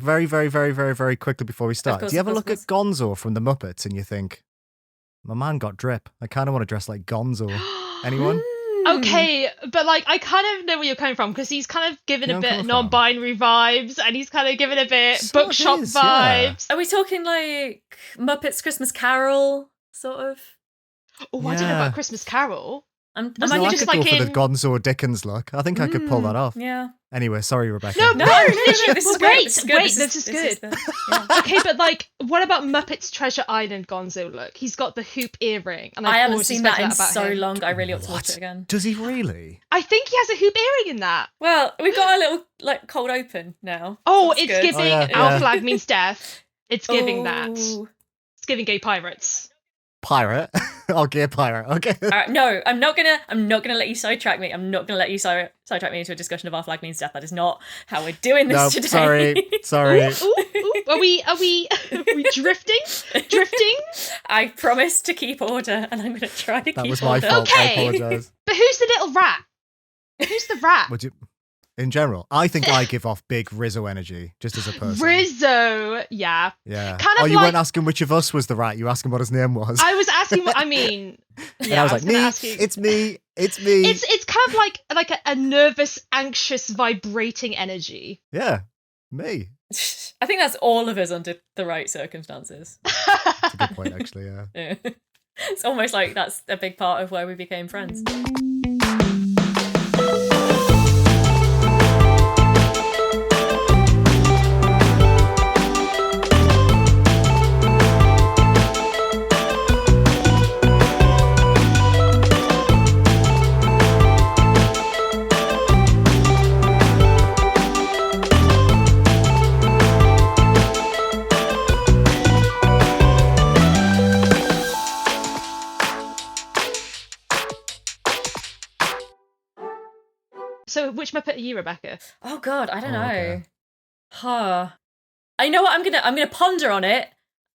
very, very, very, very, very quickly before we start. course, Do you ever of look course. at Gonzo from the Muppets and you think, my man got drip. I kind of want to dress like Gonzo. Anyone? Okay, but like I kind of know where you're coming from because he's kind of given You know a where I'm bit coming non-binary vibes, and he's kind of given a bit Sort of bookshop is, yeah. vibes. Are we talking like Muppets Christmas Carol, sort of? Oh, I don't know Yeah. about Christmas Carol. Am Wasn't I No, I just could go like for the in- Gonzo Dickens look. I think I could pull that off. Yeah. Anyway, sorry, Rebecca. No, No, but this is wait, good. This is good. wait, this is good. Yeah. Okay, but like, what about Muppets Treasure Island Gonzo look? He's got the hoop earring, and I I've haven't always seen that suspected in about so him. long. I really ought to watch What? it again. Does he really? I think he has a hoop earring in that. Well, we've got a little like cold open now. Oh, so that's it's good. giving Oh, yeah, our yeah. flag means death. It's giving that. Ooh. It's giving gay pirates. Pirate? Oh, gay pirate. Okay. All right, no, I'm not gonna let you sidetrack me. I'm not gonna let you sidetrack me into a discussion of our flag means death. That is not how we're doing this No, today. sorry. Ooh, are we drifting? Drifting? I promise to keep order, and I'm gonna try to That keep was my order. fault. Okay. I apologise. But who's the little rat? Who's the rat? Would you? In general, I think I give off big Rizzo energy, just as a person. Rizzo. Yeah. Yeah. Kind Oh, of you like- weren't asking which of us was the rat. You were asking what his name was. I was asking what I mean. and Yeah, I was like, gonna me. ask you. It's me. It's me. It's kind of like a nervous, anxious, vibrating energy. Yeah, me. I think that's all of us under the right circumstances. That's a good point, actually. Yeah. Yeah. It's almost like that's a big part of why we became friends. So, which Muppet are you, Rebecca? Oh God, I don't Oh, know. okay. Huh. I know what I'm gonna ponder on it,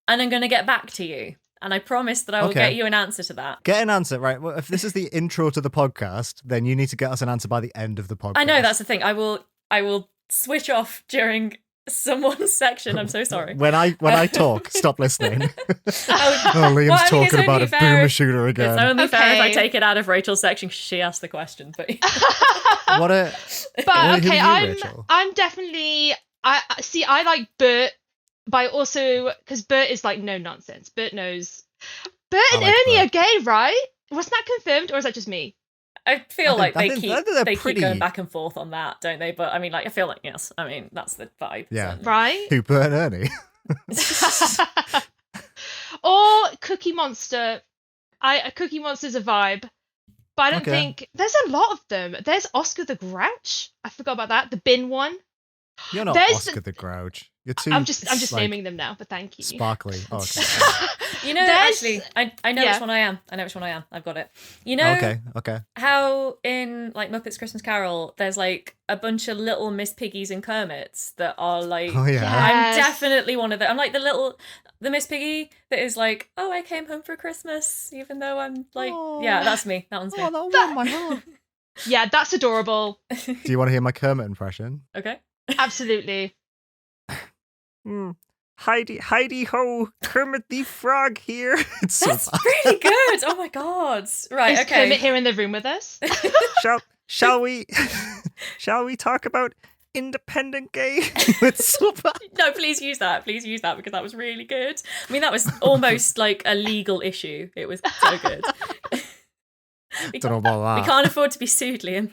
and I'm gonna get back to you. And I promise that I will Okay. get you an answer to that. Get an answer, right? Well, if this is the intro to the podcast, then you need to get us an answer by the end of the podcast. I know that's the thing. I will switch off during someone's section. I'm so sorry. When I talk, stop listening. Oh, Oh, Liam's well, I mean, it's talking about only a fair boomer if- shooter It's again. only fair if I Okay. take it out of Rachel's section 'cause she asked the question. But What a. But Who okay, are you, Rachel? I'm definitely I like Bert, but I also because Bert is like no nonsense. Bert knows. Bert and like Ernie Bert. are gay, right? Wasn't that confirmed, or is that just me? I feel like I they think keep they're they pretty- keep going back and forth on that, don't they? But I mean, like, I feel like yes. I mean, that's the vibe. Yeah. certainly. Right? Hooper and Ernie. Or Cookie Monster. Cookie Monster's a vibe, but I don't Okay. think there's a lot of them. There's Oscar the Grouch. I forgot about that. The bin one. You're not There's- Oscar the Grouch. You're too. I'm just like, naming them now, but thank you. Sparkly. Oh, okay. You know, There's- actually, I know yeah. which one I am. I know which one I am. I've got it. You know Okay. how in like Muppets Christmas Carol, there's like a bunch of little Miss Piggies and Kermits that are like. Oh, yeah. Yes. I'm definitely one of them. I'm like the Miss Piggy that is like, oh, I came home for Christmas, even though I'm like, Oh. yeah, that's me. That one's me. Oh, that warmed my heart. Yeah, that's adorable. Do you want to hear my Kermit impression? Okay. Absolutely. Heidi ho, Kermit the Frog here. It's so That's bad. really good. Oh my god. Right. Is okay. Kermit here in the room with us? Shall we talk about independent gay? It's so bad. No, please use that. Please use that because that was really good. I mean, that was almost like a legal issue. It was so good. Don't know about We that. can't afford to be sued, Liam.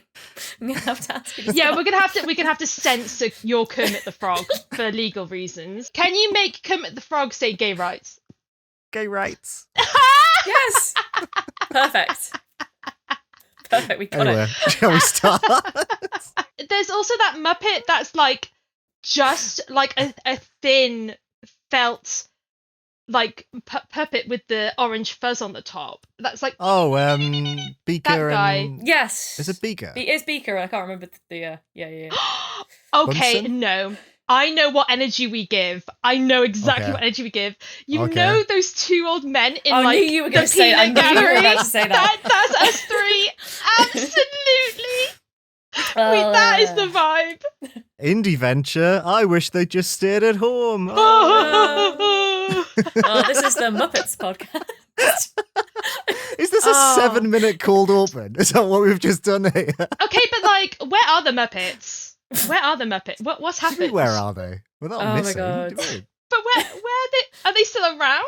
I'm gonna have to ask you. To Yeah, stop. we're gonna have to censor your Kermit the Frog for legal reasons. Can you make Kermit the Frog say gay rights? Gay rights. Yes. Perfect. Perfect. We got Anyway, it. shall we start? There's also that Muppet that's like just like a thin felt like puppet with the orange fuzz on the top. That's like Oh, Beaker That guy. and Yes. is it Beaker? It's Beaker. I can't remember the. Yeah. okay, Bunsen? no. I know what energy we give. I know exactly Okay. what energy we give. You Okay. know those two old men in I like knew you were the going to say. I peanut knew you were gallery? about to say that. That's us three. Absolutely. That is the vibe. Indieventure. I wish they just stayed at home. Oh, this is the Muppets podcast. Is this a 7-minute cold open? Is that what we've just done here? Okay, but like, where are the Muppets? Where are the Muppets? What's happened? Where are they? We're not Oh my missing. God. But where are they still around?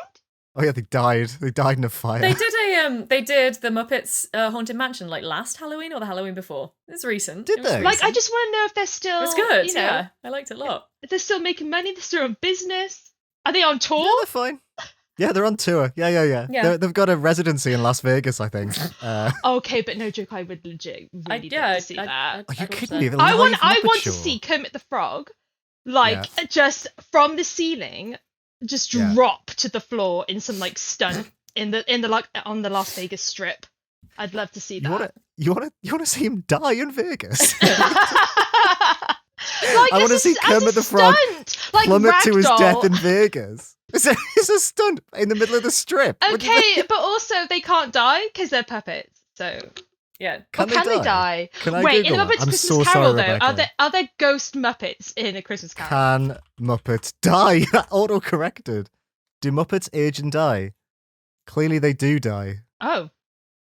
Oh yeah, they died. They died in a fire. They did the Muppets Haunted Mansion like last Halloween or the Halloween before. It's recent. Did It was they? recent. Like, I just want to know if they're still. It's good. You know, Yeah, I liked it a lot. they're still making money. They're still on business. Are they on tour? Yeah, they're fine. Yeah, they're on tour. Yeah. Yeah. They've got a residency in Las Vegas, I think. Okay, but no joke, I would legit really love to see that. Are you I'd kidding watch me? that. The I live want Muppet to show. see Kermit the Frog, like just from the ceiling, just Yeah. drop to the floor in some like stunt in the like on the Las Vegas Strip. I'd love to see that. You want to see him die in Vegas? Like, I want to as see a Kermit the Frog stunt, like plummet to his ragdoll. death in Vegas. It's a stunt in the middle of the strip. What do you Okay, think? but also they can't die because they're puppets. So, Yeah. can they die? Can I Wait, Google in the that? Muppets I'm Christmas so Carol sorry, though, Rebecca. are there ghost Muppets in A Christmas Carol? Can Muppets die? Auto corrected. Do Muppets age and die? Clearly they do die, Oh,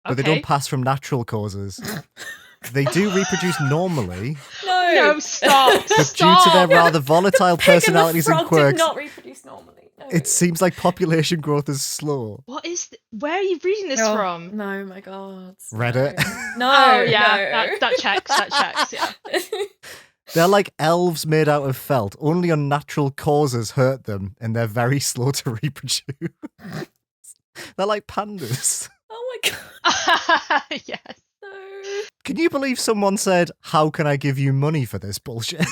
but they okay. don't pass from natural causes. They do reproduce normally, No, stop, but due to stop. their rather volatile personalities and Frog quirks, did not reproduce normally. No. it seems like population growth is slow. What is? Where are you reading this Oh, from? No, my God. Reddit. No. Oh yeah, no. that checks. That checks. Yeah. They're like elves made out of felt. Only unnatural causes hurt them, and they're very slow to reproduce. They're like pandas. Oh my God. Yes. No. Can you believe someone said, "How can I give you money for this bullshit?"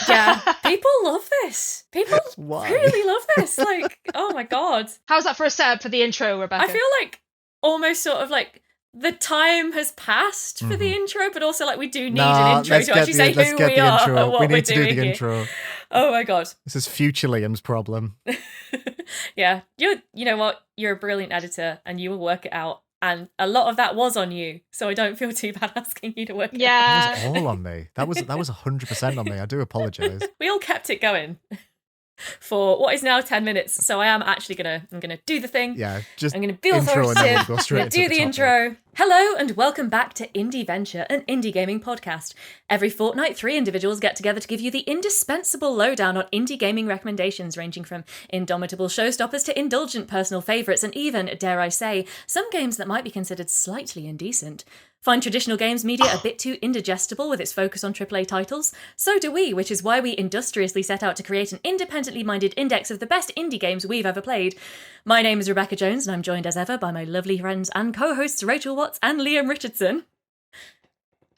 Yeah, people love this. People Why? really love this. Like, oh my God. How's that for a setup for the intro, Rebecca? I feel like almost sort of like the time has passed for the intro, but also like we do need an intro to actually say who we are and what We we're need to do doing the here. intro. Oh my God. This is future Liam's problem. Yeah, you know what? You're a brilliant editor and you will work it out. And a lot of that was on you, so I don't feel too bad asking you to work it out. Yeah. That was all on me. That was 100% on me. I do apologise. We all kept it going for what is now 10 minutes. So I am actually I'm gonna do the thing. Yeah, just I'm going to be intro and then authoritative. we'll go I'm straight going to do into the topic. intro. Hello and welcome back to Indieventure, an indie gaming podcast. Every fortnight, 3 individuals get together to give you the indispensable lowdown on indie gaming recommendations, ranging from indomitable showstoppers to indulgent personal favourites, and even, dare I say, some games that might be considered slightly indecent. Find traditional games media a bit too indigestible with its focus on AAA titles? So do we, which is why we industriously set out to create an independently minded index of the best indie games we've ever played. My name is Rebecca Jones, and I'm joined as ever by my lovely friends and co-hosts Rachel Watts and Liam Richardson.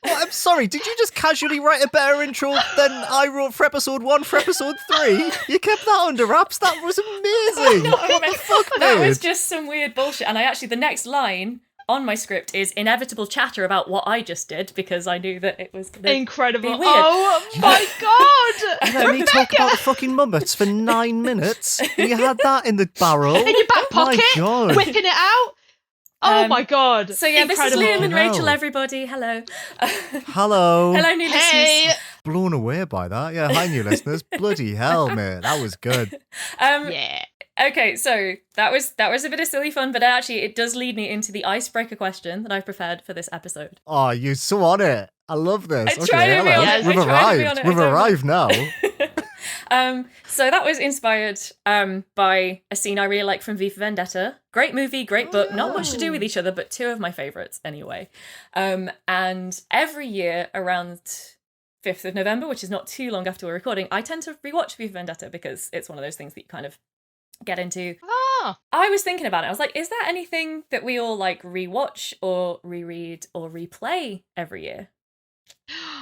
Oh, I'm sorry, did you just casually write a better intro than I wrote for episode 1 for episode 3? You kept that under wraps? That was amazing! What the fuck, That was mate? just some weird bullshit. And the next line on my script is inevitable chatter about what I just did, because I knew that it was going to Incredible. be weird. Oh my God. Let me talk about the fucking Muppets for 9 minutes. And you had that in the barrel. In your back pocket, My God. whipping it out. Oh my God. So yeah, Incredible. this is Liam and Fucking Rachel, hell. everybody. Hello. Hello. Hello, new Hey. listeners. Blown away by that. Yeah, hi, new listeners. Bloody hell, mate. That was good. Yeah. Okay, so that was a bit of silly fun, but actually it does lead me into the icebreaker question that I've prepared for this episode. Oh, you're so on it. I love this. I try to be hello. on it. We've I try to be on arrived. it. We've I don't arrived now. So that was inspired by a scene I really like from V for Vendetta. Great movie, great book, not much to do with each other, but 2 of my favourites anyway. And every year around 5th of November, which is not too long after we're recording, I tend to rewatch V for Vendetta because it's one of those things that you kind of get into. Ah. I was thinking about it. I was like, is there anything that we all like rewatch or reread or replay every year?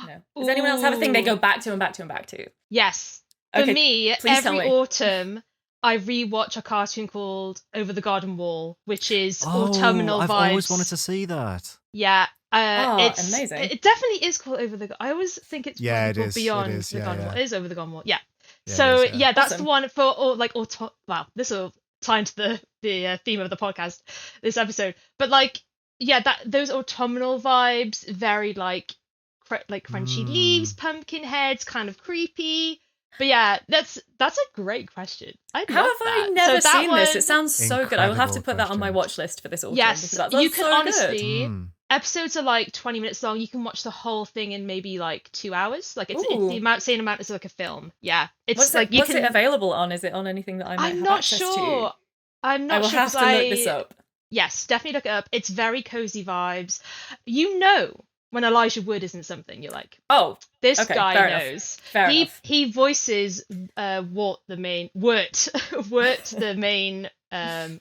No. Does anyone else have a thing they go back to and back to and back to? Yes. For Okay, me, please tell every me. autumn, I rewatch a cartoon called Over the Garden Wall, which is Oh, autumnal I've vibes. always wanted to see that. Yeah. It's amazing. It definitely is called Over the. I always think it's Yeah, probably it called is, Beyond it is, the yeah, Garden yeah. Wall. It is Over the Garden Wall. Yeah. Yeah, So it is, yeah, that's Awesome. the one for Wow, this will tie into the theme of the podcast, this episode. But like, yeah, those autumnal vibes, very like like crunchy leaves, pumpkin heads, kind of creepy. But yeah, that's a great question. I How love have I that. never So that seen this? one- It sounds so good. I will have to put Incredible that on my questions. watch list for this autumn. Yes, because that you sounds can so honestly. good. Episodes are like 20 minutes long. You can watch the whole thing in maybe like 2 hours. Like it's Ooh. the same amount as like a film. Yeah, it's What's like what's it available on? Is it on anything that I might I'm have not access sure. to? I'm not I will sure have to 'cause look this up. Yes, definitely look it up. It's very cozy vibes. You know when Elijah Wood isn't something, you're like, Oh, this okay, guy fair knows. Fair enough. He voices Wart the main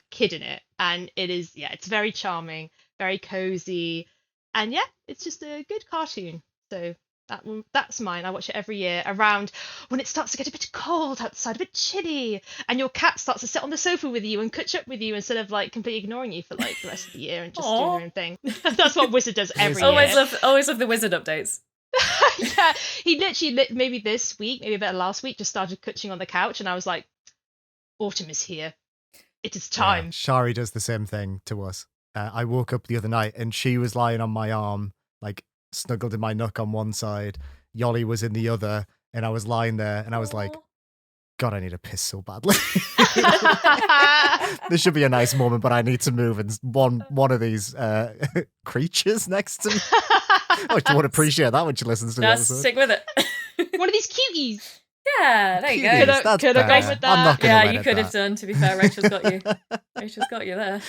kid in it, and it's very charming, very cozy, and yeah, it's just a good cartoon. So that's mine. I watch it every year around when it starts to get a bit cold outside, a bit chilly, and your cat starts to sit on the sofa with you and catch up with you instead of like completely ignoring you for like the rest of the year and just doing Aw. their own thing. That's what Wizard does every Always year. always love the wizard updates. Yeah, he literally maybe this week, maybe a bit last week, just started cutching on the couch, and I was like, autumn is here. It is time. Yeah, Shari does the same thing to us. I woke up the other night and she was lying on my arm, like snuggled in my nook on one side. Yolly was in the other, and I was lying there, and I was like, God, I need to piss so badly. This should be a nice moment, but I need to move. And one of these creatures next to me. Oh, you won't appreciate that when she listens to the Just episode. stick with it. One of these cuties. Yeah, there you Cuties, go. that's could have fair. gone with I'm not that. gonna Yeah, let you it could have that. done. To be fair, Rachel's got you. Rachel's got you there.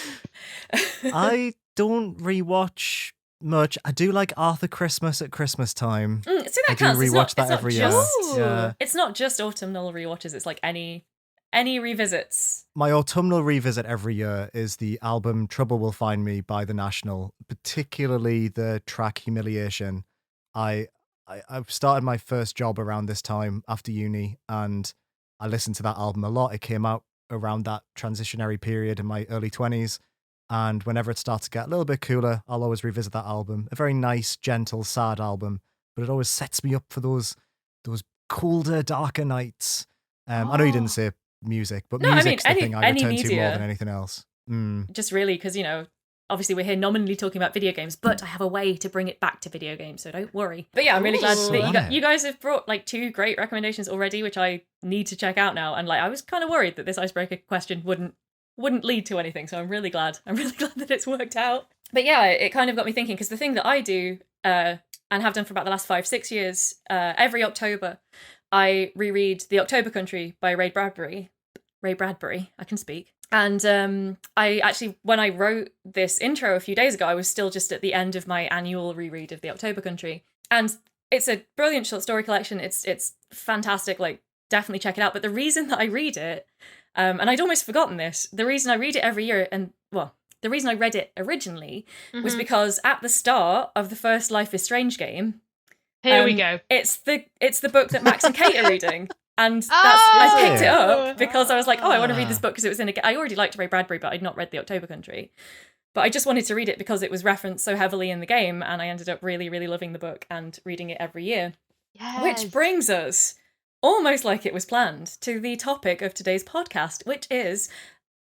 I don't rewatch much. I do like Arthur Christmas at Christmas time. See, that I do counts. rewatch that it's not every just, year. Yeah. It's not just autumnal rewatches. It's like any revisits. My autumnal revisit every year is the album Trouble Will Find Me by The National, particularly the track Humiliation. I've started my first job around this time after uni, and I listened to that album a lot. It came out around that transitionary period in my early 20s, and whenever it starts to get a little bit cooler, I'll always revisit that album. A very nice, gentle, sad album, but it always sets me up for those colder, darker nights. I know you didn't say music, but No, I mean, music's the thing I any return to more media. than anything else. Just really because, obviously we're here nominally talking about video games, but I have a way to bring it back to video games, so don't worry. But yeah, I'm really glad that you guys have brought like 2 great recommendations already, which I need to check out now. And like I was kind of worried that this icebreaker question wouldn't lead to anything, so I'm really glad. I'm really glad that it's worked out. But yeah, it kind of got me thinking, because the thing that I do and have done for about the last 5-6 years, every October I reread The October Country by Ray Bradbury. I can speak. And I actually, when I wrote this intro a few days ago, I was still just at the end of my annual reread of The October Country. And it's a brilliant short story collection. It's fantastic. Like, definitely check it out. But the reason that I read it, and I'd almost forgotten this, the reason I read it every year, the reason I read it originally was because at the start of the first Life is Strange game, Here we go. It's the book that Max and Kate are reading. And I picked it up because I was like, I want to read this book because it was in I already liked Ray Bradbury, but I'd not read The October Country. But I just wanted to read it because it was referenced so heavily in the game, and I ended up really, really loving the book and reading it every year. Yes. Which brings us, almost like it was planned, to the topic of today's podcast, which is,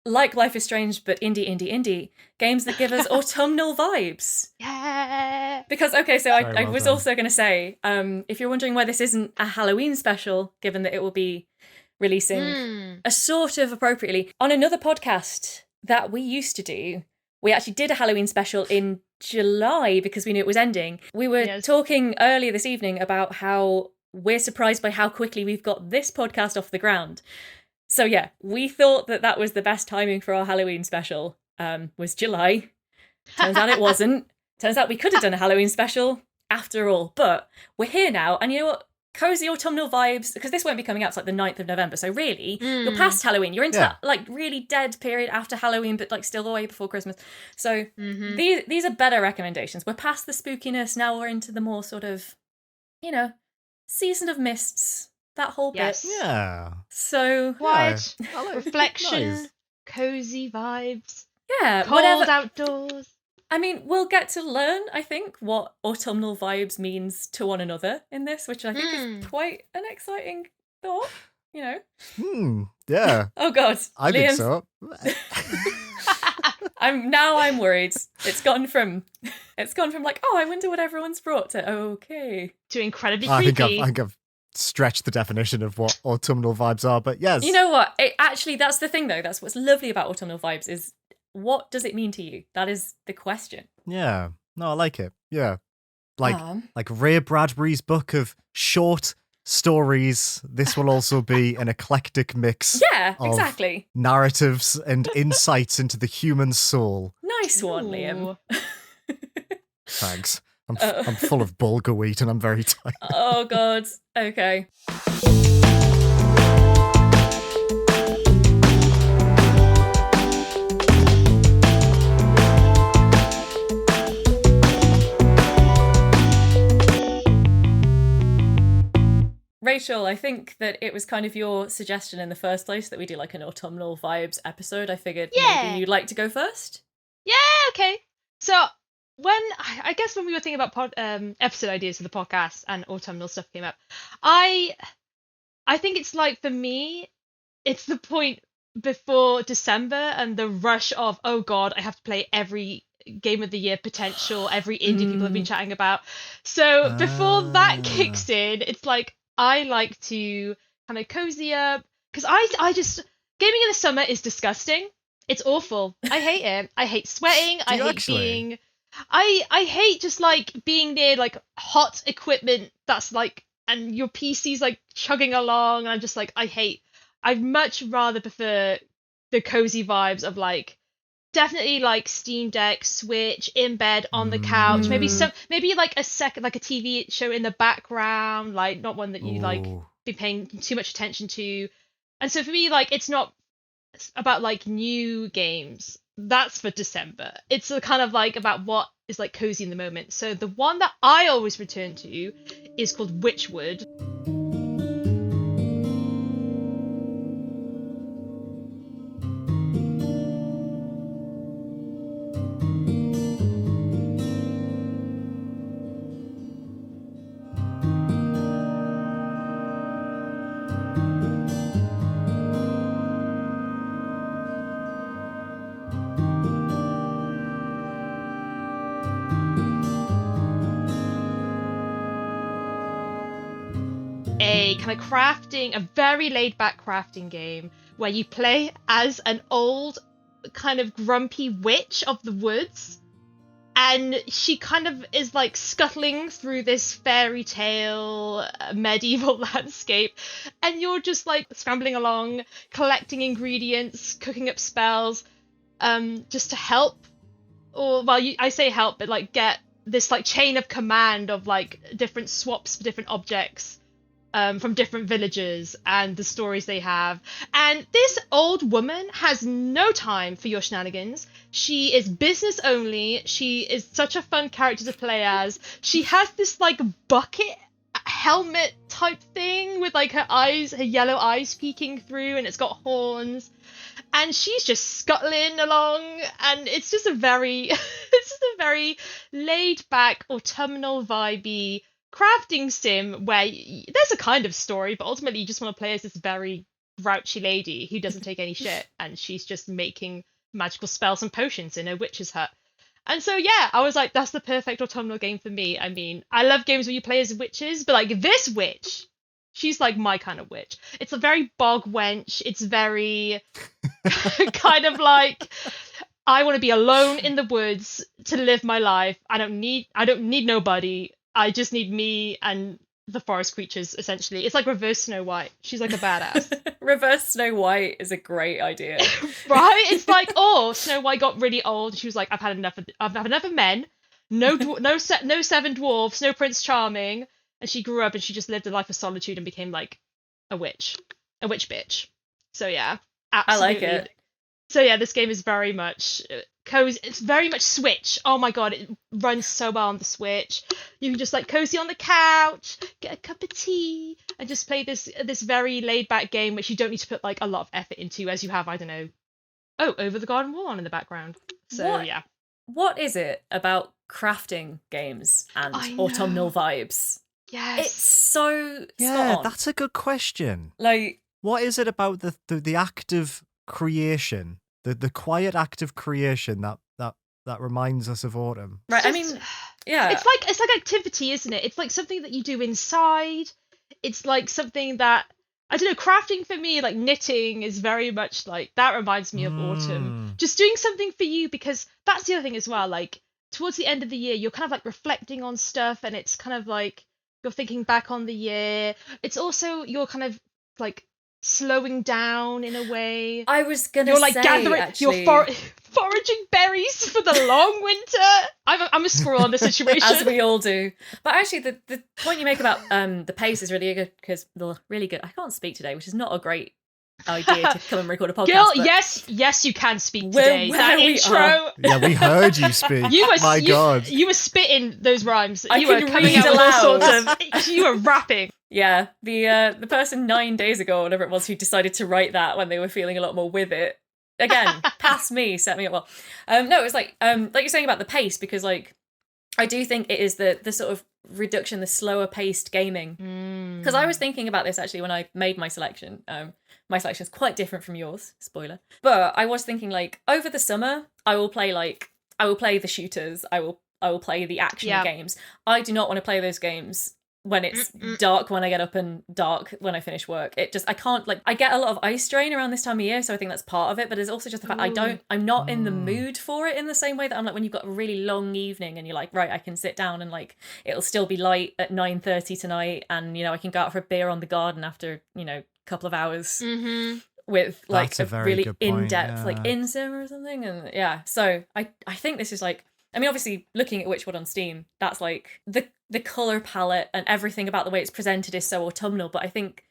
like Life is Strange, but indie, games that give us autumnal vibes. Yeah. Because, okay, so I was done. also going to say, if you're wondering why this isn't a Halloween special, given that it will be releasing a sort of appropriately, on another podcast that we used to do, we actually did a Halloween special in July because we knew it was ending. We were talking earlier this evening about how we're surprised by how quickly we've got this podcast off the ground. So yeah, we thought that was the best timing for our Halloween special, was July. Turns out it wasn't. Turns out we could have done a Halloween special after all. But we're here now, and you know what? Cozy autumnal vibes, because this won't be coming out till like the 9th of November. So really, you're past Halloween. You're into that like really dead period after Halloween, but like still away before Christmas. So these are better recommendations. We're past the spookiness. Now we're into the more sort of, season of mists. That whole bit. Yeah. So Quiet, like- reflection, nice. cozy vibes, yeah, cold whatever. outdoors. I mean, we'll get to learn, I think, what autumnal vibes means to one another in this, which I think is quite an exciting thought, Yeah. Oh God, I Liam's, think so. I'm worried. It's gone from like, oh, I wonder what everyone's brought to okay. To incredibly I creepy. think I've stretched the definition of what autumnal vibes are, but yes. You know what? Actually, that's the thing though. That's what's lovely about autumnal vibes is what does it mean to you? That is the question. Yeah. No, I like it. Yeah. Like Ray Bradbury's book of short stories. This will also be an eclectic mix Yeah, of exactly. narratives and insights into the human soul. Nice one, Liam. Thanks. I'm full of bulgur wheat and I'm very tired. Oh god. Okay. Rachel, I think that it was kind of your suggestion in the first place that we do like an autumnal vibes episode. I figured maybe you'd like to go first. Yeah, okay. So I guess when we were thinking about episode ideas for the podcast and autumnal stuff came up, I think it's like, for me, it's the point before December and the rush of, oh god, I have to play every game of the year potential, every indie people have been chatting about. So before that kicks in, it's like I like to kind of cozy up, because I just, gaming in the summer is disgusting. It's awful. I hate it. I hate sweating. I hate being I hate just like being near like hot equipment that's like, and your PC's like chugging along, and I'm just like, I'd much rather prefer the cozy vibes of like, definitely like Steam Deck, Switch, in bed on the couch, maybe like a TV show in the background, like not one that you like be paying too much attention to. And so for me, like, it's not about like new games. That's for December. It's a kind of like about what is like cozy in the moment. So the one that I always return to is called Wytchwood. A kind of crafting, a very laid back crafting game where you play as an old kind of grumpy witch of the woods, and she kind of is like scuttling through this fairy tale medieval landscape, and you're just like scrambling along, collecting ingredients, cooking up spells, just to help, or well, I say help, but like get this like chain of command of like different swaps for different objects from different villagers and the stories they have. And this old woman has no time for your shenanigans. She is business only. She is such a fun character to play as. She has this like bucket helmet type thing with like her yellow eyes peeking through, and it's got horns. And she's just scuttling along, and it's just a very laid back autumnal vibey crafting sim where there's a kind of story, but ultimately you just want to play as this very grouchy lady who doesn't take any shit, and she's just making magical spells and potions in her witch's hut. And so yeah, I was like, that's the perfect autumnal game for me. I mean, I love games where you play as witches, but like this witch, she's like my kind of witch. It's a very bog wench. It's very kind of like, I want to be alone in the woods to live my life. I don't need nobody. I just need me and the forest creatures, essentially. It's like reverse Snow White. She's like a badass. Reverse Snow White is a great idea. Right? It's like, oh, Snow White got really old. She was like, I've had enough of men. No seven dwarves, no Prince Charming. And she grew up and she just lived a life of solitude and became like a witch bitch. So yeah, absolutely. I like it. So yeah, this game is very much cozy. It's very much Switch. Oh my god, it runs so well on the Switch. You can just like cozy on the couch, get a cup of tea, and just play this very laid back game, which you don't need to put like a lot of effort into, as you have, I don't know, Over the Garden Wall on in the background. So yeah. What is it about crafting games and autumnal vibes? Yes. It's so Yeah, spot on. that's a good question. Like, what is it about the act of creation the quiet act of creation that reminds us of autumn. Right. I mean, yeah. It's like activity, isn't it? It's like something that you do inside. It's like something that, I don't know, crafting for me, like knitting is very much like, that reminds me of autumn. Just doing something for you, because that's the other thing as well. Like towards the end of the year, you're kind of like reflecting on stuff, and it's kind of like you're thinking back on the year. It's also, you're kind of like slowing down in a way. I was gonna You're like say, gathering, actually, you're foraging berries for the long winter. I'm a squirrel in this situation. as we all do. But actually, the point you make about the pace is really good, because really good. I can't speak today, which is not a great idea to come and record a podcast. Girl, but yes, you can speak today. where That we intro. are. Yeah, we heard you speak. God. You were spitting those rhymes. I You were can coming read out with all aloud. sorts of. You were rapping. Yeah, the person 9 days ago, or whatever it was, who decided to write that when they were feeling a lot more with it. Again, past me, set me up well. No, it was like you're saying about the pace, because like I do think it is the sort of reduction, the slower paced gaming. Because I was thinking about this actually when I made my selection. My selection is quite different from yours, spoiler. But I was thinking, like, over the summer, I will play the shooters. I will play the action games. I do not want to play those games when it's dark when I get up and dark when I finish work. I can't, like, I get a lot of eye strain around this time of year, so I think that's part of it, but it's also just the fact I'm not in the mood for it in the same way that I'm like when you've got a really long evening and you're like, right, I can sit down and like it'll still be light at 9:30 tonight, and I can go out for a beer on the garden after a couple of hours with like That's a very really good point, in-depth yeah. like in-sim or something. And yeah, so I think this is like, I mean, obviously looking at Wytchwood on Steam, that's like the color palette and everything about the way it's presented is so autumnal, but I think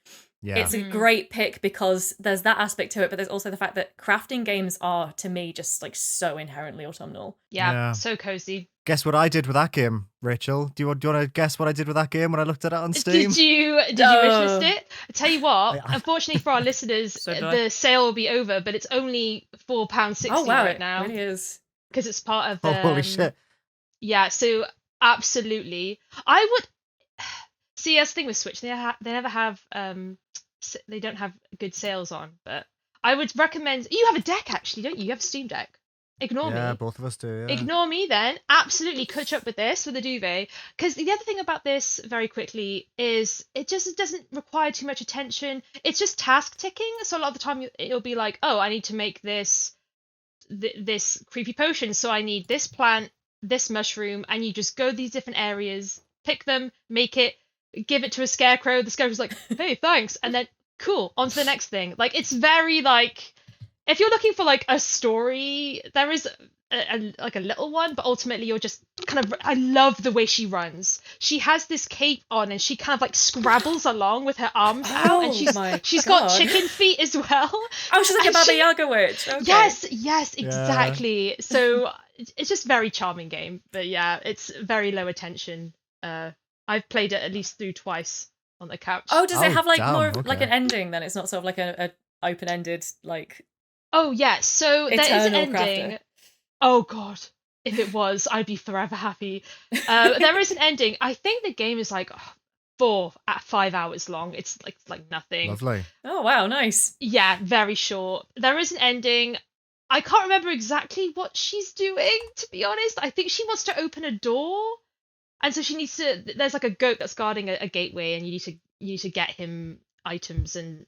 it's a great pick because there's that aspect to it, but there's also the fact that crafting games are, to me, just like so inherently autumnal. Yeah. So cozy. Guess what I did with that game, Rachel? Do you want to guess what I did with that game when I looked at it on Steam? Did you wishlist it? I tell you what, unfortunately for our listeners, So did the sale will be over, but it's only £4.60 right now. It really is. Because it's part of Oh, holy shit. Yeah, so absolutely. I would see, as the thing with Switch, they never have they don't have good sales on, but I would recommend, you have a deck actually, don't you? You have a Steam Deck. Ignore me. Yeah, both of us do, yeah. Ignore me then. Absolutely catch up with this with a duvet. Because the other thing about this, very quickly, is it doesn't require too much attention. It's just task ticking. So a lot of the time it'll be like, oh, I need to make this creepy potion, so I need this plant, this mushroom, and you just go these different areas, pick them, make it, give it to a scarecrow. The scarecrow's like, hey, thanks, and then cool, on to the next thing. Like, it's very like, if you're looking for like a story, there is like a little one, but ultimately you're just kind of, I love the way she runs. She has this cape on and she kind of like scrabbles along with her arms out, and she's got chicken feet as well. Oh, she's like a Baba Yaga witch. Okay. Yes, exactly. So it's just very charming game, but yeah, it's very low attention. I've played it at least through twice on the couch. Oh, does it have like damn, more of okay. like an ending then? It's not sort of like a open-ended like. Oh yeah, so there is an Eternal ending. crafter. Oh god, if it was, I'd be forever happy. There is an ending. I think the game is like 5 hours long. It's like nothing. Lovely. Oh wow, nice. Yeah, very short. There is an ending. I can't remember exactly what she's doing, to be honest. I think she wants to open a door, and so she needs to. There's like a goat that's guarding a gateway, and you need to get him items, and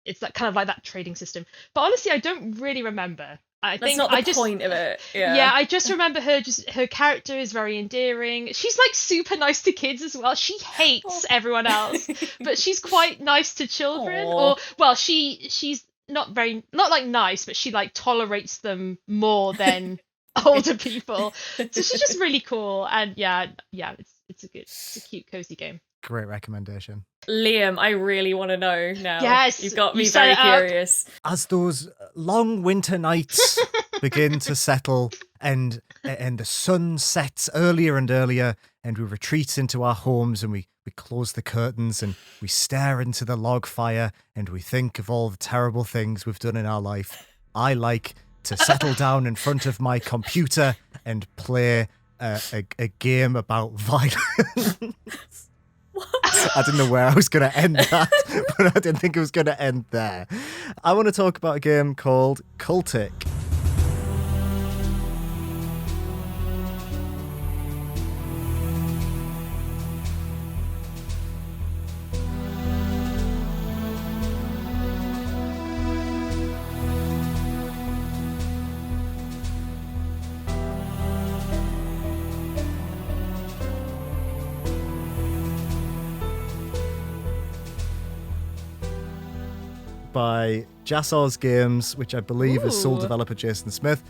it's like kind of like that trading system. But honestly, I don't really remember. That's not the point of it. Yeah, I just remember her character is very endearing. She's like super nice to kids as well. She hates everyone else, but she's quite nice to children. Aw. Or well, she's not like nice, but she like tolerates them more than older people. So she's just really cool, and yeah, it's a cute cozy game. Great recommendation. Liam, I really want to know now. Yes, You've got me you set very it up. curious. As those long winter nights begin to settle and the sun sets earlier and earlier, and we retreat into our homes and we close the curtains and we stare into the log fire and we think of all the terrible things we've done in our life, I like to settle down in front of my computer and play a game about violence. I didn't know where I was going to end that, but I didn't think it was going to end there. I want to talk about a game called Cultic. by Jassos Games, which I believe is sole Ooh. developer Jason Smith.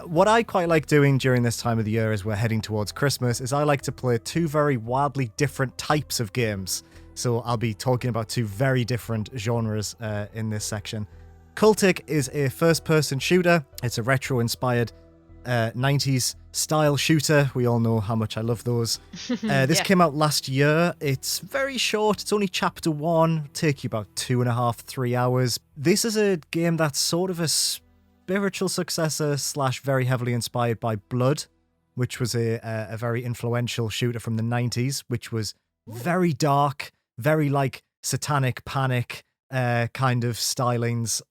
What I quite like doing during this time of the year as we're heading towards Christmas is I like to play two very wildly different types of games. So I'll be talking about two very different genres in this section. Cultic is a first-person shooter. It's a retro-inspired 90s style shooter. We all know how much I love those. This came out last year. It's very short. It's only chapter 1. Take you about 2.5, 3 hours. This is a game that's sort of a spiritual successor / very heavily inspired by Blood, which was a very influential shooter from the 90s, which was very dark, very like satanic panic kind of stylings,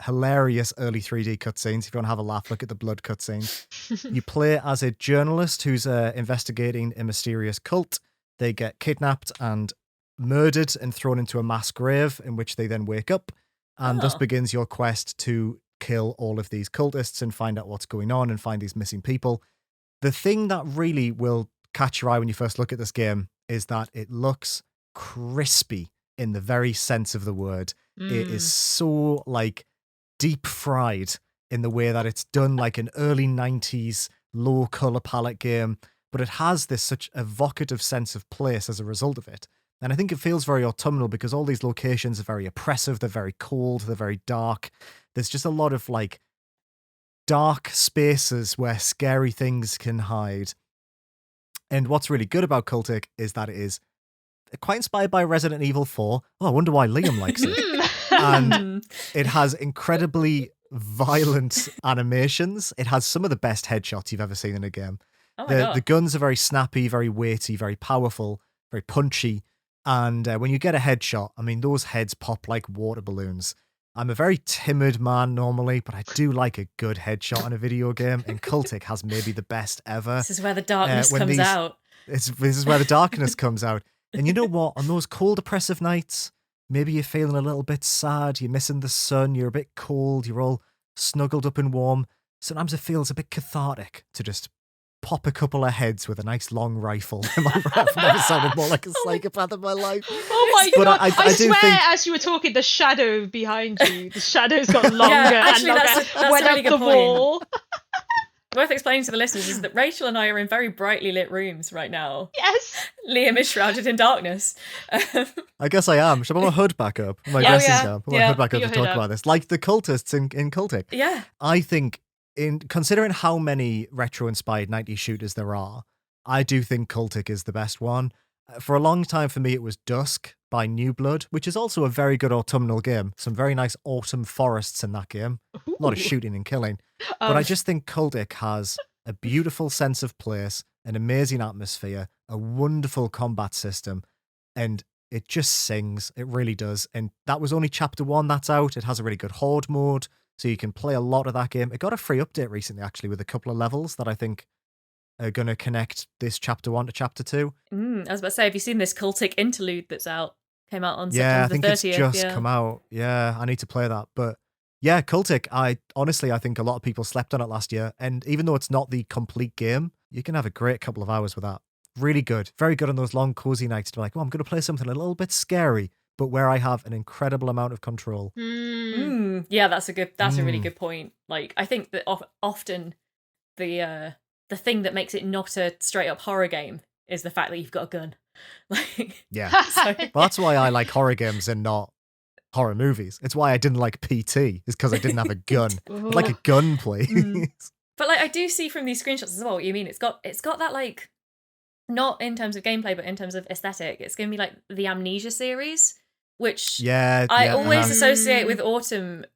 hilarious early 3D cutscenes. If you want to have a laugh, look at the Blood cutscenes. You play as a journalist who's investigating a mysterious cult. They get kidnapped and murdered and thrown into a mass grave in which they then wake up, and thus begins your quest to kill all of these cultists and find out what's going on and find these missing people. The thing that really will catch your eye when you first look at this game is that it looks crispy in the very sense of the word. It is so like deep fried in the way that it's done like an early 90s low color palette game, but it has this such evocative sense of place as a result of it. And I think it feels very autumnal because all these locations are very oppressive. They're very cold. They're very dark. There's just a lot of like dark spaces where scary things can hide. And what's really good about Cultic is that it is quite inspired by Resident Evil 4. Oh, I wonder why Liam likes it. And it has incredibly violent animations. It has some of the best headshots you've ever seen in a game. Oh my God. The guns are very snappy, very weighty, very powerful, very punchy. And when you get a headshot, I mean, those heads pop like water balloons. I'm a very timid man normally, but I do like a good headshot in a video game, and Cultic has maybe the best ever. This is where the darkness comes out. This is where the darkness comes out. And you know what? On those cold, oppressive nights, maybe you're feeling a little bit sad, you're missing the sun, you're a bit cold, you're all snuggled up and warm. Sometimes it feels a bit cathartic to just pop a couple of heads with a nice long rifle. I've never sounded more like a psychopath in my life. Oh my But God. I I do swear, think- as you were talking, the shadow behind you, the shadow's got longer actually, and longer. that's a went really up good the point. wall. Worth explaining to the listeners is that Rachel and I are in very brightly lit rooms right now. Yes. Liam is shrouded in darkness. I guess I am. Should I put my hood back up? My Yeah, dressing yeah. gown. Put my Yeah. hood back Put up your to hood talk up. about this. Like the cultists in Cultic. Yeah. I think, in considering how many retro-inspired 90s shooters there are, I do think Cultic is the best one. For a long time, for me, it was Dusk by New Blood, which is also a very good autumnal game. Some very nice autumn forests in that game. A lot of shooting and killing. But I just think Cultic has a beautiful sense of place, an amazing atmosphere, a wonderful combat system, and it just sings. It really does. And that was only chapter 1 that's out. It has a really good horde mode, so you can play a lot of that game. It got a free update recently, actually, with a couple of levels that I think are going to connect this chapter 1 to chapter 2. I was about to say, have you seen this Cultic interlude that's out? Came out on Yeah, I September think the 30th. it's just come out. Yeah, I need to play that. But yeah, Cultic, I think a lot of people slept on it last year. And even though it's not the complete game, you can have a great couple of hours with that. Really good. Very good on those long, cozy nights to be like, well, I'm going to play something a little bit scary, but where I have an incredible amount of control. Yeah, that's a really good point. Like, I think that often the thing that makes it not a straight up horror game is the fact that you've got a gun. Like, Yeah. so, Well, that's why I like horror games and not horror movies. It's why I didn't like PT, is because I didn't have a gun. I'd like a gun, please. but like, I do see from these screenshots as well what you mean. It's got that like, not in terms of gameplay, but in terms of aesthetic. It's going to be like the Amnesia series, which I always associate with autumn.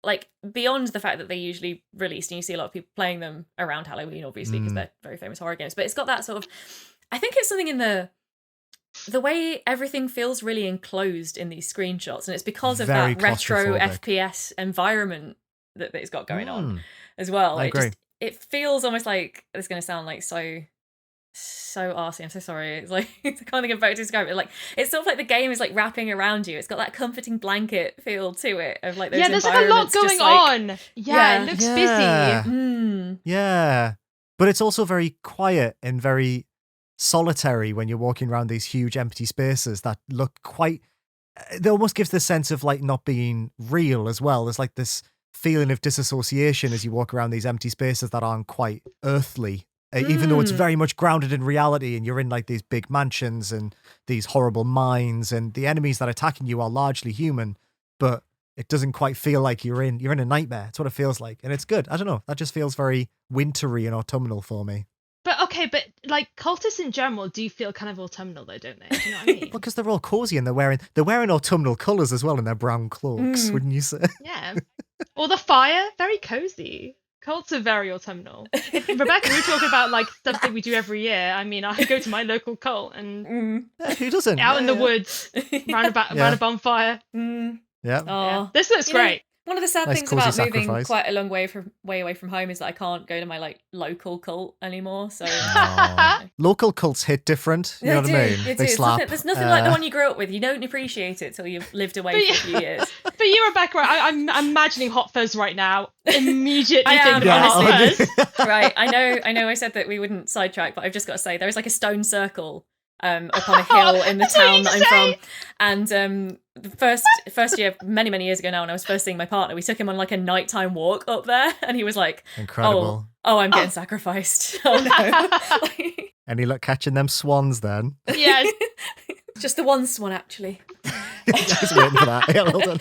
Like, beyond the fact that they usually released, and you see a lot of people playing them around Halloween, obviously, because they're very famous horror games. But it's got that sort of, I think it's something in the way everything feels really enclosed in these screenshots, and it's because of Very that retro claustrophobic. FPS environment that it's got going on as well. I agree. It feels almost like, it's going to sound like so arsey. I'm so sorry. It's like, I can't think of how to describe it. Like, it's sort of like the game is like wrapping around you. It's got that comforting blanket feel to it of like those Yeah, there's like a lot environments just, going like- on. Yeah, it looks Yeah. busy. Yeah. But it's also very quiet and very solitary when you're walking around these huge empty spaces that look quite it almost gives the sense of like not being real as well. There's like this feeling of disassociation as you walk around these empty spaces that aren't quite earthly, even though it's very much grounded in reality, and you're in like these big mansions and these horrible mines, and the enemies that are attacking you are largely human, but it doesn't quite feel like you're in a nightmare. It's what it feels like, and it's good. I don't know. That just feels very wintry and autumnal for me. But okay, but like cultists in general do feel kind of autumnal though, don't they? Do you know what I mean? Well, because they're all cozy and they're wearing autumnal colours as well in their brown cloaks, wouldn't you say? Yeah. Or the fire, very cozy. Cults are very autumnal. Rebecca, we were talking about like stuff that we do every year. I mean, I go to my local cult and Who doesn't? out in the woods, round a bonfire. Yeah. Yeah. This looks great. One of the sad Nice things cozy about moving sacrifice. quite a long way away from home is that I can't go to my like local cult anymore. So Local cults hit different. You know what I mean? They do. They slap. There's nothing like the one you grew up with. You don't appreciate it till you've lived away for a few years. But you, Rebecca, I'm imagining Hot Fuzz right now. Immediately I am, thinking of Hot honestly. Fuzz. Right. I know I said that we wouldn't sidetrack, but I've just got to say there is like a stone circle up on a hill in the town that I'm from. And the first year, many years ago now, when I was first seeing my partner, we took him on like a nighttime walk up there, and he was like, Incredible. Oh, I'm getting sacrificed. Oh no. Any luck catching them swans then? Yes. Just the one swan, actually. Just waiting for that. Yeah, well done.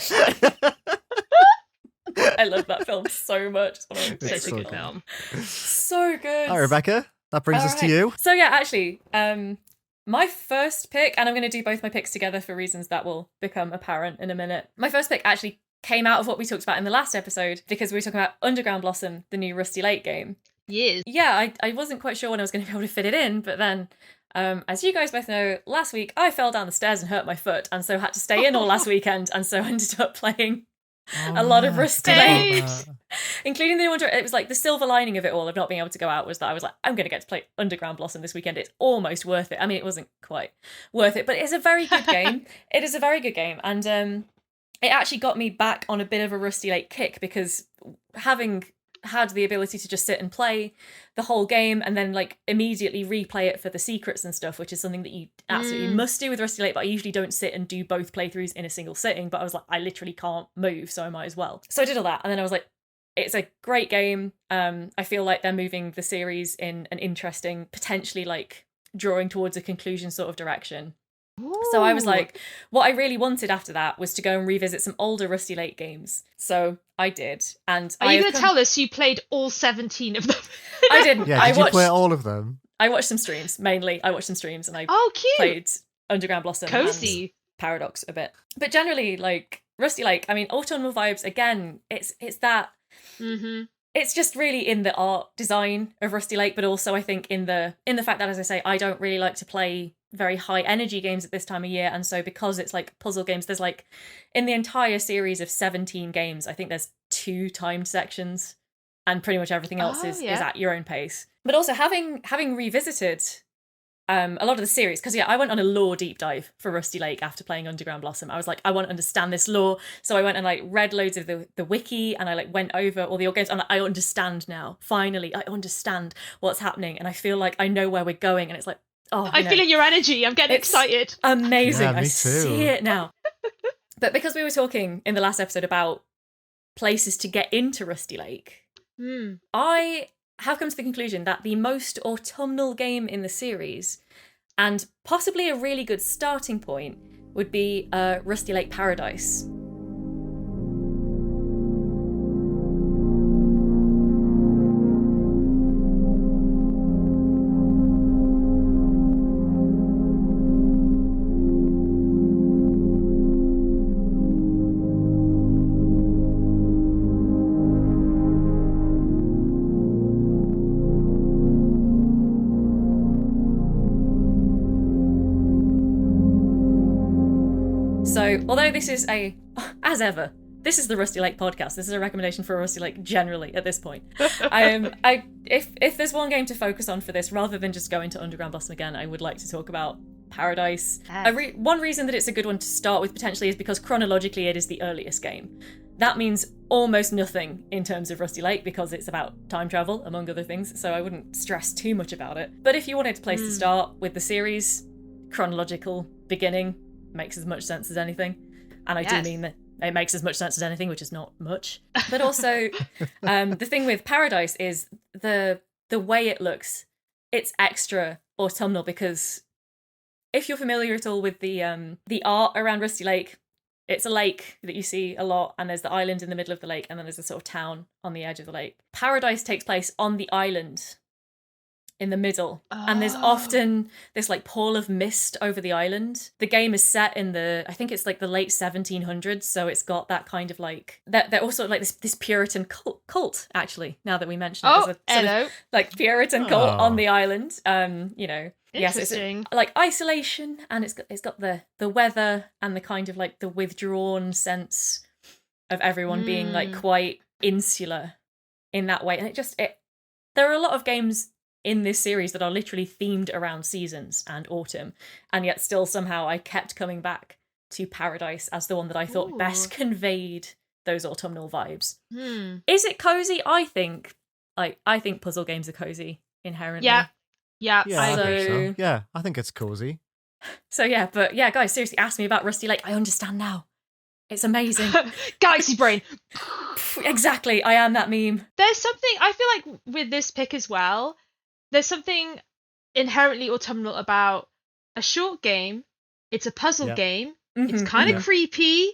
I love that film so much. It's one of my Such a so good good. film. So good. All right, Rebecca, that brings us to Alright. you. So yeah, actually, my first pick, and I'm going to do both my picks together for reasons that will become apparent in a minute. My first pick actually came out of what we talked about in the last episode, because we were talking about Underground Blossom, the new Rusty Lake game. Yes. Yeah, I wasn't quite sure when I was going to be able to fit it in, but then, as you guys both know, last week I fell down the stairs and hurt my foot, and so had to stay in all last weekend, and so I ended up playing a lot of Rusty Lake, including the one. It was like the silver lining of it all of not being able to go out was that I was like, I'm going to get to play Underground Blossom this weekend. It's almost worth it. I mean, it wasn't quite worth it, but it's a very good game. It is a very good game, and it actually got me back on a bit of a Rusty Lake kick, because having had the ability to just sit and play the whole game and then like immediately replay it for the secrets and stuff, which is something that you absolutely must do with Rusty Lake, but I usually don't sit and do both playthroughs in a single sitting, but I was like, I literally can't move, so I might as well. So I did all that, and then I was like, it's a great game. I feel like they're moving the series in an interesting, potentially like drawing towards a conclusion sort of direction. So I was like, what I really wanted after that was to go and revisit some older Rusty Lake games. So I did. And Are you going to tell us you played all 17 of them? I didn't. Yeah, did you play all of them? I watched some streams, mainly. I watched some streams, and I cute. played Underground Blossom Cozy. and Paradox a bit. But generally, like, Rusty Lake, I mean, autumnal vibes, again, it's that... Mm-hmm. It's just really in the art design of Rusty Lake, but also I think in the fact that, as I say, I don't really like to play very high energy games at this time of year, and so because it's like puzzle games, there's like in the entire series of 17 games, I think there's 2 timed sections, and pretty much everything else is at your own pace. But also having revisited a lot of the series, because I went on a lore deep dive for Rusty Lake after playing Underground Blossom. I was like, I want to understand this lore, so I went and like read loads of the wiki, and I like went over all the old games, and I understand now. Finally, I understand what's happening, and I feel like I know where we're going, and it's like, oh, I'm feeling your energy. I'm getting excited. Amazing. Yeah, me I too. see it now. But because we were talking in the last episode about places to get into Rusty Lake, I have come to the conclusion that the most autumnal game in the series, and possibly a really good starting point, would be Rusty Lake Paradise. So, although this is as ever, this is the Rusty Lake podcast. This is a recommendation for Rusty Lake generally at this point. If there's one game to focus on for this, rather than just go into Underground Blossom again, I would like to talk about Paradise. One reason that it's a good one to start with potentially is because chronologically it is the earliest game. That means almost nothing in terms of Rusty Lake because it's about time travel, among other things, so I wouldn't stress too much about it. But if you wanted a place to start with the series, chronological beginning makes as much sense as anything. And I do mean that it makes as much sense as anything, which is not much. But also, the thing with Paradise is the way it looks. It's extra autumnal because if you're familiar at all with the art around Rusty Lake, it's a lake that you see a lot, and there's the island in the middle of the lake, and then there's a sort of town on the edge of the lake. Paradise takes place on the island in the middle, and there's often this like pall of mist over the island. The game is set in I think it's like the late 1700s, so it's got that kind of like they're also like this Puritan cult actually, now that we mention it. There's a sort of, like Puritan cult on the island. Yes, it's like isolation, and it's got the weather and the kind of like the withdrawn sense of everyone being like quite insular in that way. And there are a lot of games in this series that are literally themed around seasons and autumn, and yet still somehow I kept coming back to Paradise as the one that I thought best conveyed those autumnal vibes. Is it cozy? I think puzzle games are cozy inherently. Yeah, I think so. Yeah, I think it's cozy. So yeah, but yeah, guys, seriously, ask me about Rusty Lake. I understand now. It's amazing. Galaxy brain. Exactly, I am that meme. There's something, I feel like with this pick as well, there's something inherently autumnal about a short game. It's a puzzle game. It's kind of creepy.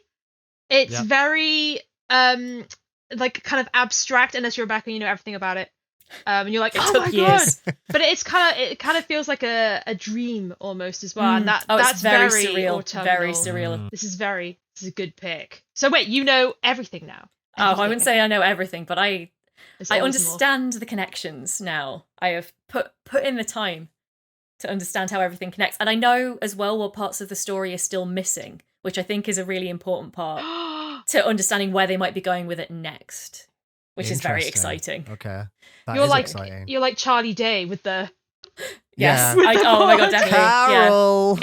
It's very like kind of abstract unless you're back and you know everything about it. And you're like, oh my god! But it kind of feels like a dream almost as well, and that's very surreal. Autumnal. Very surreal. This is a good pick. So wait, you know everything now? Oh, I wouldn't say I know everything, but I understand the connections now. I have put in the time to understand how everything connects, and I know as well what parts of the story are still missing, which I think is a really important part to understanding where they might be going with it next. Which is very exciting. Okay. Exciting. You're like Charlie Day with the... Yes. Oh my god, definitely. Carol!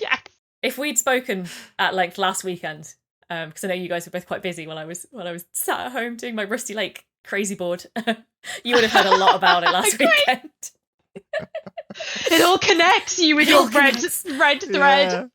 Yeah. If we'd spoken at length last weekend, because I know you guys were both quite busy while I was sat at home doing my Rusty Lake crazy board, you would have heard a lot about it last weekend. It all connects you with your red thread. Yeah.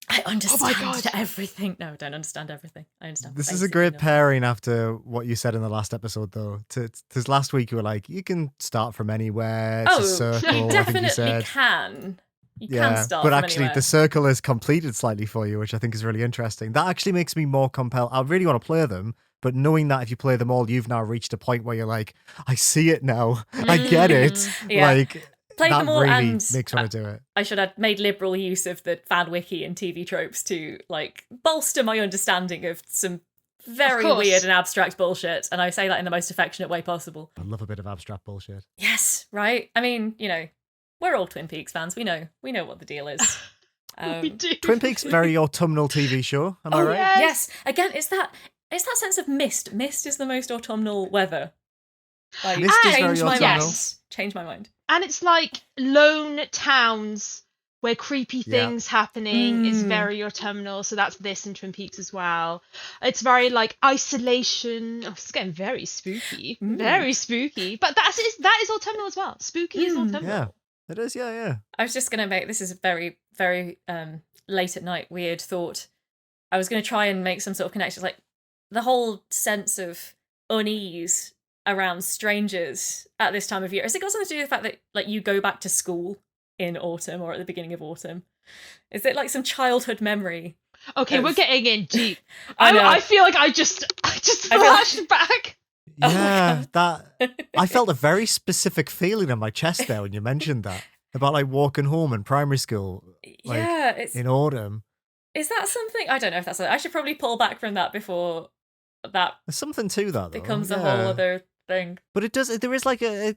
I understand everything. No, I don't understand everything. I understand. This is a great pairing after what you said in the last episode, though. Because last week you were like, you can start from anywhere. It's a circle. You definitely can. You can start but from actually anywhere. The circle is completed slightly for you, which I think is really interesting. That actually makes me more compelled. I really want to play them, but knowing that if you play them all, you've now reached a point where you're like, I see it now. I get it. Yeah. Like... Played that them all, really and makes me want to do it. I should have made liberal use of the fan wiki and TV tropes to like bolster my understanding of some very weird and abstract bullshit, and I say that in the most affectionate way possible. I love a bit of abstract bullshit. Yes, right? I mean, we're all Twin Peaks fans. We know what the deal is. We do. Twin Peaks, very autumnal TV show. Am I right? Yes. Again, it's that sense of mist. Mist is the most autumnal weather. Like, Mist is very autumnal. Change my mind. And it's like lone towns where creepy things happening is very autumnal. So that's this in Twin Peaks as well. It's very like isolation. Oh, it's getting very spooky. Very spooky. But that is autumnal as well. Spooky is autumnal. Yeah, it is. Yeah. I was just going to make, this is a very, very late at night weird thought. I was going to try and make some sort of connections. Like the whole sense of unease around strangers at this time of year. Has it got something to do with the fact that like you go back to school in autumn or at the beginning of autumn? Is it like some childhood memory? Okay, we're getting in deep. I know. I feel like I just flashed back. Yeah, I felt a very specific feeling in my chest there when you mentioned that about like walking home in primary school, like in autumn. Is that something? I don't know if that's. I should probably pull back from that before that. There's something to that. Though. Becomes a whole other thing. But it does. There is like I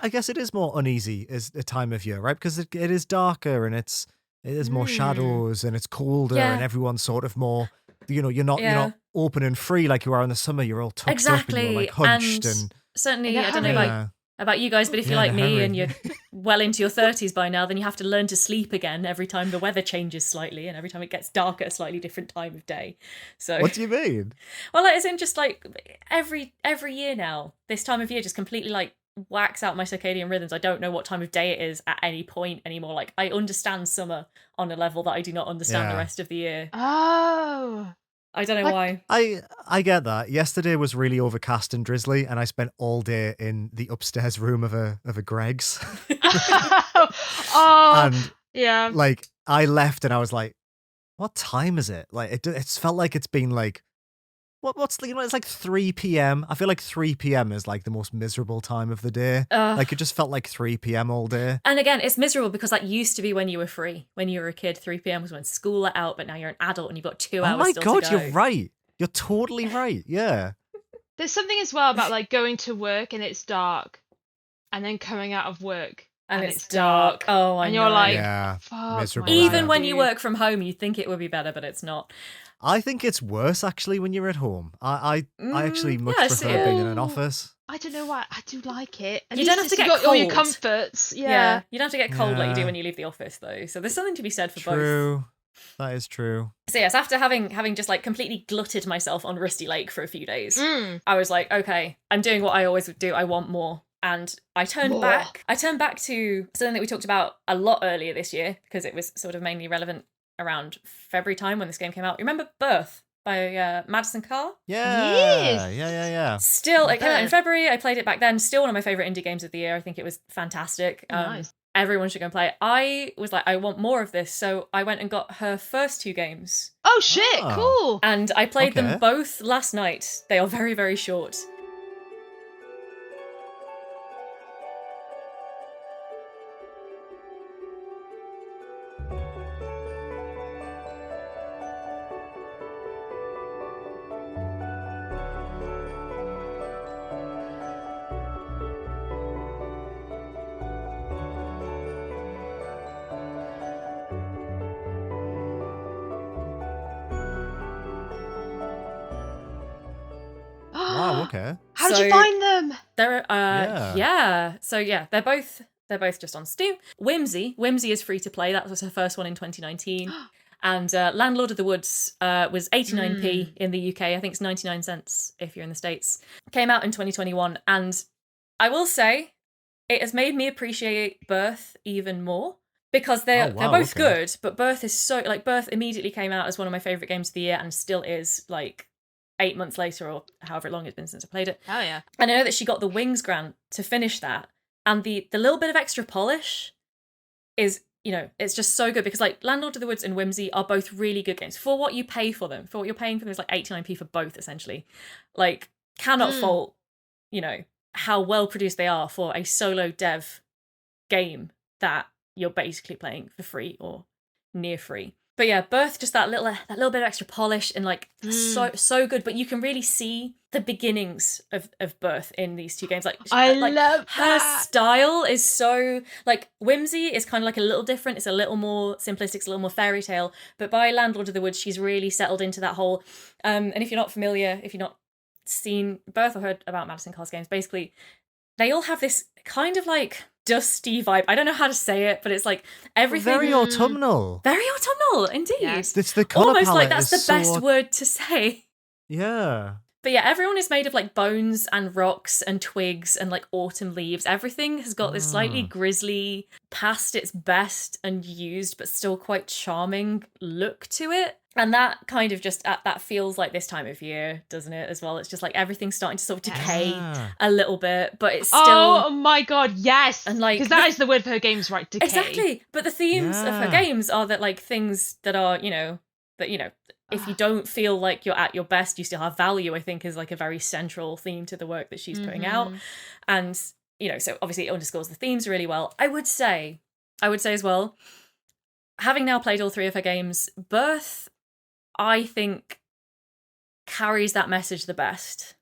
guess it is more uneasy as a time of year, right? Because it is darker and it is more shadows and it's colder and everyone's sort of more. You're not open and free like you are in the summer. You're all tucked up and you're like hunched and certainly I don't know about you guys, but if you're like me and you're well into your 30s by now, then you have to learn to sleep again every time the weather changes slightly and every time it gets dark at a slightly different time of day. So what do you mean? Well, it is in just like every year now, this time of year just completely like whacks out my circadian rhythms. I don't know what time of day it is at any point anymore. Like I understand summer on a level that I do not understand the rest of the year. Oh. I don't know why. I get that. Yesterday was really overcast and drizzly, and I spent all day in the upstairs room of a Greg's. Oh, And yeah. like I left and I was like, what time is it? Like it's felt like it's been like what's the, it's like 3 p.m. I feel like 3 p.m. is like the most miserable time of the day. Like it just felt like 3 p.m. all day. And again, it's miserable because that used to be when you were free. When you were a kid, 3 p.m. was when school let out, but now you're an adult and you've got 2 hours Oh my still God, to go. you're right. You're totally right. Yeah. There's something as well about like going to work and it's dark, and then coming out of work And it's dark. Oh, I and know. you're like, Yeah, fuck, miserable. Even Yeah. when you work from home, you'd think it would be better, but it's not. I think it's worse actually when you're at home. I actually much yeah, prefer being in an office. I don't know why. I do like it. At You least don't have to you get got all your cold. comforts. Yeah. You don't have to get cold like you do Yeah. when you leave the office, though. So there's something to be said for both. True. That is true. So yes, after having just like completely glutted myself on Rusty Lake for a few days, Mm. I was like, okay, I'm doing what I always would do. I want more. And I turned More. back. I turned back to something that we talked about a lot earlier this year because it was sort of mainly relevant around February time when this game came out. You remember Birth by Madison Karrh? Yeah. Yes. Yeah. Still, it came out in Birth. February. I played it back then. Still one of my favorite indie games of the year. I think it was fantastic. Nice. Everyone should go and play it. I was like, I want more of this. So I went and got her first 2 games. Oh shit! Ah. Cool. And I played Okay. them both last night. They are very, very short. Wow. Okay. How did So- you find them? They're Yeah. yeah. So yeah, they're both just on Steam. Whimsy is free to play. That was her first one in 2019. And Landlord of the Woods was 89p in the UK. I think it's 99 cents if you're in the States. Came out in 2021, and I will say it has made me appreciate Birth even more because they're wow, both okay. good, but Birth is so like Birth immediately came out as one of my favorite games of the year and still is like 8 months later or however long it's been since I played it. Oh yeah. And I know that she got the Wings grant to finish that. And the little bit of extra polish is, you know, it's just so good because like Landlord of the Woods and Whimsy are both really good games for what you pay for them. For what you're paying for them is like 89p for both essentially. Like cannot fault, you know, how well produced they are for a solo dev game that you're basically playing for free or near free. But yeah, Birth, just that little bit of extra polish and like so good. But you can really see the beginnings of Birth in these 2 games. Like I like, love her that. style is so like Whimsy is kind of like a little different. It's a little more simplistic, it's a little more fairy tale. But by Landlord of the Woods, she's really settled into that whole. And if you're not familiar, if you're not seen Birth or heard about Madison Karrh's games, basically they all have this kind of like dusty vibe. I don't know how to say it, but it's like everything Very autumnal. very autumnal, indeed. Yes. It's the color Almost like palette that's is the best so- word to say. Yeah. But yeah, everyone is made of like bones and rocks and twigs and like autumn leaves. Everything has got this slightly grisly, past its best and used, but still quite charming look to it. And that kind of just that feels like this time of year, doesn't it? As well, it's just like everything's starting to sort of decay Ah. a little bit, but it's still Oh my god, yes. And, like, because that is the word for her games, right? Decay. exactly. But the themes of her Yeah. games are that like things that are if you don't feel like you're at your best, you still have value. I think is like a very central theme to the work that she's putting out, and so obviously it underscores the themes really well. I would say as well, having now played all 3 of her games, Birth, I think, carries that message the best.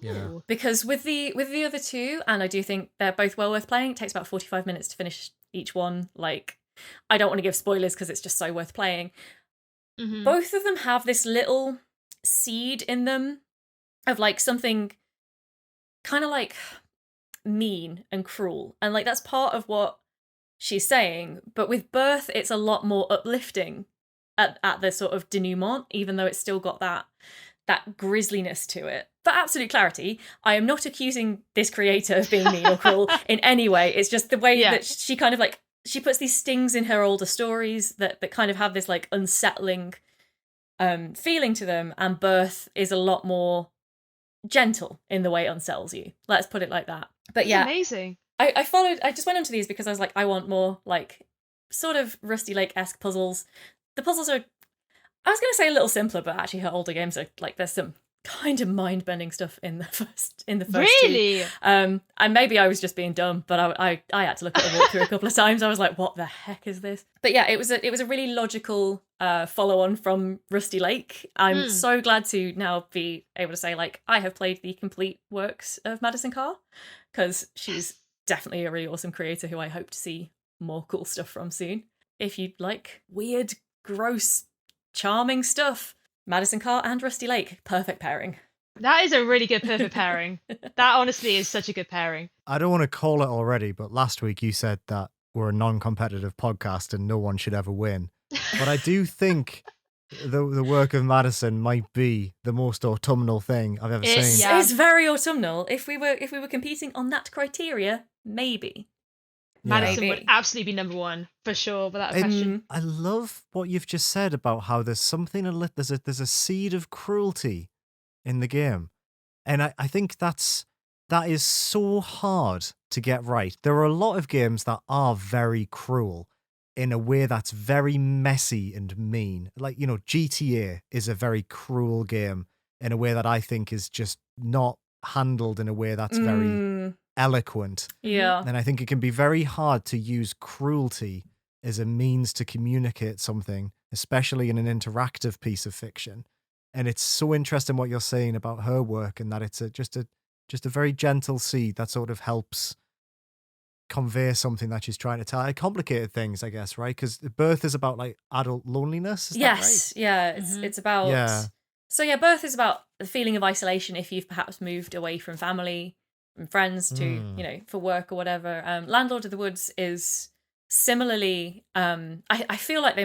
Yeah. Ooh. Because with the other 2, and I do think they're both well worth playing. It takes about 45 minutes to finish each one. Like, I don't want to give spoilers because it's just so worth playing. Mhm. Both of them have this little seed in them of like something kind of like mean and cruel, and like that's part of what she's saying. But with Birth, it's a lot more uplifting at the sort of denouement, even though it's still got that grisliness to it. For absolute clarity, I am not accusing this creator of being mean or cruel in any way. It's just the way that she kind of like she puts these stings in her older stories that kind of have this like unsettling feeling to them, and Birth is a lot more gentle in the way it unsettles you. Let's put it like that. But yeah, amazing. I just went onto these because I was like, I want more like sort of Rusty Lake-esque puzzles. The puzzles are, I was going to say a little simpler, but actually her older games are like, there's some kind of mind-bending stuff in the first Really? two. And maybe I was just being dumb, but I had to look at the walkthrough a couple of times. I was like, what the heck is this? But yeah, it was a really logical follow-on from Rusty Lake. I'm so glad to now be able to say, like, I have played the complete works of Madison Karrh, because she's definitely a really awesome creator who I hope to see more cool stuff from soon. If you like weird, gross, charming stuff, Madison Karrh and Rusty Lake, perfect pairing. That is a really good perfect pairing. That honestly is such a good pairing. I don't want to call it already, but last week you said that we're a non-competitive podcast and no one should ever win. But I do think the work of Madison might be the most autumnal thing I've ever seen. Yeah. It's very autumnal. If we were competing on that criteria, maybe. Madison Maybe. would absolutely be number one for sure, without a question. I love what you've just said about how there's something there's a seed of cruelty in the game, and I think that is so hard to get right. There are a lot of games that are very cruel in a way that's very messy and mean. Like, you know, GTA is a very cruel game in a way that I think is just not handled in a way that's very eloquent. Yeah. And I think it can be very hard to use cruelty as a means to communicate something, especially in an interactive piece of fiction. And it's so interesting what you're saying about her work, and that it's just a very gentle seed that sort of helps convey something that she's trying to tell. Complicated things, I guess, right? Because Birth is about like adult loneliness. Is that right? Yeah. It's about. Yeah. So yeah, Birth is about the feeling of isolation if you've perhaps moved away from family and friends to, you know, for work or whatever. Landlord of the Woods is similarly. I feel like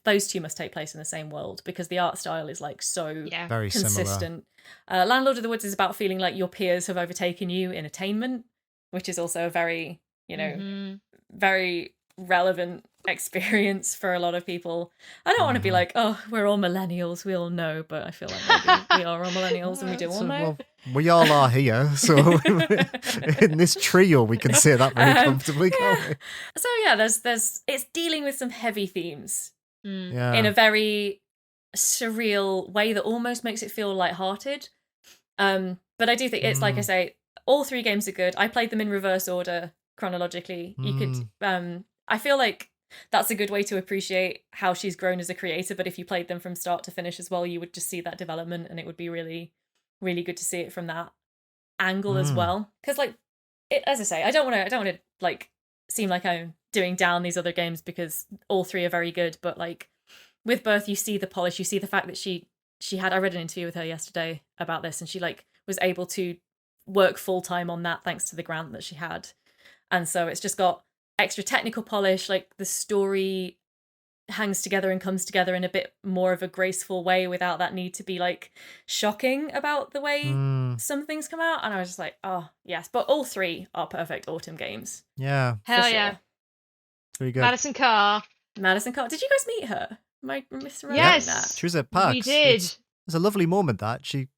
those two must take place in the same world, because the art style is like so Very consistent. Landlord of the Woods is about feeling like your peers have overtaken you in attainment, which is also a very, you know, very relevant experience for a lot of people. I don't want to be like, oh, we're all millennials, we all know, but I feel like maybe we are all millennials and we do all know. Well, we all are here, so in this trio we can say that very comfortably, can't we? So yeah, there's it's dealing with some heavy themes Yeah. in a very surreal way that almost makes it feel lighthearted. But I do think it's like I say, all three games are good. I played them in reverse order chronologically. You could I feel like that's a good way to appreciate how she's grown as a creator, but if you played them from start to finish as well, you would just see that development, and it would be really, really good to see it from that angle as well. Because like as I say, I don't want to like seem like I'm doing down these other games, because all three are very good, but like with Birth, you see the polish, you see the fact that she had, I read an interview with her yesterday about this, and she like was able to work full time on that thanks to the grant that she had. And so it's just got extra technical polish, like the story hangs together and comes together in a bit more of a graceful way without that need to be like shocking about the way some things come out. And I was just like, oh yes, but all three are perfect autumn games. Yeah. Hell sure. yeah. Very good. Madison Karrh. Madison Karrh. Did you guys meet her? Am I misremembering Yes. that? She was at PAX. We did. It was a lovely moment that she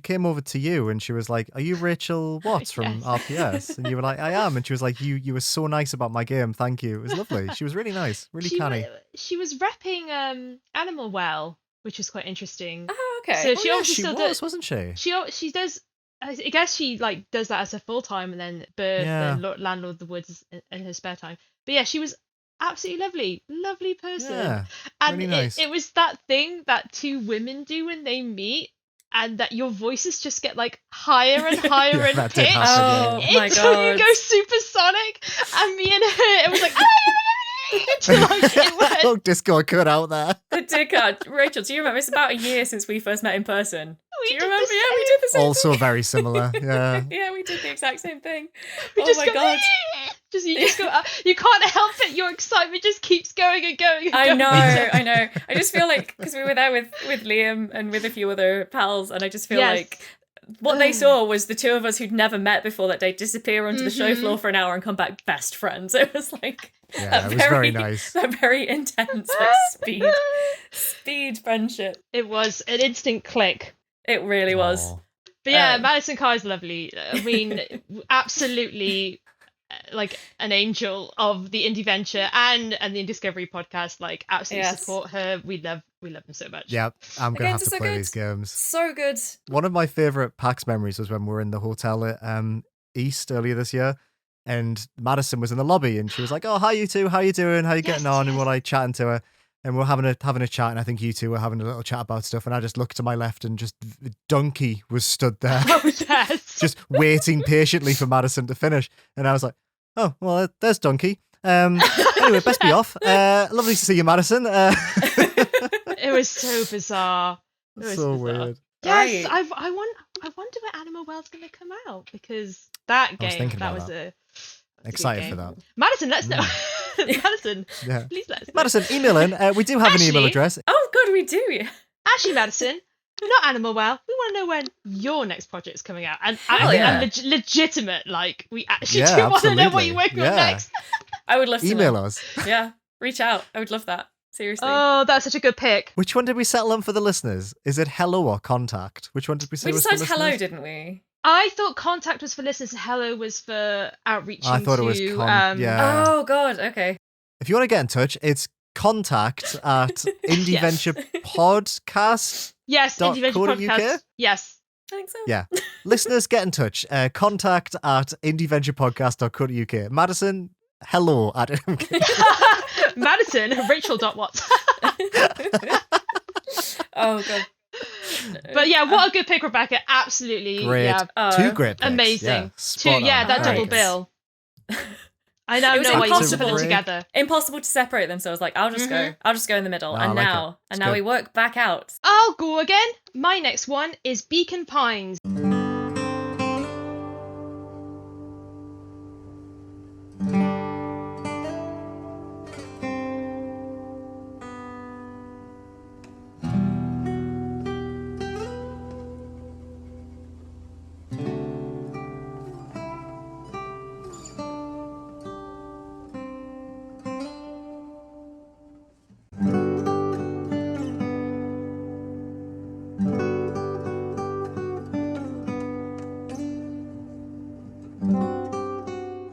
came over to you and she was like, "Are you Rachel Watts from Yes. RPS?" And you were like, "I am." And she was like, "You were so nice about my game. Thank you." It was lovely. She was really nice, really canny. She was repping Animal Well, which was quite interesting. Oh, okay. So she yeah, obviously she still was, does. wasn't she? She does. I guess she like does that as her full time, and then Birth and Landlord of the Woods in her spare time. But yeah, she was absolutely lovely person. Yeah, And really nice. it was that thing that two women do when they meet, and that your voices just get like higher and higher Yeah, in that did pitch happen, Oh my until you God. go supersonic. And me and her, it was like until, like, it went. Oh, Discord cut out there. The dickard. Rachel, do you remember? It's about a year since we first met in person. We Do you did the remember? Yeah, we same. did the same Also thing. very similar. Yeah. Yeah, we did the exact same thing. We Oh just my go, God. you just go. You can't help it. Your excitement just keeps going and going. And I going. know. I just feel like, because we were there with Liam and with a few other pals, and I just feel Yes. like what they saw was the two of us who'd never met before that day disappear onto the show floor for an hour and come back best friends. It was like Yeah, it was very nice. A very intense, speed friendship. It was an instant click. It really was. Aw. But yeah, Madison Karrh is lovely. I mean, absolutely like an angel of the Indieventure and the Indiscovery podcast. Like, absolutely support her. We love them so much. Yeah, I'm The gonna have games to are so play good. these games. So good. One of my favorite PAX memories was when we were in the hotel at East earlier this year, and Madison was in the lobby, and she was like, "Oh, hi you two, how you doing? How you getting on?" And we're like chatting to her, and we're having a chat, and I think you two were having a little chat about stuff, and I just looked to my left, and just Donkey was stood there, Oh, yes. just waiting patiently for Madison to finish, and I was like, "Oh, well, there's Donkey." Anyway, best be off. Lovely to see you, Madison. It was so bizarre. It was So bizarre. weird. Yes, Right. I wonder when Animal World's going to come out, because that game, thinking that about was that. a Excited good for game. that. Madison, let's know. Madison, Yeah. please let us know. Madison, email in. We do have an email Actually- address. Oh, good, we do. Actually, Madison, not Animal Well. We want to know when your next project is coming out, and Hell yeah. legitimate. Like, we actually Yeah, do want to know what absolutely. you're working on Yeah. next. I would love to Email know. us. Yeah, reach out. I would love that. Seriously. Oh, that's such a good pick. Which one did we settle on for the listeners? Is it hello or contact? Which one did we say we was for decided hello, listeners? didn't we? I thought contact was for listeners, and hello was for outreaching I thought to. it was yeah. Oh, God. Okay. If you want to get in touch, it's contact at Indieventure Podcast. Yes, dot Indieventure co dot podcast. UK? Yes. I think so. Yeah. Listeners, get in touch. Contact at indieventurepodcast.co.uk. Madison, hello at Madison, Rachel.Watts. Oh, God. But yeah, what a good pick, Rebecca. Absolutely. Great. Yeah. Two great picks. Amazing. Yeah, spot Yeah, on. that Very double good. bill. I now It was know why you put them impossible. together. Impossible to separate them, so I was like, I'll just go. I'll just go in the middle. No, I and like now, it. and It's now good. we work back out. I'll go again. My next one is Beacon Pines.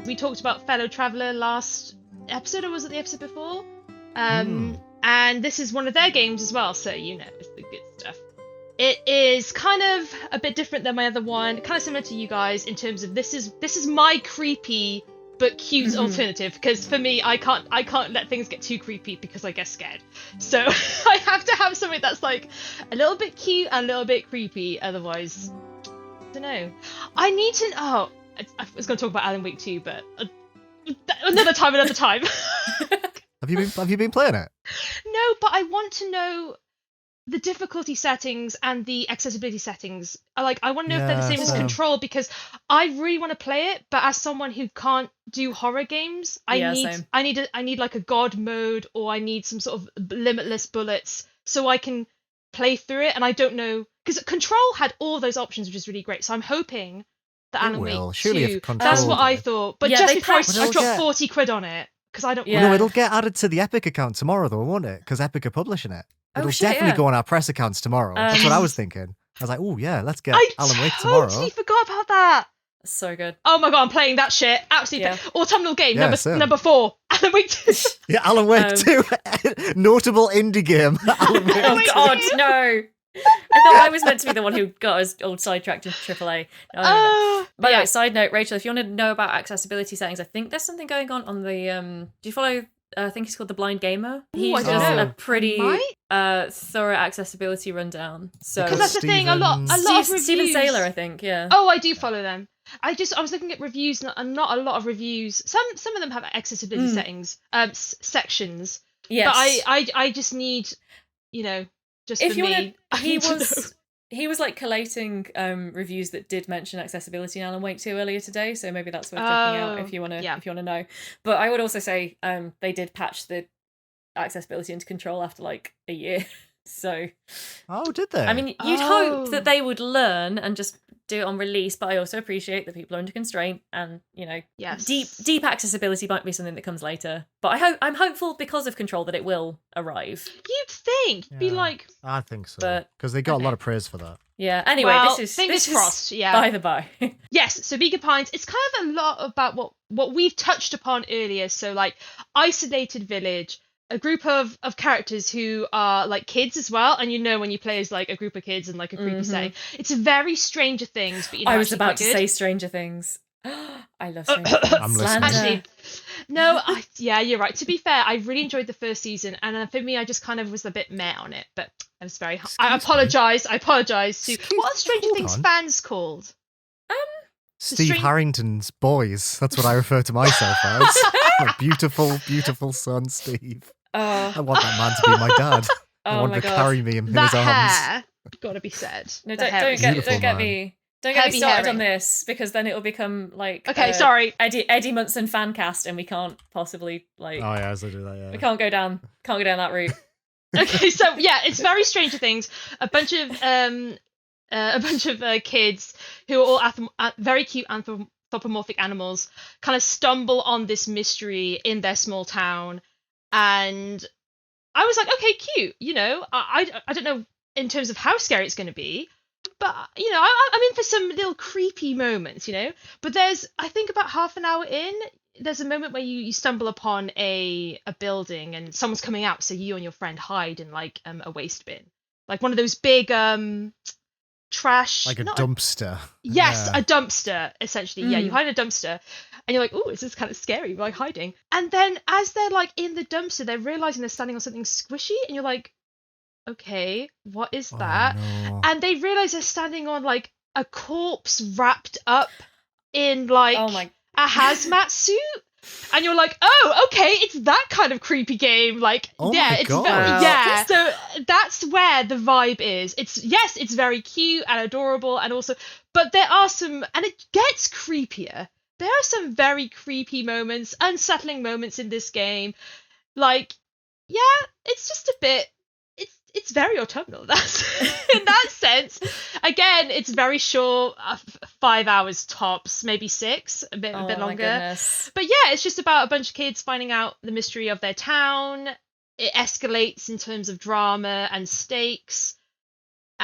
We talked about Fellow Traveller last episode, or was it the episode before? And this is one of their games as well, so you know, it's the good stuff. It is kind of a bit different than my other one, kind of similar to you guys in terms of this is my creepy but cute alternative, because for me, I can't let things get too creepy because I get scared. So I have to have something that's like a little bit cute and a little bit creepy, otherwise, I don't know. I need to. Oh, I was going to talk about Alan Wake 2, but another time. Have you been playing it? No, but I want to know the difficulty settings and the accessibility settings. I want to know if they're the same as same. Control, because I really want to play it, but as someone who can't do horror games, Same. I need like a god mode, or I need some sort of limitless bullets so I can play through it. And I don't know, because Control had all those options, which is really great. So I'm hoping that It Alan will. Wake Surely if 2, Control that's what I did. thought. But Yeah, just they before patched- I Well, dropped yeah. 40 quid on it, because I don't. Yeah. Well, no, it'll get added to the Epic account tomorrow, though, won't it? Because Epic are publishing it. Oh, It'll shit, definitely yeah. go on our press accounts tomorrow. That's what I was thinking. I was like, oh, yeah, let's get I Alan Wake totally tomorrow. forgot about that. So good. Oh my god, I'm playing that shit. Absolutely. Yeah. Autumnal game, Yeah, same. number 4. Alan Wake 2. Yeah, Alan Wake 2. Notable indie game. Alan Wake Oh, Wake 2. God, 2. no. I thought I was meant to be the one who got us all sidetracked into AAA. No. By the way, side note, Rachel, if you want to know about accessibility settings, I think there's something going on the. Do you follow? I think he's called the Blind Gamer. He I don't does know. a pretty Might? thorough accessibility rundown. So Because that's the thing, a lot of reviews. Steven Saylor, I think, yeah. Oh, I do follow them. I was looking at reviews, and not a lot of reviews. Some of them have accessibility settings, sections. Yes. But I just need, just if for you me. want I he need to know. was like collating reviews that did mention accessibility in Alan Wake 2 earlier today, so maybe that's worth checking out if you want to know. But I would also say they did patch the accessibility into Control after like a year. So, Oh, did they? I mean, you'd hope that they would learn and just do it on release, but I also appreciate that people are under constraint, and Yes. deep accessibility might be something that comes later. But I'm hopeful because of Control that it will arrive. You'd think. Be Yeah, like, I think so. But- Because they got okay. a lot of praise for that. Yeah. Anyway, well, this fingers is crossed. Yeah. by the by. Yes, so Beacon Pines, it's kind of a lot about what we've touched upon earlier. So like isolated village, a group of characters who are like kids as well, and when you play as like a group of kids in like a creepy setting, it's very Stranger Things. But I was actually about quite to good. say Stranger Things. I love Stranger Things. I'm listening. Actually, no, yeah, you're right. To be fair, I really enjoyed the first season, and for me, I just kind of was a bit meh on it. But I was very. I apologize. I apologize to what are Stranger hold Things on. fans called? Steve Harrington's boys. That's what I refer to myself as. My beautiful, beautiful son, Steve. I want that man to be my dad. I Oh want my to God. carry me in his That arms. hair, gotta be said. No, The don't hair is get beautiful, don't get man. me don't get me Heavy started on hairing. this, because then it will become like Okay, sorry. Eddie Munson fan cast, and we can't possibly like Oh yeah, as I do that. Yeah. we can't go down that route. Okay, so yeah, it's very Stranger Things. A bunch of kids who are all very cute anthropomorphic animals kind of stumble on this mystery in their small town, and I was like, okay, cute. I don't know in terms of how scary it's going to be, but I'm in for some little creepy moments. But there's, I think, about half an hour in, there's a moment where you stumble upon a building and someone's coming out, so you and your friend hide in like a waste bin, like one of those big trash, Like a not dumpster. yes, Yeah. a dumpster, essentially. Yeah, you hide in a dumpster, and you're like, oh, this is kind of scary, like hiding. And then as they're like in the dumpster, they're realizing they're standing on something squishy, and you're like, okay, what is that? Oh, no. And they realize they're standing on like a corpse wrapped up in like Oh my a hazmat suit. And you're like, oh, okay, it's that kind of creepy game. Like, Oh yeah, my it's God. very, Wow. yeah. So that's where the vibe is. It's very cute and adorable, and also, but there are some, and it gets creepier. There are some very creepy moments, unsettling moments in this game. Like, yeah, it's just a bit. It's very autumnal. That's in that sense. Again, it's very short, 5 hours tops, maybe 6, a bit my longer. goodness. But yeah, it's just about a bunch of kids finding out the mystery of their town. It escalates in terms of drama and stakes.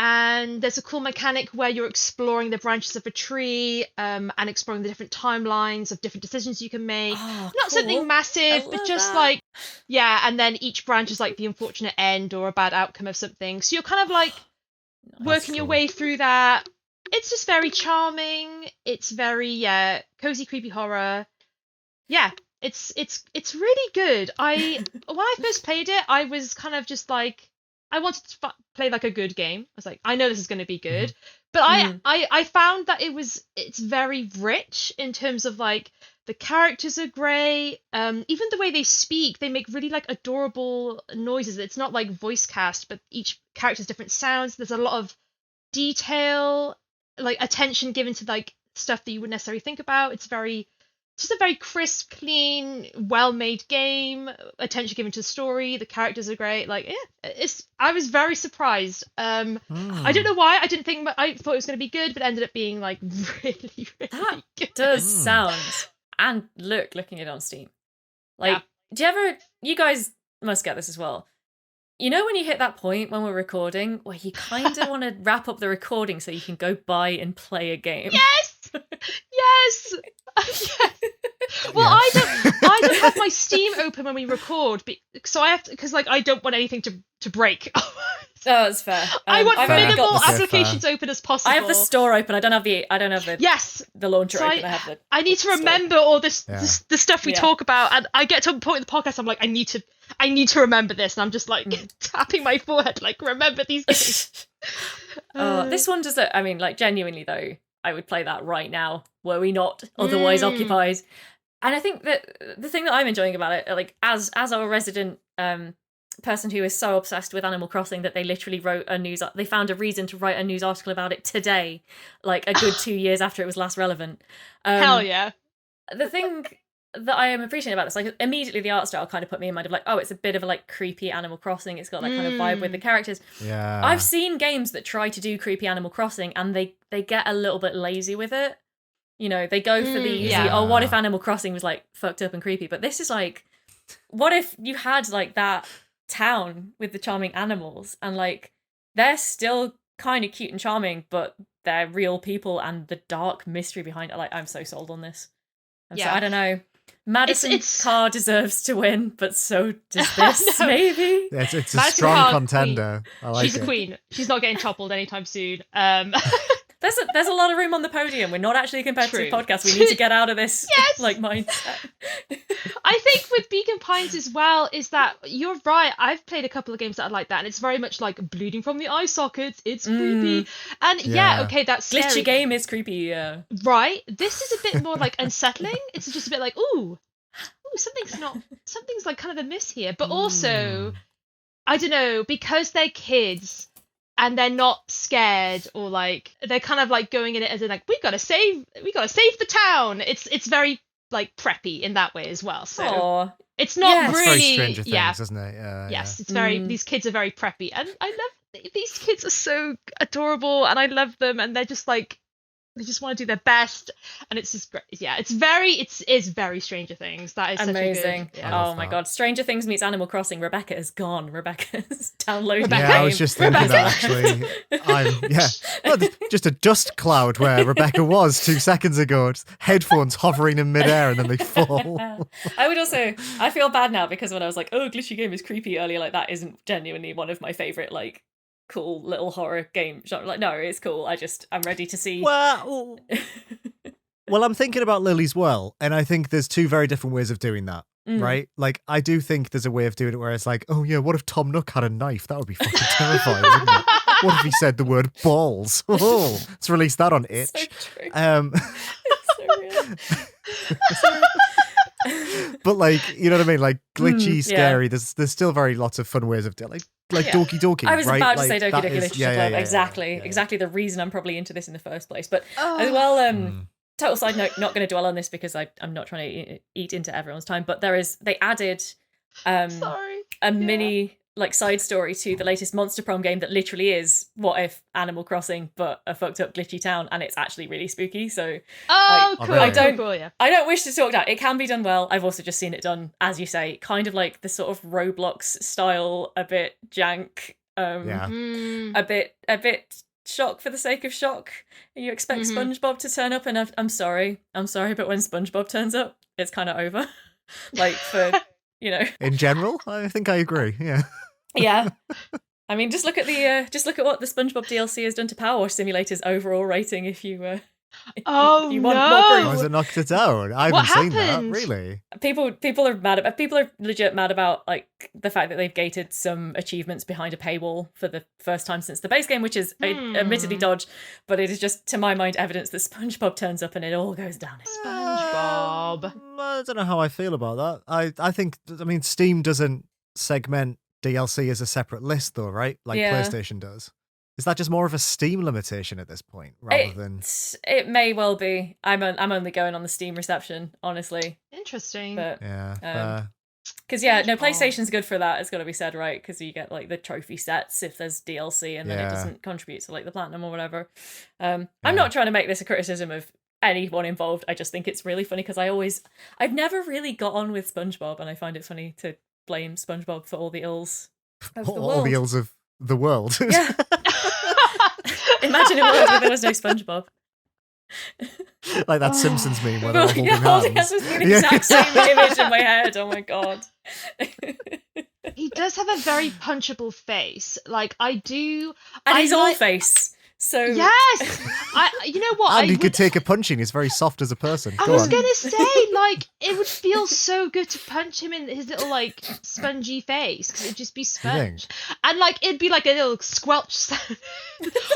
And there's a cool mechanic where you're exploring the branches of a tree, and exploring the different timelines of different decisions you can make. Oh, Not cool. something massive, I but love just that. like, yeah, and then each branch is like the unfortunate end or a bad outcome of something. So you're kind of like working your cool. way through that. It's just very charming. It's very cozy, creepy horror. Yeah, it's really good. When I first played it, I was kind of just like, I wanted to play like a good game. I was like, I know this is going to be good, but I found that it's very rich in terms of like the characters are great. Even the way they speak, they make really like adorable noises. It's not like voice cast, but each character's different sounds. There's a lot of detail, like attention given to like stuff that you wouldn't necessarily think about. It's just a very crisp, clean, well-made game. Attention given to the story. The characters are great. Like, yeah, I was very surprised. I don't know why. I thought it was going to be good, but it ended up being like really, really That good. does sound, and looking at it on Steam. Like, do you guys must get this as well. You know when you hit that point when we're recording where you kind of want to wrap up the recording so you can go buy and play a game? Yes, yes. Well, I don't have my Steam open when we record, so I have to, because like I don't want anything to break. Oh, that's fair. I want I've only got minimal the- applications open as possible. I have the store open. I don't have the Yes. the launcher So open. I have the. I need to store. remember all this, Yeah. the stuff we Yeah. talk about, and I get to a point in the podcast. I'm like, I need to remember this, and I'm just like tapping my forehead, like remember these games. This one does it. I mean, like genuinely though, I would play that right now. Were we not otherwise occupied? And I think that the thing that I'm enjoying about it, like as our resident person who is so obsessed with Animal Crossing that they literally they found a reason to write a news article about it today, like a good 2 years after it was last relevant. Hell yeah. The thing that I am appreciating about this, like immediately the art style kind of put me in mind of like, oh, it's a bit of a like creepy Animal Crossing. It's got that kind of vibe with the characters. Yeah. I've seen games that try to do creepy Animal Crossing and they get a little bit lazy with it. You know, they go for the easy, oh, what if Animal Crossing was like fucked up and creepy? But this is like, what if you had like that town with the charming animals and like they're still kind of cute and charming, but they're real people and the dark mystery behind it. Like, I'm so sold on this. And so I don't know. Madison Karrh deserves to win, but so does this, maybe. Yeah, it's a strong contender. I like She's a queen. She's not getting toppled anytime soon. There's a lot of room on the podium. We're not actually a competitive podcast. We need to get out of this like mindset. I think with Beacon Pines as well is that you're right. I've played a couple of games that are like that, and it's very much like bleeding from the eye sockets. It's creepy, and okay, that's scary. Glitchy game is creepy. Yeah, right. This is a bit more like unsettling. It's just a bit like ooh, something's like kind of amiss here. But also, I don't know, because they're kids. And they're not scared or like they're kind of like going in it as in like we gotta save the town. It's very like preppy in that way as well. So it's not really very Stranger Things, isn't it? Yes, it's very these kids are very preppy, and I love these kids are so adorable, and I love them, and they're just like they just want to do their best, and it's just great. Yeah, it's very Stranger Things. That is amazing. Such a good, my god, Stranger Things meets Animal Crossing. Rebecca is gone. Rebecca's downloading. Yeah, I was just thinking that actually. Just a dust cloud where Rebecca was 2 seconds ago. Just headphones hovering in midair and then they fall. I feel bad now because when I was like, oh, glitchy game is creepy earlier, like that isn't genuinely one of my favorite like cool little horror game genre. Like, no, it's cool. I'm ready to see. Well, I'm thinking about Lily's Well, and I think there's two very different ways of doing that, right? Like, I do think there's a way of doing it where it's like, oh yeah, what if Tom Nook had a knife? That would be fucking terrifying, wouldn't it? What if he said the word balls? Oh, let's release that on Itch. So true. It's so real. But like, you know what I mean? Like glitchy, scary. There's still very lots of fun ways of doing like Doki Doki. I was right? about to like, say Doki Doki Literature Club. Exactly the reason I'm probably into this in the first place. But as well, total side note, not going to dwell on this because I'm not trying to eat into everyone's time. But they added a mini like side story to the latest Monster Prom game that literally is what if Animal Crossing but a fucked up glitchy town, and it's actually really spooky. So cool. I don't wish to talk down. It can be done well. I've also just seen it done, as you say, kind of like the sort of Roblox style, a bit jank, a bit shock for the sake of shock. You expect SpongeBob to turn up, and I'm sorry, but when SpongeBob turns up, it's kind of over. Like for in general, I think I agree. Yeah. Yeah, I mean, just look at what the SpongeBob DLC has done to Power Wash Simulator's overall rating. If you want more proof. Has it knocked it down? I haven't seen that. Really? People are legit mad about like the fact that they've gated some achievements behind a paywall for the first time since the base game, which is admittedly dodge, but it is just to my mind evidence that SpongeBob turns up and it all goes down. SpongeBob. I don't know how I feel about that. I think Steam doesn't segment DLC as a separate list though, right? Like PlayStation does. Is that just more of a Steam limitation at this point rather than it may well be. I'm only going on the Steam reception, honestly. Interesting. But yeah. Because PlayStation's good for that, it's got to be said, right? Because you get like the trophy sets if there's DLC, and then it doesn't contribute to like the platinum or whatever. I'm not trying to make this a criticism of anyone involved. I just think it's really funny because I've never really got on with SpongeBob, and I find it funny to blame SpongeBob for all the ills of the world. All the ills of the world. Yeah. Imagine a world where there was no SpongeBob. Like that Simpsons meme where they're all holding hands. That's the exact same image in my head. Oh my god. He does have a very punchable face. Like I he's all face. So yes, you know what? And he could take a punching. He's very soft as a person. I was gonna say, like, it would feel so good to punch him in his little like spongy face because it'd just be sponge, and like it'd be like a little squelch sound.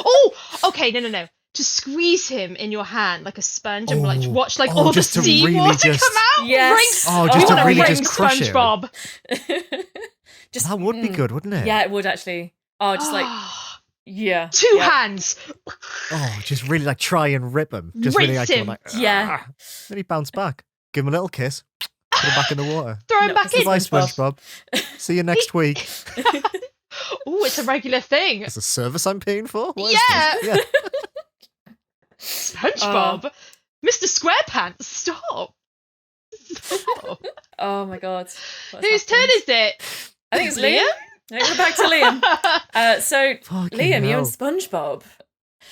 Oh, okay, no. To squeeze him in your hand like a sponge and like watch like all the seawater come out. Yes. Just to really just crush SpongeBob. That would be good, wouldn't it? Yeah, it would actually. Oh, just like. Yeah. Two hands. Oh, just really like try and rip him. Just Rinse really like, him. Then he bounced back. give him a little kiss, put him back in the water. Throw him No, back it's in. Goodbye, SpongeBob. SpongeBob. See you next week. Oh, it's a regular thing. It's a service I'm paying for? What is Yeah. this? Yeah. SpongeBob, Mr. SquarePants, stop. Stop. Oh my god. What's Whose turn happened? is it? I think it's Liam. I think we're back to Liam. So, Fucking Liam, you hell. and SpongeBob.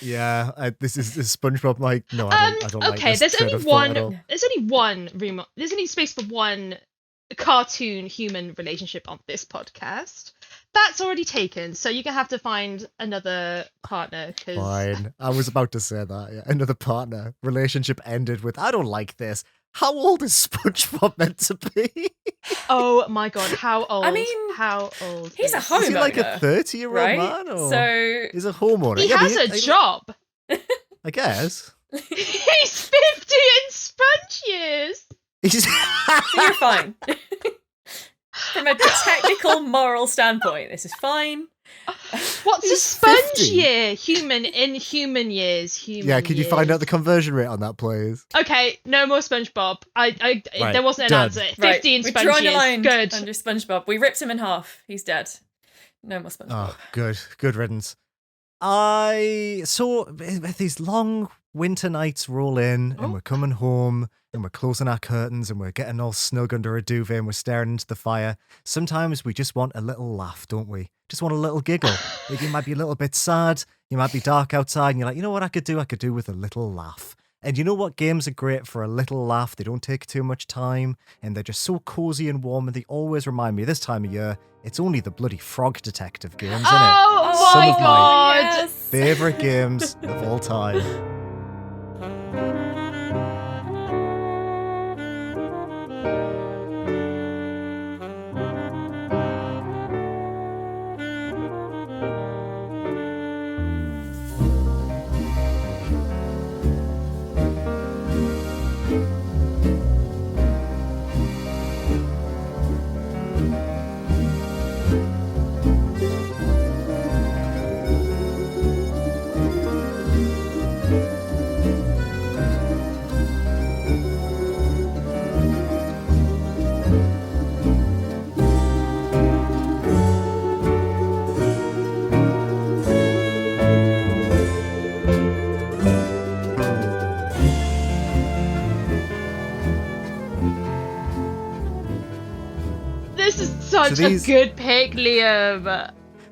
Yeah, this is SpongeBob. Like, no, I don't like Okay, this there's train only of thought at all. one. There's only one There's only space for one cartoon human relationship on this podcast. That's already taken, so you're gonna have to find another partner. Cause... Fine. I was about to say that. Yeah. Another partner. Relationship ended with, I don't like this. How old is SpongeBob meant to be? Oh my god, how old? I mean, how old? he's a is- home- Is he like a Homeowner, 30-year-old right? man? Or So he's a homeowner. He Yeah, but has a job. I guess. He's 50 in sponge years. He's so you're fine. From a technical, moral standpoint, this is fine. What's a He's sponge 50. year? Human in human years. Human. Yeah, could you find years. out the conversion rate on that, please? Okay, no more SpongeBob. Right, There wasn't an done. answer. 50 Right, in we're sponge drawing a years. line Good. under SpongeBob. We ripped him in half. He's dead. No more SpongeBob. Oh, good riddance. So these long winter nights roll in, and Oh. we're coming home, and we're closing our curtains, and we're getting all snug under a duvet, and we're staring into the fire. Sometimes we just want a little laugh, don't we? Just want a little giggle. Like, you might be a little bit sad, you might be dark outside, and you're like, you know what I could do? I could do with a little laugh. And you know what games are great for a little laugh? They don't take too much time, and they're just so cozy and warm, and they always remind me this time of year, it's only the bloody Frog Detective games, isn't it? Oh Some my of my god. Yes. Favorite games of all time. This is such So these- a good pick, Liam.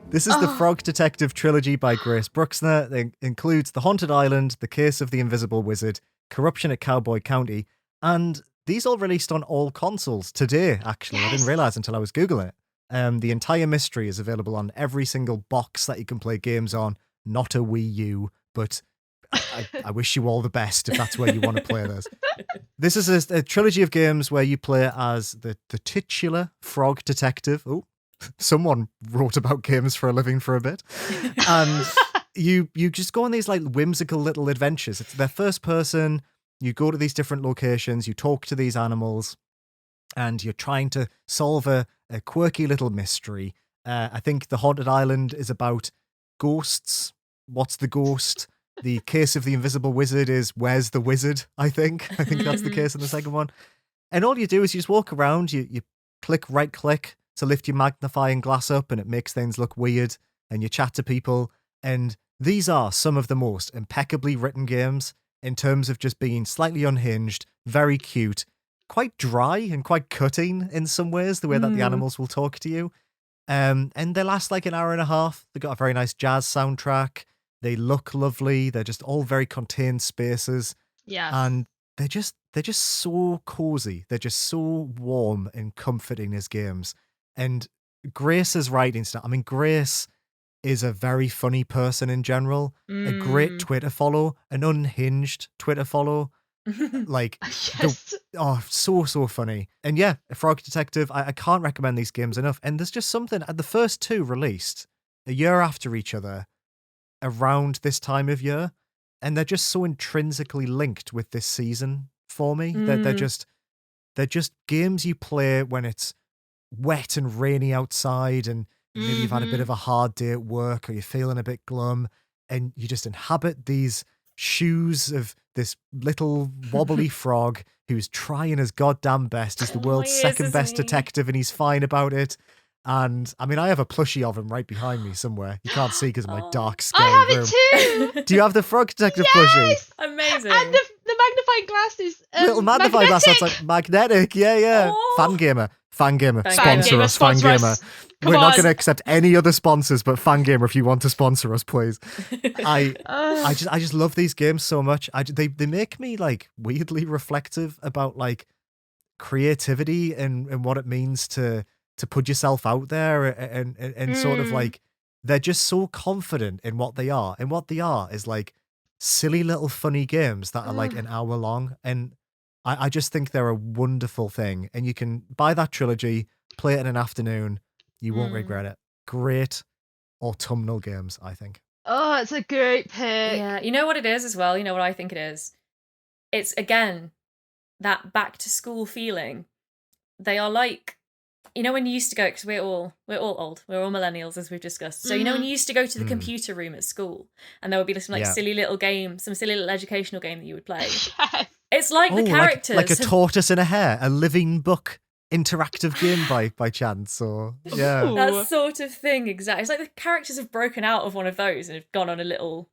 This is the Oh. Frog Detective trilogy by Grace Bruxner. It includes The Haunted Island, The Case of the Invisible Wizard, Corruption at Cowboy County, and these all released on all consoles today, actually. I Yes. didn't realize until I was Googling it. The entire mystery is available on every single box that you can play games on, not a Wii U, but I wish you all the best if that's where you want to play this. This is a trilogy of games where you play as the titular Frog Detective. Oh, someone wrote about games for a living for a bit. And you just go on these like whimsical little adventures. It's their first person. You go to these different locations, you talk to these animals, and you're trying to solve a quirky little mystery. I think The Haunted Island is about ghosts. What's the ghost? The Case of the Invisible Wizard is where's the wizard, I think. I think that's the case in the second one. And all you do is you just walk around, you right click to lift your magnifying glass up and it makes things look weird, and you chat to people. And these are some of the most impeccably written games in terms of just being slightly unhinged, very cute, quite dry and quite cutting in some ways, the way that the animals will talk to you. And they last like an hour and a half. They've got a very nice jazz soundtrack. They look lovely. They're just all very contained spaces. Yes. And they're just so cozy. They're just so warm and comforting as games. And Grace's writing style. I mean, Grace is a very funny person in general. A great Twitter follow, an unhinged Twitter follow. Like, Yes. so funny. And yeah, a Frog Detective. I can't recommend these games enough. And there's just something. The first two released a year after each other, around this time of year, and they're just so intrinsically linked with this season for me. They're just games you play when it's wet and rainy outside, and maybe you've had a bit of a hard day at work, or you're feeling a bit glum, and you just inhabit these shoes of this little wobbly frog who's trying his goddamn best. He's the world's He is, second isn't best he? detective, and he's fine about it. And I mean, I have a plushie of him right behind me somewhere. You can't see because of my Oh. dark, scary I have room. it too. Do you have the frog detective plushie? Yes. Amazing. And the magnifying glass is Little magnifying glass that's like magnetic. Yeah. Oh. Fangamer, Fangamer, sponsor us. sponsor Fangamer. us. Come We're not on. going to accept any other sponsors, but Fangamer, if you want to sponsor us, please. I Ugh. just love these games so much. They make me like weirdly reflective about like creativity and what it means to put yourself out there and sort of like they're just so confident in what they are. And what they are is like silly little funny games that are like an hour long. And I just think they're a wonderful thing. And you can buy that trilogy, play it in an afternoon. You won't regret it. Great autumnal games, I think. Oh, it's a great pick. Yeah, you know what it is as well? You know what I think it is? It's, again, that back to school feeling. They are like, you know when you used to go, because we're all old, we're all millennials as we've discussed. So you know when you used to go to the computer room at school and there would be some like silly little game, some silly little educational game that you would play. Yes. It's like the characters. Like a tortoise and a hare, a living book interactive game by chance, or yeah. Ooh. That sort of thing, exactly. It's like the characters have broken out of one of those and have gone on a little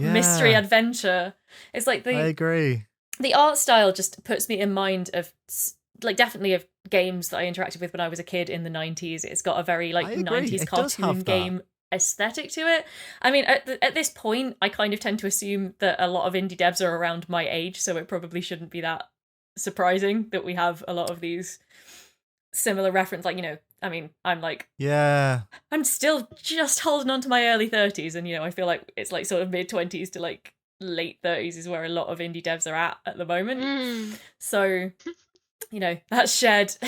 mystery adventure. It's like I agree. The art style just puts me in mind of like definitely of games that I interacted with when I was a kid in the 90s. It's got a very like 90s cartoon game aesthetic to it. I mean, at this point, I kind of tend to assume that a lot of indie devs are around my age, so it probably shouldn't be that surprising that we have a lot of these similar reference. Like, you know, I mean, I'm still just holding on to my early 30s, and you know, I feel like it's like sort of mid 20s to like late 30s is where a lot of indie devs are at the moment. So, you know, that shared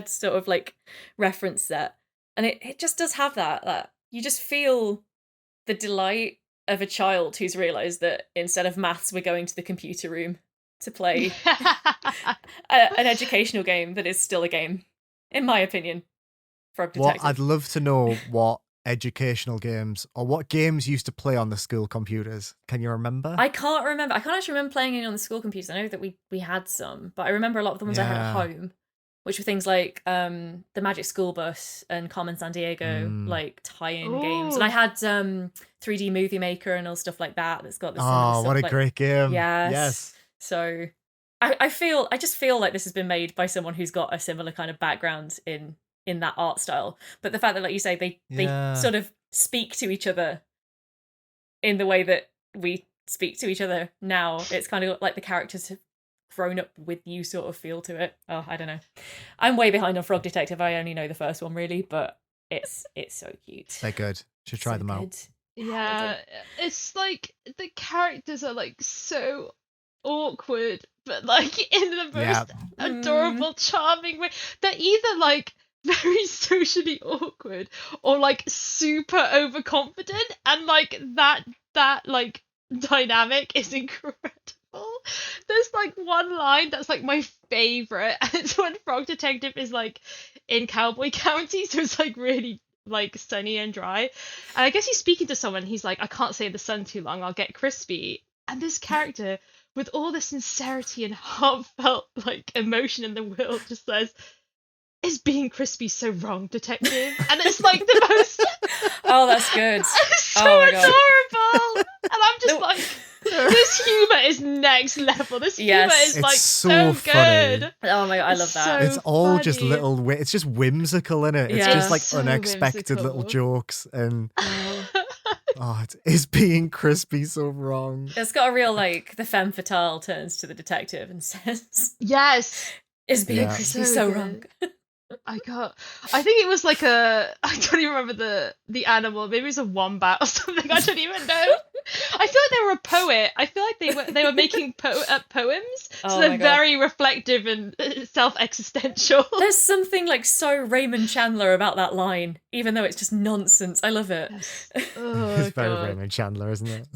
sort of like reference set, and it just does have that you just feel the delight of a child who's realised that instead of maths, we're going to the computer room to play an educational game that is still a game, in my opinion. Frog Detective. Well, I'd love to know what educational games or what games used to play on the school computers. Can you remember? I can't remember. I can't actually remember playing any on the school computers. I know that we had some, but I remember a lot of the ones I had at home, which were things like the Magic School Bus and Carmen Sandiego, like tie-in games. And I had 3D Movie Maker and all stuff like that. That's got this. Oh, what a great game! Yes. So I just feel like this has been made by someone who's got a similar kind of background in that art style. But the fact that, like you say, they sort of speak to each other in the way that we speak to each other now, it's kind of like the characters have grown up with you sort of feel to it. Oh, I don't know. I'm way behind on Frog Detective. I only know the first one really, but it's so cute. They're good. Should try them out. Yeah, it's like the characters are like so awkward, but like in the most adorable, charming way. They're either like very socially awkward or like super overconfident, and like that like dynamic is incredible. There's like one line that's like my favorite, and it's when Frog Detective is like in Cowboy County, so it's like really like sunny and dry, and I guess he's speaking to someone. He's like, I can't stay in the sun too long, I'll get crispy. And this character, with all the sincerity and heartfelt like emotion in the world, just says, is being crispy so wrong, detective? And it's like the most oh, that's good. so adorable. And I'm just like, this humor is next level. This humor is like so good. Oh my god, I love that. So it's all funny. just little it's just whimsical, innit? It's just like so unexpected little jokes, and it is being crispy so wrong. It's got a real like the femme fatale turns to the detective and says, yes, is being crispy so wrong. I think it was like I don't even remember the animal. Maybe it was a wombat or something. I don't even know. I feel like they were a poet. I feel like they were making poems, so they're very reflective and self-existential. There's something like so Raymond Chandler about that line, even though it's just nonsense. I love it. Yes. It's very Raymond Chandler, isn't it?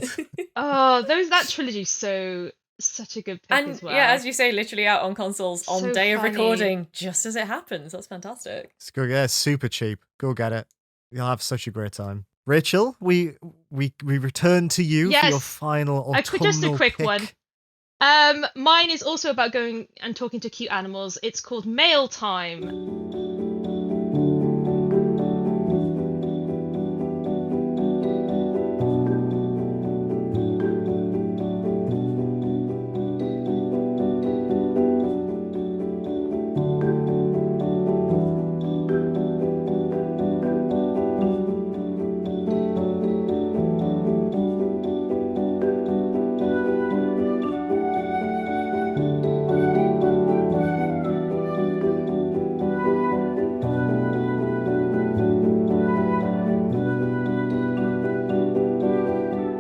That trilogy's such a good pick as well. Yeah, as you say, literally out on consoles on day of funny. recording, just as it happens. That's fantastic. It's good. Yeah, it's super cheap. Go get it. You'll have such a great time. Rachel, we return to you for your Yes. final Just a autumnal quick pick. one. Mine is also about going and talking to cute animals. It's called Mail Time.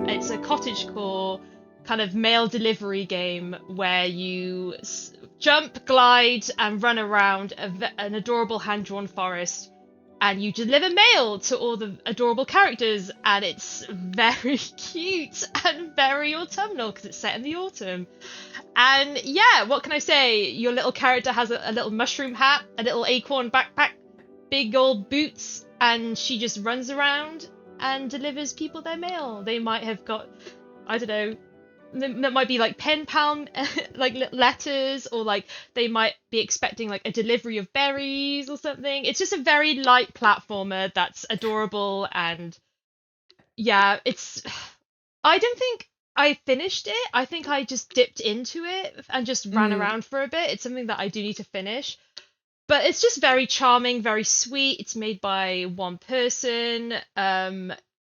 It's a cottagecore kind of mail delivery game where you jump, glide, and run around an adorable hand-drawn forest, and you deliver mail to all the adorable characters, and it's very cute and very autumnal because it's set in the autumn. And yeah, what can I say? Your little character has a little mushroom hat, a little acorn backpack, big old boots, and she just runs around and delivers people their mail. They might have got, I don't know, that might be like pen pal like letters, or like they might be expecting like a delivery of berries or something. It's just a very light platformer that's adorable, and yeah, I don't think I finished it. I think I just dipped into it and just ran around for a bit. It's something that I do need to finish. But it's just very charming, very sweet. It's made by one person.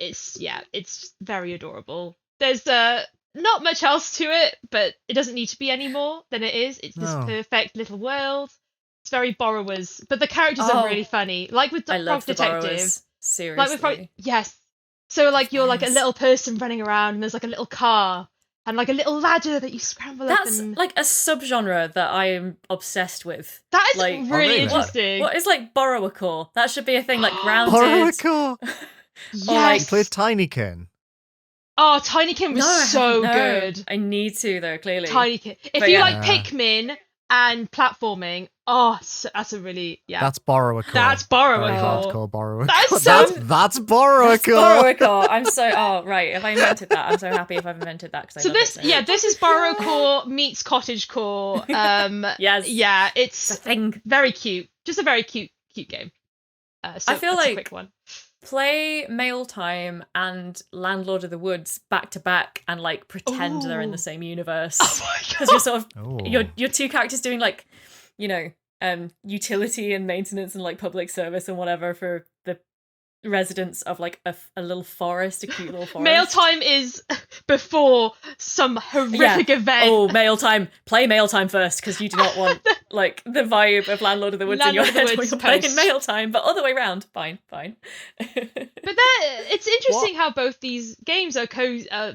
It's very adorable. There's not much else to it, but it doesn't need to be any more than it is. It's this perfect little world. It's very Borrowers, but the characters are really funny. Like with I Frog love the Detective. Borrowers. Seriously. Like with Frog, yes. So like you're like a little person running around, and there's like a little car and like a little ladder that you scramble up. That's and... like a subgenre that I am obsessed with. That is like, really interesting. What is like Borrower-core? That should be a thing, like grounded. Borrower-core. Yes. You played Tinykin. Oh, Tinykin was good. I need to though, clearly. Tinykin. If you like Pikmin and platforming, that's a really That's Borrower-core. That's Borrower-core. Very hardcore Borrower-core. That's so. That's Borrower-core. Borrower-core. I'm so. Oh right. If I invented that, I'm so happy if I've invented that. So this is Borrower-core meets Cottagecore. Yes. Yeah, it's a thing. Very cute. Just a very cute game. So I feel that's like a quick one. Play Mail Time and Landlord of the Woods back to back and like pretend they're in the same universe. Because you're sort of your two characters doing like, you know, utility and maintenance and like public service and whatever for the residents of like a little forest, a cute little forest. Mail Time is before some horrific event. Oh, Mail Time. Play Mail Time first, because you do not want like the vibe of Landlord of the Woods in your head when you're playing Mail Time, but other way around. Fine. But it's interesting how both these games are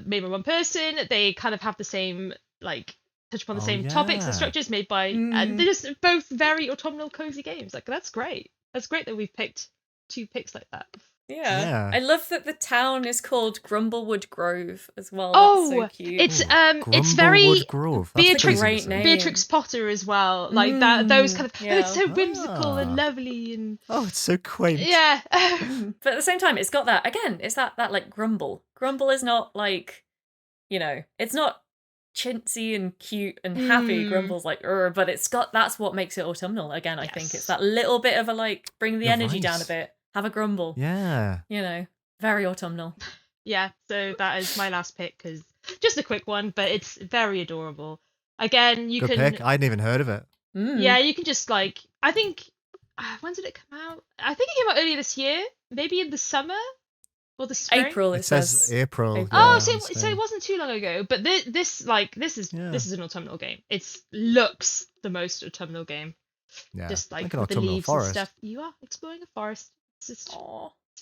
made by one person. They kind of have the same like touch upon the same topics and structures made by and they're just both very autumnal cozy games. Like that's great. That's great that we've picked 2 picks like that. Yeah. I love that the town is called Grumblewood Grove as well. Oh, that's so cute. It's very Grove. Beatrix Potter as well. Like that, those kind of. Oh, it's so whimsical and lovely and. Oh, it's so quaint. Yeah. But at the same time, it's got that again. It's that like grumble. Grumble is not like, you know, it's not chintzy and cute and happy. Grumble's like, but it's got that's what makes it autumnal. Again, I think it's that little bit of a like bring the energy down a bit. Have a grumble. Yeah. You know, very autumnal. Yeah, so that is my last pick, because just a quick one, but it's very adorable. Again, you Good can... pick. I hadn't even heard of it. Yeah, you can just like... I think... when did it come out? I think it came out earlier this year. Maybe in the summer? Or the spring? April, it says. April. Oh, so it wasn't too long ago. But this is an autumnal game. It looks the most autumnal game. Yeah. Just like with the leaves forest. and stuff. You are exploring a forest. It's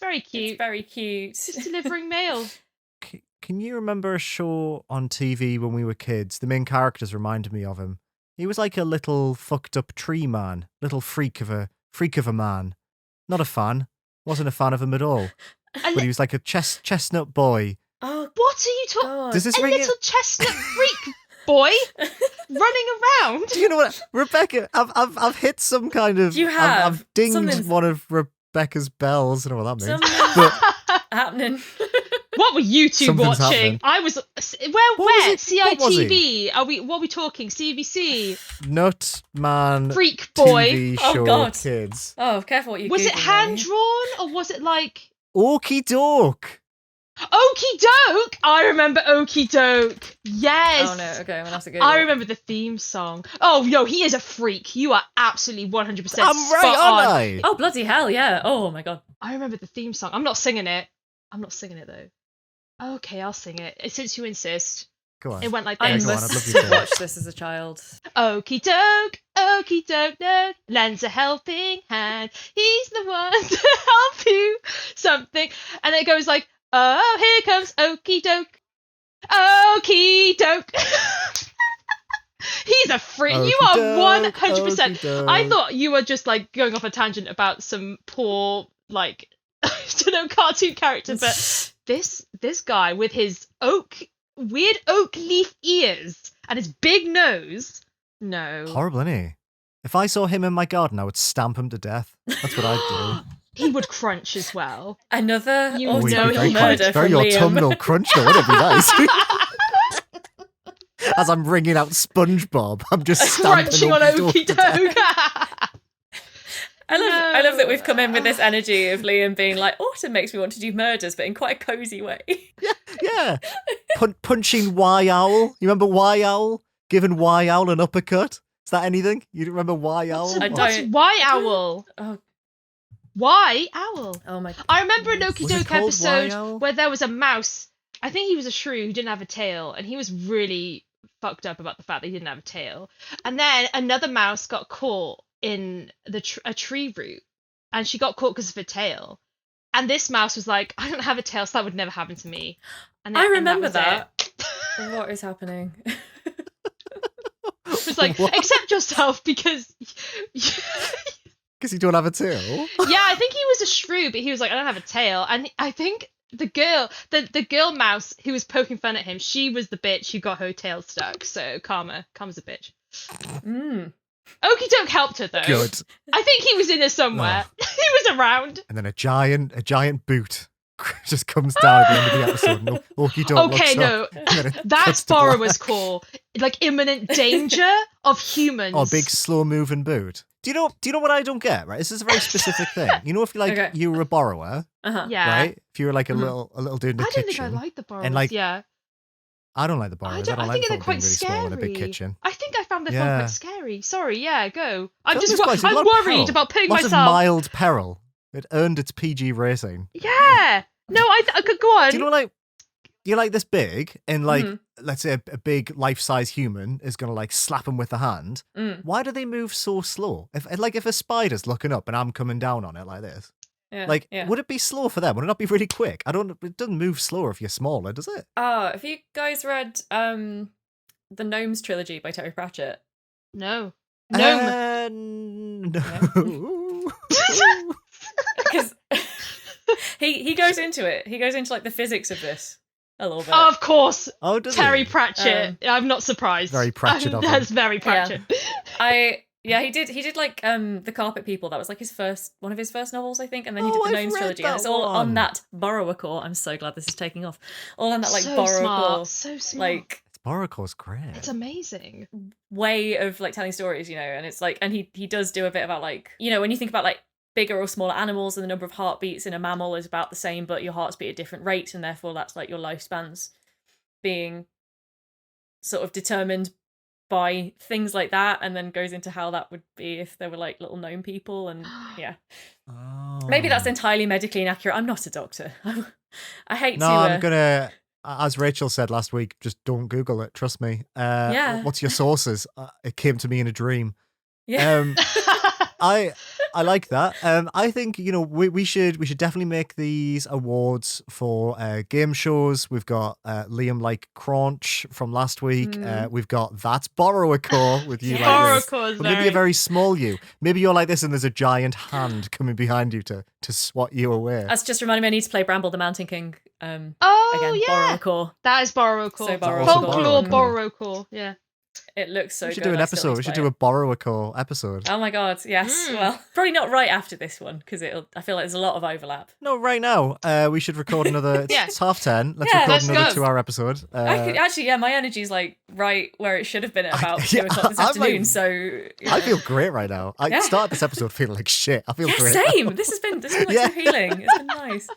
very cute. It's very cute. Just delivering mail. Can you remember a show on TV when we were kids? The main characters reminded me of him. He was like a little fucked up tree man, little freak of a man. Not a fan. Wasn't a fan of him at all. But he was like a chestnut boy. Oh, what are you talking? Does this a little chestnut freak boy running around? Do you know what, Rebecca? I've hit some kind of. You have. I've dinged one of Rebecca's bells. I don't know what that means. happening? What were you two Something's watching? happening. I was where? was it? What was CITV? What are we talking? CBC? Nut Man Freak Boy? TV Oh, show God. kids. Oh, careful what you Was it Google, hand really. drawn or was it like Okie doke. Okie Doke? I remember Okie Doke. Yes. Oh no, okay, I'm gonna have to Google. I remember the theme song. Oh no, he is a freak. You are absolutely 100% I'm spot right, on. aren't I? Oh bloody hell, yeah. Oh my god. I remember the theme song. I'm not singing it. Though. Okay, I'll sing it. Since you insist. Go on. It went like I this. go on, I'd love must you to. watch this as a child. Okie doke, no, lends a helping hand. He's the one to help you something. And it goes like, oh, here comes Okie doke. He's a freak. You are Okey-doke, 100%. okey-doke. I thought you were just like going off a tangent about some poor, like, I don't know, cartoon character, but this guy with his weird oak leaf ears and his big nose. No. Horrible, isn't he? If I saw him in my garden, I would stamp him to death. That's what I'd do. He would crunch as well. Another You Oh, he'd know be autumnal he very, murder very from Liam. autumnal crunch, though, wouldn't it be nice? As I'm ringing out SpongeBob, I'm just stamping Crunching on Okey-doke Okie to death. Doke. I love that we've come in with this energy of Liam being like, autumn makes me want to do murders, but in quite a cozy way. Yeah. Punching Y-Owl. You remember Y-Owl? Giving Y-Owl an uppercut? Is that anything? You remember Y-Owl? I What's don't- Why Owl? Oh, Why Owl? oh my god. I remember an Okie Was it Doke called episode Y-Owl? where there was a mouse. I think he was a shrew who didn't have a tail, and he was really fucked up about the fact that he didn't have a tail. And then another mouse got caught in a tree root, and she got caught because of her tail. And this mouse was like, I don't have a tail, so that would never happen to me. And I and remember was that. it. What is happening? It was like, What? accept yourself because. Because you don't have a tail? Yeah, I think he was a shrew, but he was like, I don't have a tail. And I think the girl mouse who was poking fun at him, she was the bitch who got her tail stuck. So Karrh's a bitch. Mm. Okie Doke helped her though. Good. I think he was in there somewhere. Oh. He was around. And then a giant boot just comes down at the end of the episode. And Okie Doke Okay, looks up, no, and then it that's cuts to Borrower's black. call. Like imminent danger of humans. Oh, big slow moving boot. Do you know what I don't get? Right, this is a very specific thing. You know, if you Okay. you were a borrower, Uh-huh. Yeah. right? If you were like a Mhm. little dude in the I don't kitchen. think I like the Borrowers. and, like, yeah. I don't like the borrowers. I don't I like think the they're folk being quite really small in a big scary. kitchen. I think I found this one Yeah. quite scary. Sorry, yeah, go. I'm Film just is quite- a I'm lot of worried peril. about putting Lots of myself. mild peril. It earned its PG rating. Yeah. No, I could go on. Do you know, like, you're like this big, and like, Mhm. let's say a big life-size human is gonna like slap him with the hand. Mm. Why do they move so slow? If a spider's looking up and I'm coming down on it like this, Yeah. like, yeah. would it be slow for them? Would it not be really quick? It doesn't move slower if you're smaller, does it? Have you guys read the Gnomes trilogy by Terry Pratchett? No. No. No. Because he goes into it. He goes into like the physics of this a little bit. Of course, Oh, does Terry he? Pratchett. I'm not surprised. Very Pratchett of him. That's very Pratchett. He did like the Carpet People. That was like one of his first novels, I think, and then he Oh, did the I've Gnomes read trilogy, and that it's all one. on that borrower core. I'm so glad this is taking off. All on that like so borrower smart. core, So smart. like Boroco's great. It's amazing. way of like telling stories, and it's like, and he does do a bit about like, when you think about like bigger or smaller animals, and the number of heartbeats in a mammal is about the same, but your hearts beat at different rates, and therefore that's like your lifespans being sort of determined by things like that, and then goes into how that would be if there were like little gnome people, and yeah, Oh. maybe that's entirely medically inaccurate. I'm not a doctor. I hate No, to. I'm gonna. As Rachel said last week, just don't Google it. Trust me. Yeah. What's your sources? It came to me in a dream. Yeah. I like that. I think we should definitely make these awards for game shows. We've got Liam like Crunch from last week. We've got That's Borrower Core with you. Yes. Like Borrower this. core is But maybe a very- very small you. Maybe you're like this, and there's a giant hand coming behind you to swat you away. That's just reminding me I need to play Bramble the Mountain King. Oh Again, yeah, borrower core. that is borrow core. So borrow core. Folklore Borrow borrow core. Yeah. It looks so good. We should do an I still episode. need We to should play do it. a borrow a call episode. Oh my god, yes. Well, probably not right after this one because I feel like there's a lot of overlap. No, right now. We should record another. Yeah. It's 10:30. Let's Yeah, record let's another go. 2-hour episode. Actually, yeah, my energy's like right where it should have been at about yeah, 2 o'clock this I'm afternoon. like- So yeah. I feel great right now. I Yeah. started this episode feeling like shit. I feel Yeah, great. same. This has been like Yeah. so healing. It's been nice.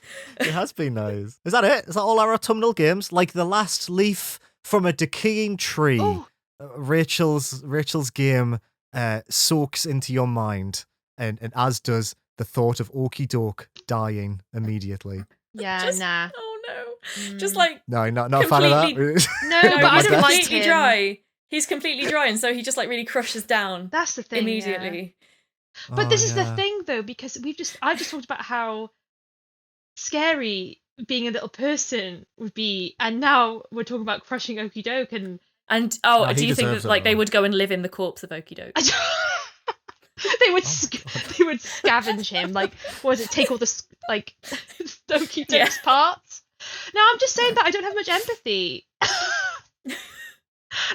It has been nice. Is that it? Is that all our autumnal games? Like the last leaf from a decaying tree. Oh. Rachel's game soaks into your mind, and as does the thought of Okie Doke dying immediately. Yeah, Just- nah. Oh no. Mm. Just like No, not a fan of that. No, no, but I he's don't like completely him. dry. He's completely dry, and so he just like really crushes down That's the thing. yeah. immediately. But Oh, this is the yeah. thing, though, because I just talked about how scary being a little person would be, and now we're talking about crushing Okie Doke, and And No, he do you think deserves that it, like they though. would go and live in the corpse of Okie Doke? they would Oh my God. they would scavenge him, like, what is it? Take all the like Okie Doke's Yeah. parts. No, I'm just saying that I don't have much empathy.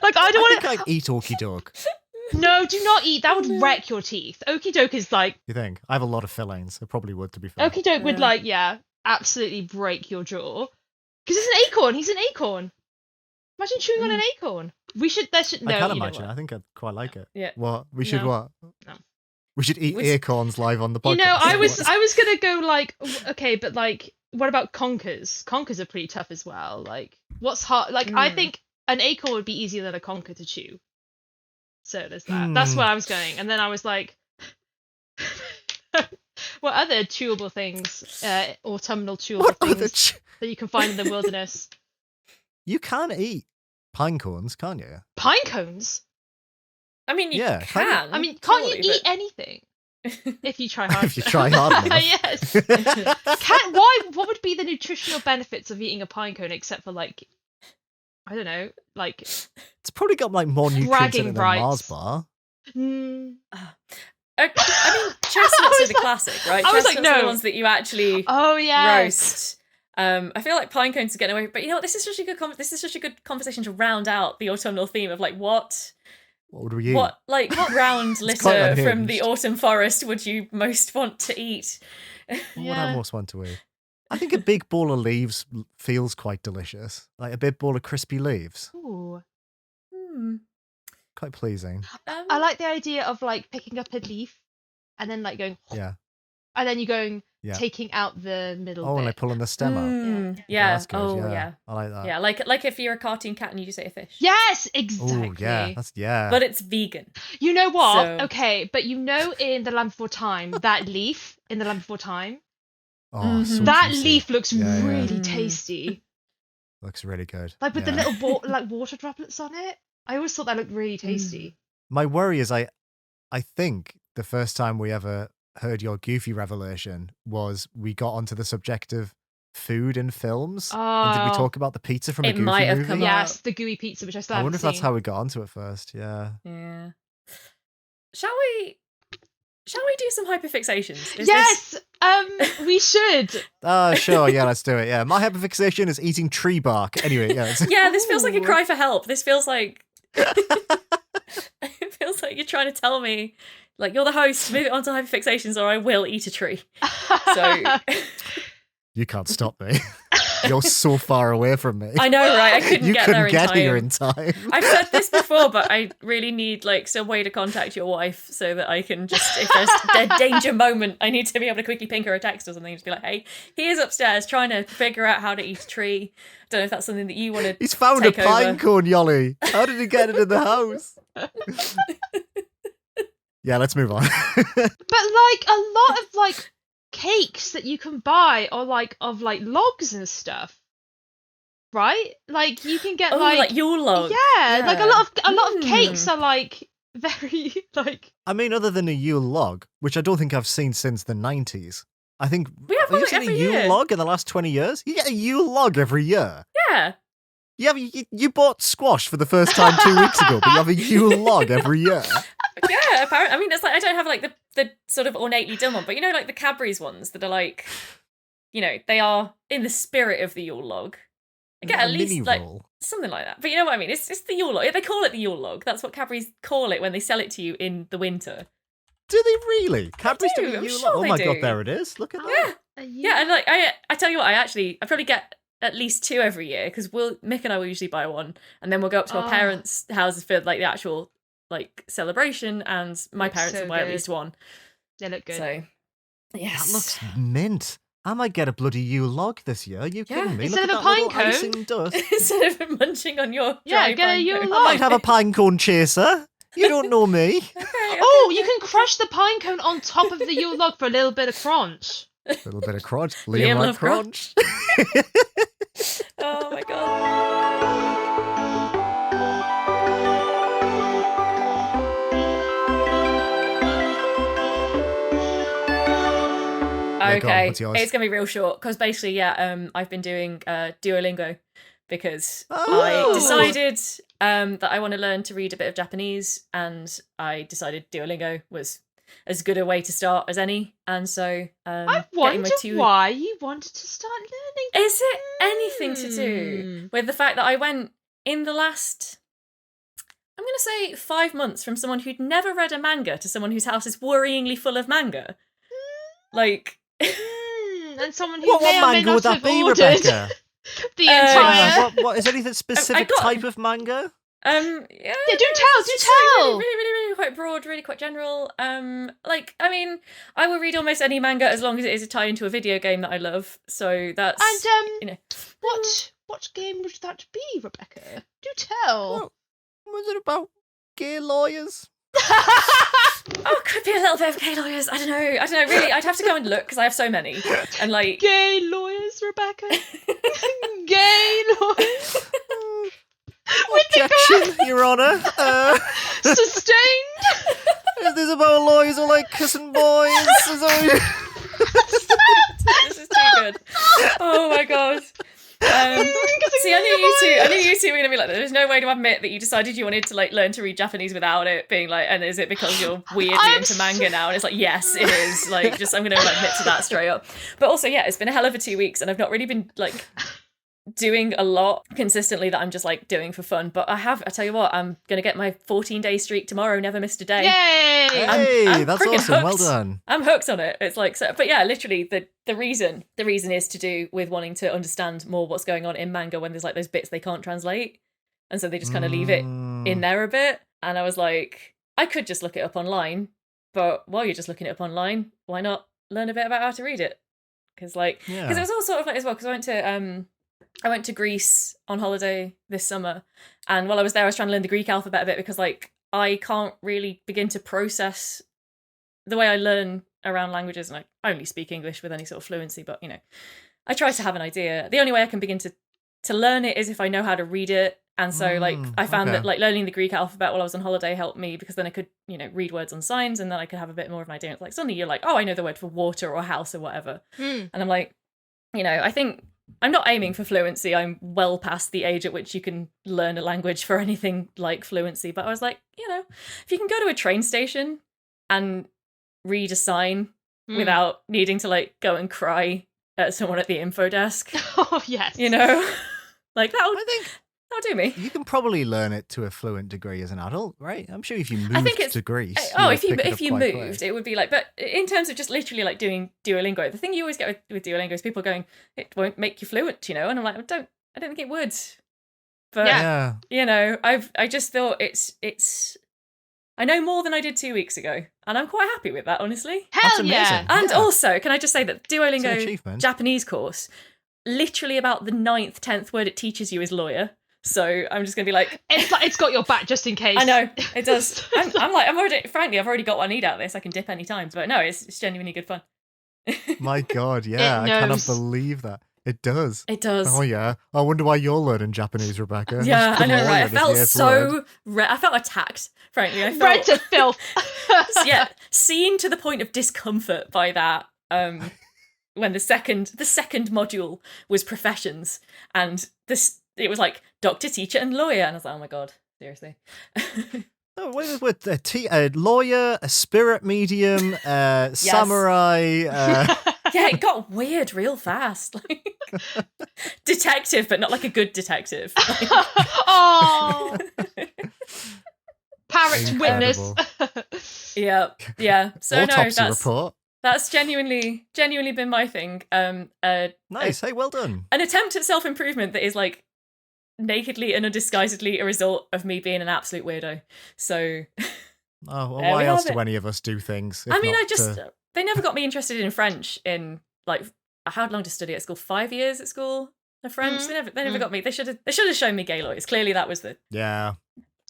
Like, I don't I want think I'd eat Okie Doke. to. No, do not eat. That would No. wreck your teeth. Okie Doke is like You think? I have a lot of fillings. It probably would, to be fair. Okie Doke would Yeah. like absolutely break your jaw because it's an acorn. He's an acorn. Imagine chewing on an acorn. We should. There should. No, I can you know imagine. what? I think I'd quite like it. Yeah. What? We should No. what? No. We should eat Which- acorns live on the podcast. You know, I was What? gonna go like, okay, but like, what about conkers? Conkers are pretty tough as well. Like, what's hard? Like, I Mm. think an acorn would be easier than a conker to chew. So there's that. That's Hmm. where I was going, and then I was like, what other chewable things? Autumnal chewable What things other that you can find in the wilderness. You can eat pine cones, can't you? Pine cones. I mean, you Yeah, kind can. of. I mean, can't surely, you eat anything if you try hard? If you try hard enough. Yes. Why? What would be the nutritional benefits of eating a pine cone except for like, I don't know, like. It's probably got like more nutrients in Bragging it than Mars rights. bar. Mm, I mean, chestnuts are the classic, right? I was like, Chestnuts are no. the ones that you actually oh yeah. roast. I feel like pine cones are getting away, but you know what? This is such a good this is such a good conversation to round out the autumnal theme of like what What would we eat? what like ground It's quite litter from unhinged. the autumn forest would you most want to eat? What would Yeah. I most want to eat? I think a big bowl of leaves feels quite delicious. Like a big bowl of crispy leaves. Ooh. Hmm. Quite pleasing. I like the idea of like picking up a leaf and then like going, Yeah. and then you going Yeah. taking out the middle Oh, and bit. like pulling the stem out. Mm, Yeah. yeah. That's good, Oh yeah. yeah. I like that. Yeah, like if you're a cartoon cat and you just ate a fish. Yes, Oh, exactly. yeah. That's, yeah. But it's vegan. You know what? So- Okay, but you know in The Land Before Time, that leaf in The Land Before Time, oh, so that juicy. leaf looks Yeah, yeah. really Mm. tasty. Looks really good. Like with the Yeah. little like water droplets on it. I always thought that looked really tasty. My worry is I think the first time we ever heard your goofy revelation was we got onto the subject of food in films. And did we Oh. talk about the pizza from a It goofy might have movie? come up. Yes, the gooey pizza, which I still I haven't wonder if that's seen. how we got onto it first. Yeah. Yeah. Shall we do some hyperfixations? Is Yes, we should. Sure. Yeah, let's do it. Yeah. My hyperfixation is eating tree bark. Anyway, yeah. This, yeah, this feels like a Ooh. cry for help. This feels like it feels like you're trying to tell me, like, you're the host, move it on to hyperfixations or I will eat a tree. So You can't stop me. You're so far away from me. I know, right? I couldn't You get couldn't there in get time. here in time. I've said this before, but I really need like some way to contact your wife so that I can just, if there's a danger moment, I need to be able to quickly ping her a text or something. Just be like, hey, he is upstairs trying to figure out how to eat a tree. Don't know if that's something that you want to. He's found a take pine over. cone, Yolly. How did he get it in the house? Yeah, let's move on. But like a lot of like cakes that you can buy are like of like logs and stuff, right? Like you can get Oh, like, like Yule log. yeah, like a lot of Hmm. cakes are like very like I mean, other than a Yule log, which I don't think I've seen since the 90s. I think We have you one seen a every Yule year. log in the last 20 years? You get a Yule log every year. Yeah. You bought squash for the first time 2 weeks ago, but you have a Yule log every year. Yeah, apparently. I mean, it's like I don't have like the sort of ornately done one, but you know, like the Cadbury's ones that are like, you know, they are in the spirit of the Yule log. I get A at least mini like roll. Something like that. But you know what I mean? It's the Yule log. They call it the Yule log. That's what Cadbury's call it when they sell it to you in the winter. Do they really? Cadbury's do, doing I'm Yule sure log? Oh they my do. god, there it is. Look at that. Yeah, and like I tell you what, I probably get at least 2 every year because Mick and I will usually buy one, and then we'll go up to our parents' houses for like the actual like celebration, and my parents will buy at least one. They look good. So, yes, That looks mint. I might get a bloody Yule log this year. Are you kidding me? Instead Look of at a that little pine cone. icing dust. Instead of munching on your Yeah, dry get a pine Yule cone. log. I might have a pine cone chaser. You don't know me. Oh, you can crush the pine cone on top of the Yule log for a little bit of crunch. A little bit of crunch. Liam Liam like love crunch. Oh my god. Yeah, go on, Okay, what's yours? it's gonna be real short because basically, I've been doing Duolingo because Oh. I decided that I want to learn to read a bit of Japanese, and I decided Duolingo was as good a way to start as any, and so I getting my wonder two. why you wanted to start learning. Is it anything to do with the fact that I went in the last, I'm going to say 5 months, from someone who'd never read a manga to someone whose house is worryingly full of manga? Like, And someone who What may or may manga would not that have be, ordered Rebecca? the Yeah, entire. What is there anything specific got- type of manga? yeah, do tell, it's do just like tell. really quite broad, really quite general. Like, I mean, I will read almost any manga as long as it is a tie into a video game that I love. So that's And you know. what game would that be, Rebecca? Do tell. Well, was it about gay lawyers? Oh, could be a little bit of gay lawyers. I don't know. Really, I'd have to go and look because I have so many. And like Gay lawyers, Rebecca. Gay lawyers. Objection, Your Honour. Sustained. Is this about lawyers who like kissing boys? Is that this is too good. Oh my god. See, I knew you two were gonna be like, there's no way to admit that you decided you wanted to like learn to read Japanese without it being like, and is it because you're weirdly into manga now? And it's like, yes, it is. Like, just I'm gonna like admit to that straight up. But also, yeah, it's been a hell of a 2 weeks, and I've not really been like doing a lot consistently that I'm just like doing for fun. But I tell you what, I'm gonna get my 14-day streak tomorrow. Never missed a day. Yay! Hey, I'm that's freaking awesome. Well hooked. done. I'm hooked on it. It's like, so, but yeah, literally the reason is to do with wanting to understand more what's going on in manga when there's like those bits they can't translate, and so they just kind of leave it in there a bit. And I was like, I could just look it up online, but while you're just looking it up online, why not learn a bit about how to read it? Because it was all sort of like as well. Because I went to Greece on holiday this summer, and while I was there, I was trying to learn the Greek alphabet a bit because like I can't really begin to process the way I learn around languages, and I only speak English with any sort of fluency, but you know, I try to have an idea. The only way I can begin to learn it is if I know how to read it. And so like I found that like learning the Greek alphabet while I was on holiday helped me because then I could, you know, read words on signs, and then I could have a bit more of an idea. It's like suddenly you're like, oh, I know the word for water or house or whatever. And I'm like, you know, I think I'm not aiming for fluency. I'm well past the age at which you can learn a language for anything like fluency. But I was like, you know, if you can go to a train station and read a sign without needing to like go and cry at someone at the info desk. Oh yes. You know? Like that'll do me. You can probably learn it to a fluent degree as an adult, right? I'm sure if you I think moved to Greece. if you moved, it would be like, but in terms of just literally like doing Duolingo, the thing you always get with Duolingo is people going, it won't make you fluent, you know? And I'm like, I don't think it would. But Yeah. you know, I just thought it's I know more than I did 2 weeks ago, and I'm quite happy with that, honestly. Hell That's yeah. amazing. And Yeah. also, can I just say that It's an Duolingo achievement. Japanese course, literally about the 9th, 10th word it teaches you is lawyer. So I'm just gonna be like, It's got your back just in case. I know it does. I'm I've already got what I need out of this. I can dip any time, but no, it's genuinely good fun. My God, yeah, I cannot knows. believe that. It does. It does. Oh yeah. I wonder why you're learning Japanese, Rebecca. Yeah, I know, Lawyer right? I is felt the eighth so word. I felt attacked, frankly. I Red felt to filth. yeah, seen to the point of discomfort by that. When the second module was professions, and it was like doctor, teacher, and lawyer, and I was like, oh my God, seriously. Oh, with a lawyer, a spirit medium, samurai. Yeah, it got weird real fast. Detective, but not like a good detective. Oh, parrot witness. Yeah. So Autopsy no, report. that's genuinely been my thing. Nice. Hey, well done. An attempt at self-improvement that is like nakedly and undisguisedly a result of me being an absolute weirdo. So Oh, well, there why we else have do it. any of us do things? I mean, if not they never got me interested in French in like how long to study at school? 5 years at school of French. They never got me. They should have shown me Gaylords. Clearly that was the Yeah.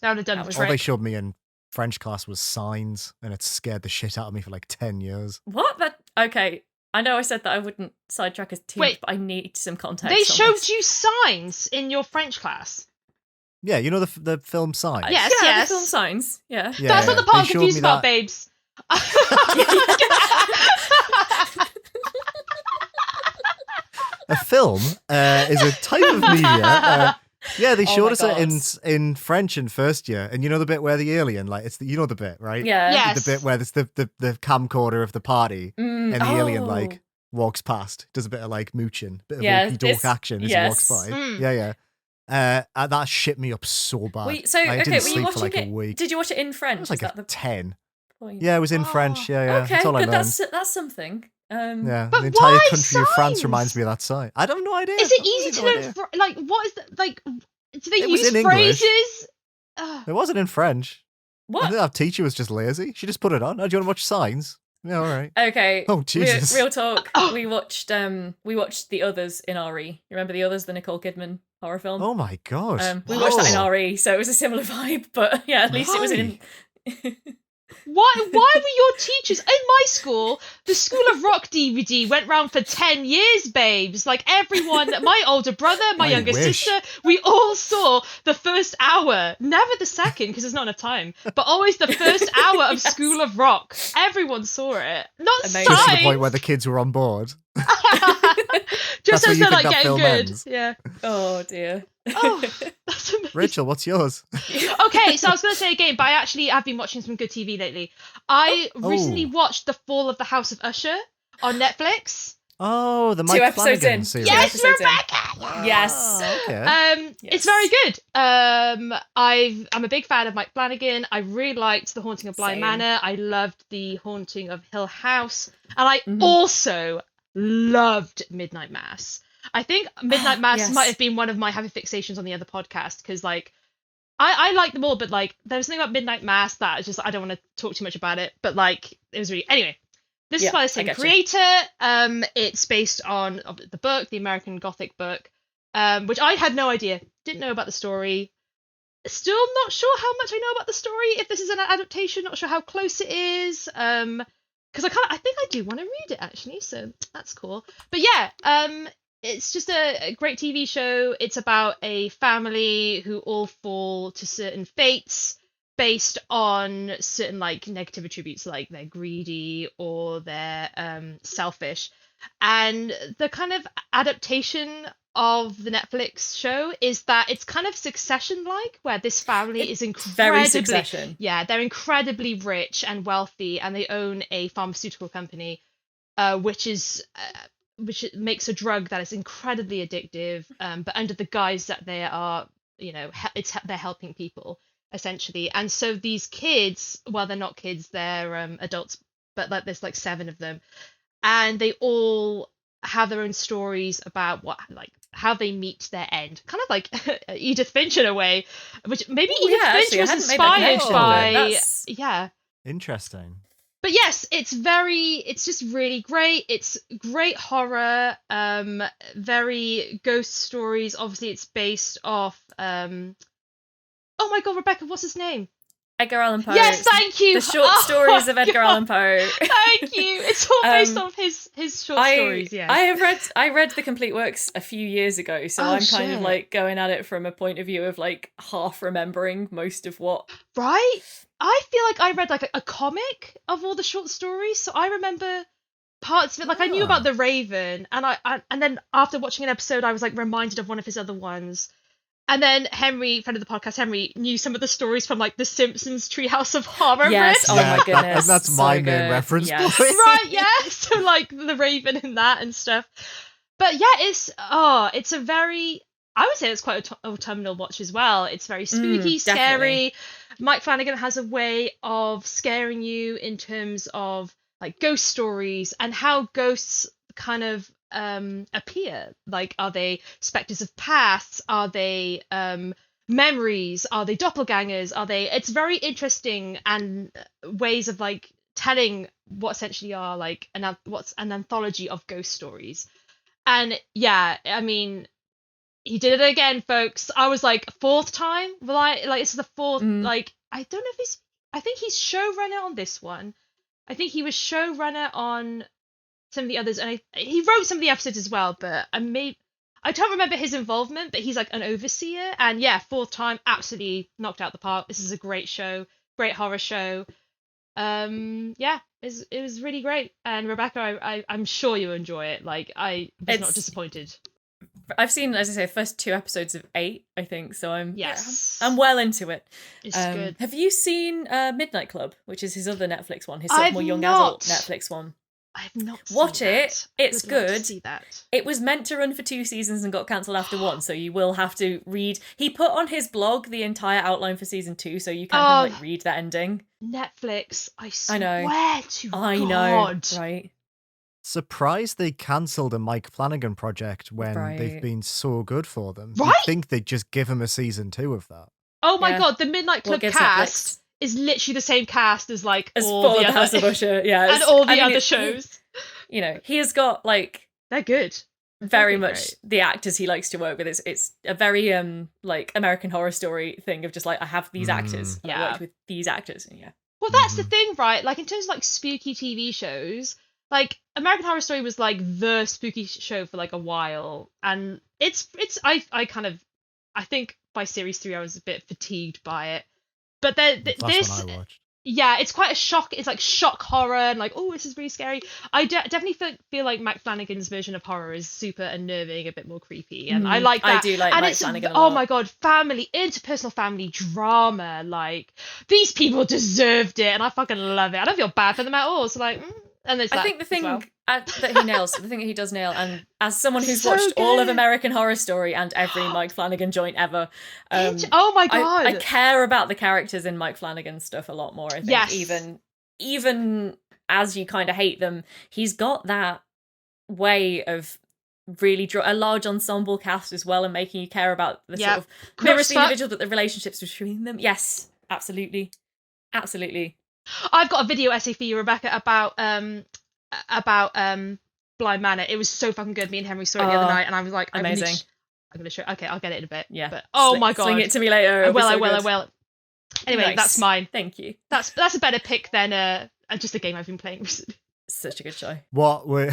That would have done That the was All trick. they showed me in French class was signs, and it scared the shit out of me for like 10 years. what that okay. I know I said that I wouldn't sidetrack us too much, Wait. but I need some context. They on showed this. you signs in your French class. Yeah, you know the film Signs? Yes, yeah, yes. the film signs. Yeah. Yeah, That's not the they part I'm showed confused me about, that. babes. A film is a type of media. Yeah, they Oh showed my us it God. in French in first year, and you know the bit where the alien, like it's the, you know the bit, right? Yeah. Yes. The bit where it's the camcorder of the and the alien oh. like walks past, does a bit of like mooching, bit of Yeah, okey doke this- action as yes. he walks by. Mm. Yeah. That shit me up so bad. So I okay, didn't were you sleep watching for like it? a week. Did you watch it in I French? was like Is that a the 10. point? Yeah, it was in Oh. French. Yeah. Okay, That's all I but learned. that's something. Yeah, But the entire why country of France signs? reminds me of that site. I don't know idea. Is it I easy honestly to no learn? idea. Like, what is that? Like, do they It was use in English. phrases? Ugh. It wasn't in French. I What? think our teacher was just lazy. She just put it on. Oh, do you want to watch Signs? Yeah, all right. Okay. Oh, Jesus. Real talk. Oh. We watched The Others in RE. You remember The Others, the Nicole Kidman horror film? Oh my god. We watched that Whoa. in RE, so it was a similar vibe. But yeah, at least it was in. Why were your teachers in my school? The School of Rock DVD went round for 10 years, babes. Like everyone, my older brother, my I younger wish. sister, we all saw the first hour, never the second because there's not enough time, but always the first hour of Yes. School of Rock. Everyone saw it. Not Amazing. Just to the Signs. point where the kids were on board. Just That's where as you they're think like that getting film good. ends. Yeah. Oh dear. Oh, that's amazing. Rachel, what's yours? Okay, so I was going to say again, but I actually have been watching some good TV lately. I recently watched The Fall of the House of Usher on Netflix. Oh, the 2 Mike episodes Flanagan in. series. Yes, Yes, episodes in. Rebecca. Yes. Oh, okay. Yes. It's very good. I'm a big fan of Mike Flanagan. I really liked The Haunting of Bly Same. Manor. I loved The Haunting of Hill House, and I Mhm. also loved Midnight Mass. I think Midnight Mass yes. might have been one of my heavy fixations on the other podcast because like I like them all, but like there was something about Midnight Mass that is just I don't want to talk too much about it, but like it was really anyway. This Yeah, is by the I same getcha. creator. It's based on the book, the American Gothic book, which I had no idea. Didn't know about the story. Still not sure how much I know about the story. If this is an adaptation, not sure how close it is. Because I think I do want to read it actually, so that's cool. But yeah, it's just a great TV show. It's about a family who all fall to certain fates based on certain like negative attributes, like they're greedy or they're selfish. And the kind of adaptation of the Netflix show is that it's kind of Succession like, where this family is Very incredibly Succession. yeah, they're incredibly rich and wealthy, and they own a pharmaceutical company, which makes a drug that is incredibly addictive, but under the guise that they are, they're helping people essentially. And so these kids, well, they're not kids, they're adults, but like there's like 7 of them, and they all have their own stories about how they meet their end, kind of like Edith Finch in a way, which maybe Ooh, Edith yeah, Finch actually, I was hadn't made that inspired connection, by but that's- yeah. Interesting. But yes, it's just really great. It's great horror, very ghost stories. Obviously it's based off oh my god, Rebecca, what's his name? Edgar Allan Poe. Yes, thank you. The short Oh stories my of Edgar God. Allan Poe. Thank you. It's all based Um, off his short stories, yeah. I read the complete works a few years ago, so Oh, I'm kind of shit. like going at it from a point of view of like half remembering most of what. Right? I feel like I read like a comic of all the short stories, so I remember parts of it. Like I knew about the Raven, and and then after watching an episode, I was like reminded of one of his other ones. And then Henry, friend of the podcast, Henry, knew some of the stories from like The Simpsons Treehouse of Horror. Yes, Brit. oh my goodness, that's so my main good. reference Yes. point. Right, yeah. So like the Raven and that and stuff. But yeah, it's a very, I would say it's quite autumnal watch as well. It's very spooky, definitely. scary. Mike Flanagan has a way of scaring you in terms of like ghost stories and how ghosts kind of appear. Like, are they specters of past? Are they memories? Are they doppelgangers? Are they? It's very interesting and ways of like telling what essentially are like what's an anthology of ghost stories. And yeah, I mean, he did it again, folks. I was like, fourth time? Well, like this is the fourth. Like, I don't know if he's. I think he's showrunner on this one. I think he was showrunner on some of the others, and he wrote some of the episodes as well. But I don't remember his involvement, but he's like an overseer. And yeah, fourth time, absolutely knocked out the park. This is a great show, great horror show. Yeah, it was really great. And Rebecca, I'm sure you enjoy it. Like, I was not disappointed. I've seen, as I say, the first 2 episodes of 8, I think, so I'm well into it. It's good. Have you seen Midnight Club, which is his other Netflix one, his sort of more young adult Netflix one? I've not Watch seen it. that. It's Would love good. to see that. It was meant to run for 2 seasons and got cancelled after 1, so you will have to read. He put on his blog the entire outline for season 2, so you can kind of like read that ending. Netflix, I swear to God. I know, right? Surprised they cancelled a Mike Flanagan project when they've been so good for them. Right? You'd think they'd just give him a season 2 of that. Oh my God, the Midnight Club cast is literally the same cast as like all the House of Usher, yeah, and all the other shows. You know, he has got like they're good. Very much the actors he likes to work with. It's a very like American Horror Story thing of just like, I have these actors, I worked with these actors, and Well, that's the thing, right? Like in terms of like spooky TV shows, like American Horror Story was like the spooky show for like a while, and I think by series 3 I was a bit fatigued by it, but this one I watched. Yeah, it's quite a shock. It's like shock horror and like, oh, this is really scary. I definitely feel like Mike Flanagan's version of horror is super unnerving, a bit more creepy, and I like that. I do like and Mike it's, Flanagan a lot. Oh my God, interpersonal family drama. Like, these people deserved it, and I fucking love it. I don't feel bad for them at all. So like, and there's I that think the thing as well. that he nails, the thing that he does nail, and as someone who's So watched all of good. American Horror Story and every Mike Flanagan joint ever, Oh my God, I care about the characters in Mike Flanagan's stuff a lot more. I think even as you kind of hate them, he's got that way of really draw a large ensemble cast as well, and making you care about the sort of mirrors the individual, but the relationships between them. Yes, absolutely. I've got a video essay for you, Rebecca, about Blind Manor. It was so fucking good. Me and Henry saw it the other night, and I was like, amazing. I'm gonna show. Okay, I'll get it in a bit. Yeah. But my God, swing it to me later. I will. Anyway, Nice. That's mine. Thank you. That's a better pick than just a game I've been playing recently. Such a good show. What were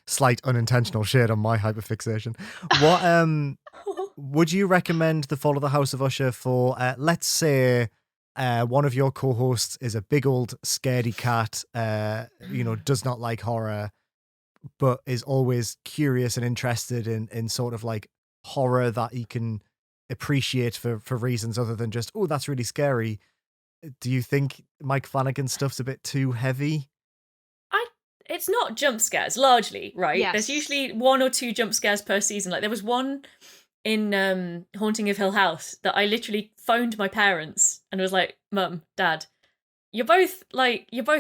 slight unintentional shade on my hyperfixation? What would you recommend The Fall of the House of Usher for? Let's say one of your co-hosts is a big old scaredy cat, does not like horror, but is always curious and interested in sort of like horror that he can appreciate for reasons other than just, oh, that's really scary. Do you think Mike Flanagan's stuff's a bit too heavy? It's not jump scares, largely, right? Yes. There's usually 1 or 2 jump scares per season. Like there was one in Haunting of Hill House that I literally phoned my parents and was like, Mum, Dad, you're both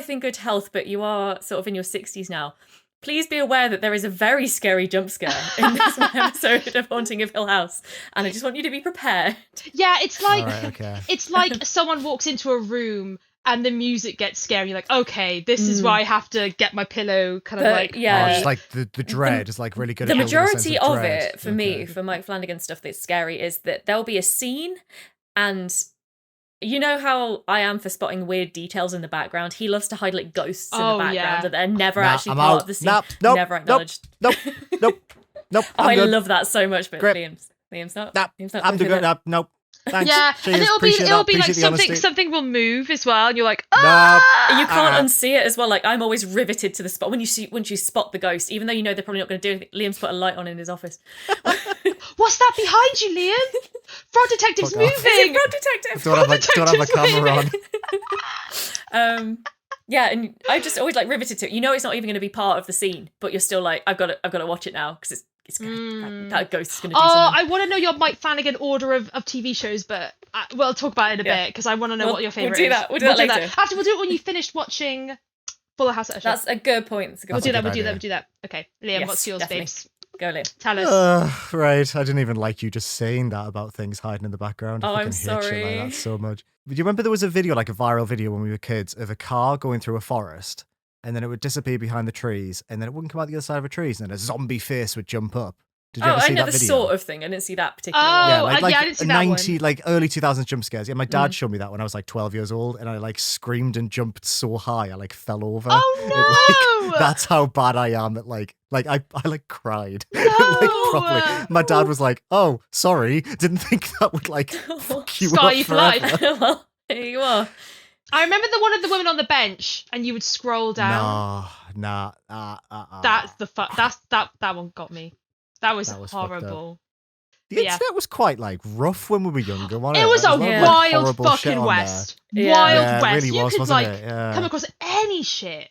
in good health, but you are sort of in your 60s now. Please be aware that there is a very scary jump scare in this episode of Haunting of Hill House, and I just want you to be prepared. Yeah, it's like okay. It's like someone walks into a room and the music gets scary. You're like, okay, this is where I have to get my pillow, just like the dread is like really good. The at building a sense majority of of dread. it for me, for Mike Flanagan stuff that's scary, is that there'll be a scene, and you know how I am for spotting weird details in the background. He loves to hide like ghosts in the background that they're never actually part of the scene. Never acknowledged. Nope. I love that so much, but Great. Liam's not. I'm good. Nope. Thanks. Yeah, Cheers. and it'll be like Appreciate the something will move as well, and you're like, You can't unsee it as well. Like I'm always riveted to the spot once you spot the ghost, even though you know they're probably not going to do anything. Liam's put a light on in his office. What's that behind you, Liam? Fraud detective's moving. Fraud detective. Don't have a camera on. Yeah, and I just always like riveted to it. You know, it's not even going to be part of the scene, but you're still like, I've got to watch it now because it's gonna, that ghost is going to do something. I want to know your Mike Flanagan order of TV shows, but we'll talk about it in a bit because I want to know what your favorite we'll do that. is. We'll do that later. Actually, we'll do it when you finished watching Fuller House at Usher. That's a good point. We'll do that. Okay, Liam, Yes, what's yours, definitely. babes? Go, Liam. Tell us. Right, I didn't even like you just saying that about things hiding in the background. I I'm fucking hate shit sorry. like that so much. Do you remember there was a video, like a viral video when we were kids, of a car going through a forest, and then it would disappear behind the trees, and then it wouldn't come out the other side of a trees, and then a zombie face would jump up. Did you ever see I know that the video? sort of thing. I didn't see that particular one. Yeah, I didn't see that 90, one. like early 2000s jump scares. Yeah, my dad showed me that when I was like 12 years old, and I like screamed and jumped so high I like fell over. Oh no! That's how bad I am at like I like cried. No! Like properly. My dad was like, "Oh, sorry, didn't think that would like fuck you Scar up you for forever." life. Well, here you are. I remember the one of the women on the bench, and you would scroll down. Nah. That's the that one got me. That was That was fucked up. horrible. The But yeah. internet was quite like rough when we were younger, wasn't It was a There lot of, like, wild horrible shit fucking on west. Yeah. Wild Yeah, it west. really You was, could wasn't like it? Yeah. come across any shit.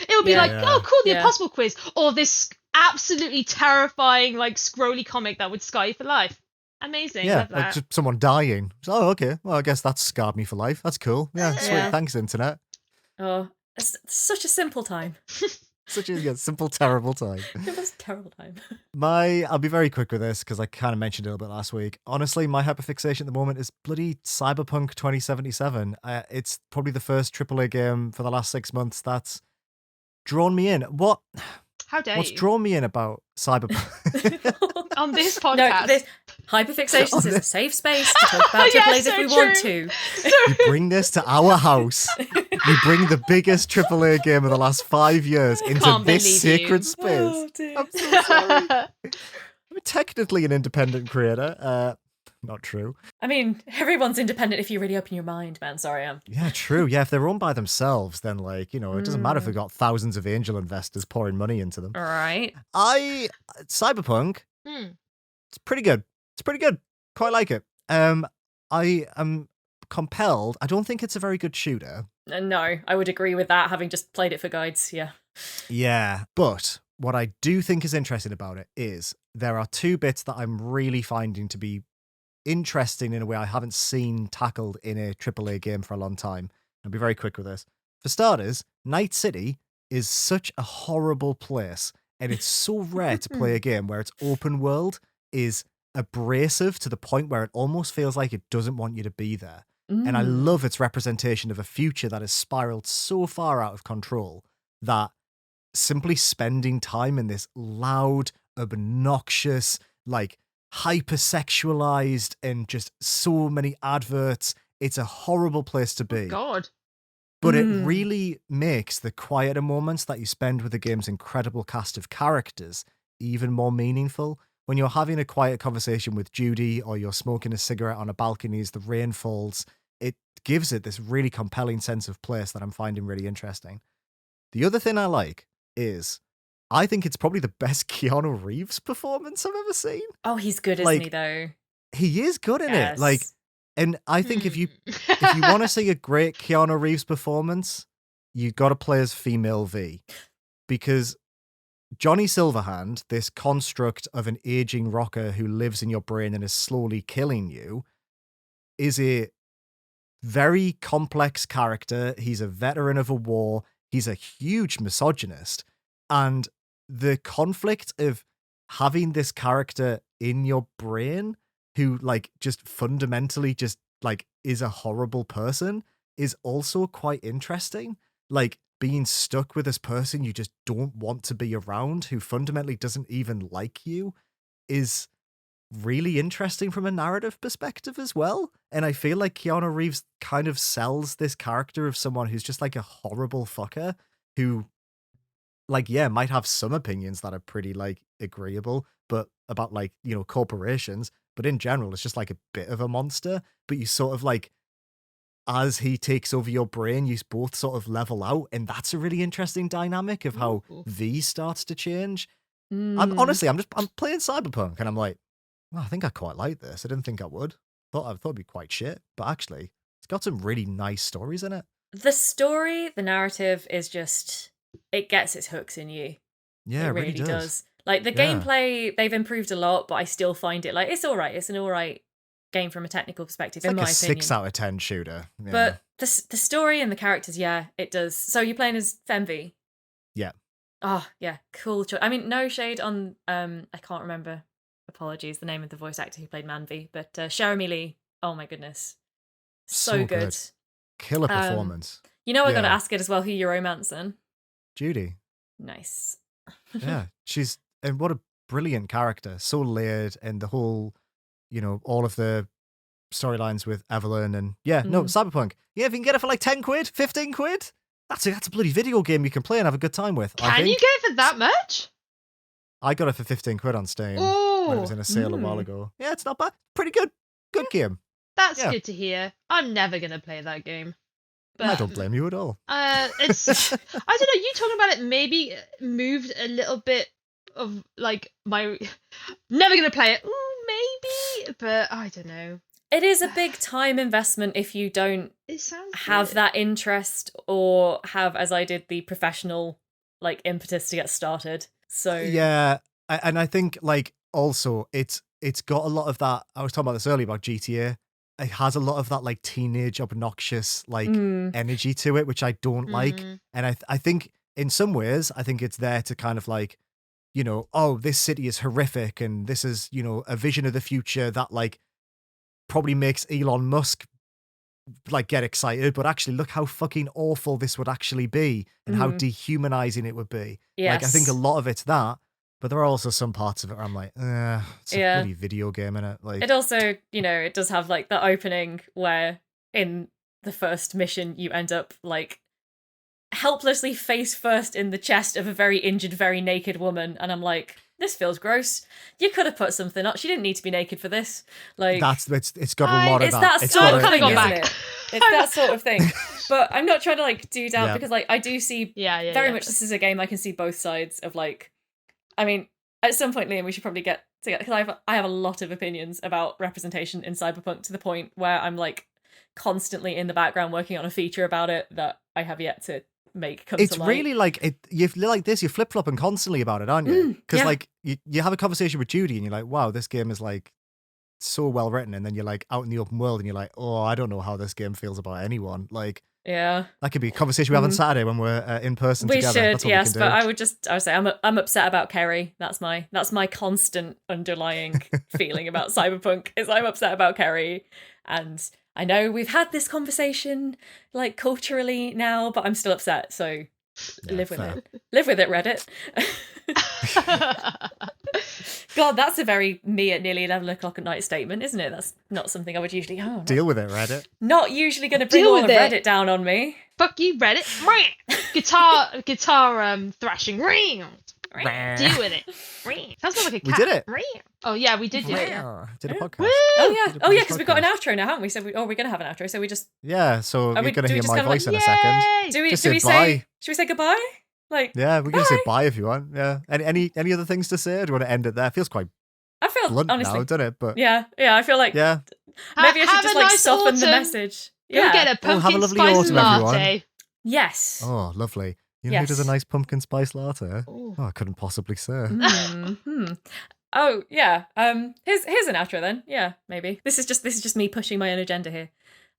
It would be Yeah. like, oh cool, the Yeah. Impossible Quiz, or this absolutely terrifying like scrolly comic that would scar you for life. Amazing. Yeah, Love like that. just someone dying. So, oh, okay. Well, I guess that's scarred me for life. That's cool. Yeah, sweet. Yeah. Thanks, internet. Oh, it's such a simple time. Such a simple, terrible time. It was a terrible time. I'll be very quick with this because I kind of mentioned it a little bit last week. Honestly, my hyperfixation at the moment is bloody Cyberpunk 2077. It's probably the first AAA game for the last 6 months that's drawn me in. How dare What's you? drawn me in about Cyberpunk? On this No, podcast. this Hyperfixations is a safe space to talk about Yeah, AAAs so if we true. want to. You bring this to our house. You bring the biggest AAA game of the last 5 years into Can't this believe you. sacred space. Oh, dear. I'm so sorry. I'm technically an independent creator. Not true. I mean, everyone's independent if you really open your mind, man. Sorry, Yeah, true. Yeah, if they're owned by themselves, then like, it doesn't matter if they've got thousands of angel investors pouring money into them. All right. Cyberpunk, it's pretty good. It's pretty good. Quite like it. I am compelled. I don't think it's a very good shooter. No, I would agree with that, having just played it for guides. Yeah. Yeah, but what I do think is interesting about it is there are 2 bits that I'm really finding to be interesting in a way I haven't seen tackled in a AAA game for a long time. I'll be very quick with this. For starters, Night City is such a horrible place, and it's so rare to play a game where its open world is abrasive to the point where it almost feels like it doesn't want you to be there. And I love its representation of a future that has spiraled so far out of control that simply spending time in this loud, obnoxious, like hypersexualized and just so many adverts, it's a horrible place to be. God. But it really makes the quieter moments that you spend with the game's incredible cast of characters even more meaningful. When you're having a quiet conversation with Judy or you're smoking a cigarette on a balcony as the rain falls, it gives it this really compelling sense of place that I'm finding really interesting. The other thing I like is I think it's probably the best Keanu Reeves performance I've ever seen. Oh, he's good, Like, isn't he, though? He is good in it. Like, Yes. and I think if you want to see a great Keanu Reeves performance, you got to play as female V, because Johnny Silverhand, this construct of an aging rocker who lives in your brain and is slowly killing you, is a very complex character. He's a veteran of a war. He's a huge misogynist. And the conflict of having this character in your brain who like just fundamentally just like is a horrible person is also quite interesting. Like being stuck with this person you just don't want to be around, who fundamentally doesn't even like you, is really interesting from a narrative perspective as well. And I feel like Keanu Reeves kind of sells this character of someone who's just like a horrible fucker who, like, yeah, might have some opinions that are pretty like agreeable, but about like, corporations, but in general, it's just like a bit of a monster. But you sort of like, as he takes over your brain, you both sort of level out. And that's a really interesting dynamic of how Ooh. V starts to change. I'm playing Cyberpunk and I'm like, well, I think I quite like this. I didn't think I would. Thought it'd be quite shit, but actually, it's got some really nice stories in it. The story, the narrative is just, it gets its hooks in you. Yeah, it it really does. Like the Yeah. gameplay, they've improved a lot, but I still find it like it's all right. It's an all right game from a technical perspective, It's in like my a opinion. 6 out of 10 shooter. Yeah. But the story and the characters, yeah, it does. So you're playing as Femvi. Yeah. Oh yeah, cool choice. I mean, no shade on I can't remember. Apologies, the name of the voice actor who played Manvi, but Jeremy Lee. Oh my goodness, so good. Killer performance. You know, I got to Yeah. ask it as well. Who you're romancing? Judy. Nice. Yeah, and what a brilliant character. So layered, and the whole, all of the storylines with Evelyn and Cyberpunk. Yeah, if you can get it for like 10 quid, 15 quid, that's a bloody video game you can play and have a good time with. Can you get it for that much? I got it for 15 quid on Steam when it was in a sale a while ago. Yeah, it's not bad. Pretty good. Good game. That's good to hear. I'm never gonna play that game. But, I don't blame you at all. It's I don't know. You talking about it maybe moved a little bit of like my never gonna play it. Ooh, maybe, but I don't know. It is a big time investment if you don't have that interest or have, as I did, the professional like impetus to get started. So yeah, and I think like also it's got a lot of that. I was talking about this earlier about GTA. It has a lot of that like teenage obnoxious like energy to it, which I don't like. And I think in some ways I think it's there to kind of like, oh, this city is horrific and this is, a vision of the future that like probably makes Elon Musk like get excited, but actually look how fucking awful this would actually be and how dehumanizing it would be. Yes. Like I think a lot of it's that. But there are also some parts of it where I'm like, it's a bloody video game, innit? Like, it also, it does have like the opening where in the first mission you end up like helplessly face first in the chest of a very injured, very naked woman, and I'm like, this feels gross. You could have put something up. She didn't need to be naked for this. Like it's got a lot of that. It's that sort of thing, isn't back. it? It's that sort of thing. But I'm not trying to like do down because like I do see very much this is a game I can see both sides of like. I mean, at some point, Liam, we should probably get together because I have a lot of opinions about representation in Cyberpunk to the point where I'm like constantly in the background working on a feature about it that I have yet to make come to light. It's really like you like this. You're flip flopping constantly about it, aren't you? Because like you have a conversation with Judy and you're like, wow, this game is like so well written, and then you're like out in the open world and you're like, oh, I don't know how this game feels about anyone. Like. Yeah, that could be a conversation we have on Saturday when we're in person together. We should, That's what yes. we can But do. I would say I'm upset about Karrh. That's my constant underlying feeling about Cyberpunk is I'm upset about Karrh, and I know we've had this conversation like culturally now, but I'm still upset. So live with it. Live with it, Reddit. God, that's a very me at nearly 11 o'clock at night statement, isn't it? That's not something I would usually... Deal with it, Reddit. Not usually going to bring all of Reddit down on me. Fuck you, Reddit. guitar thrashing. Deal with it. Sounds like a cat. We did it. Oh, yeah, we did do it. Did a podcast. Oh, yeah, because we've got an outro now, haven't we? So we're going to have an outro, so we just... Yeah, so you're going to hear my voice in a second. second. Should we say goodbye? Like, yeah, we can say bye if you want. Yeah. Any other things to say? Or do you want to end it there? It feels quite blunt honestly now, doesn't it? But yeah, I feel like maybe I should just like soften the message. Go get a pumpkin spice latte. Yes. Oh, lovely. You know who does a nice pumpkin spice latte? Oh, I couldn't possibly say. Oh yeah. Here's an outro then. Yeah, maybe. This is just me pushing my own agenda here.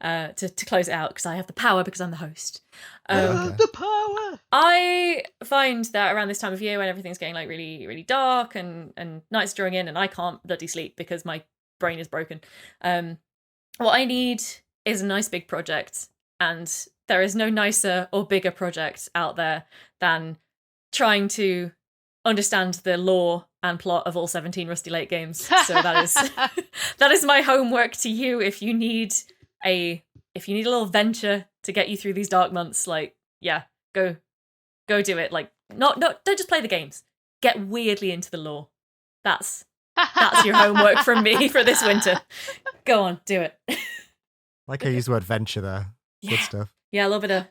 To close it out because I have the power because I'm the host. The power. I find that around this time of year when everything's getting like really, really dark and nights drawing in and I can't bloody sleep because my brain is broken. What I need is a nice big project, and there is no nicer or bigger project out there than trying to understand the lore and plot of all 17 Rusty Lake games. So that is my homework to you. If you need a little venture to get you through these dark months, like go do it. Like don't just play the games. Get weirdly into the lore. That's your homework from me for this winter. Go on, do it. Like I used the word venture there. Yeah. Good stuff. Yeah, a little bit of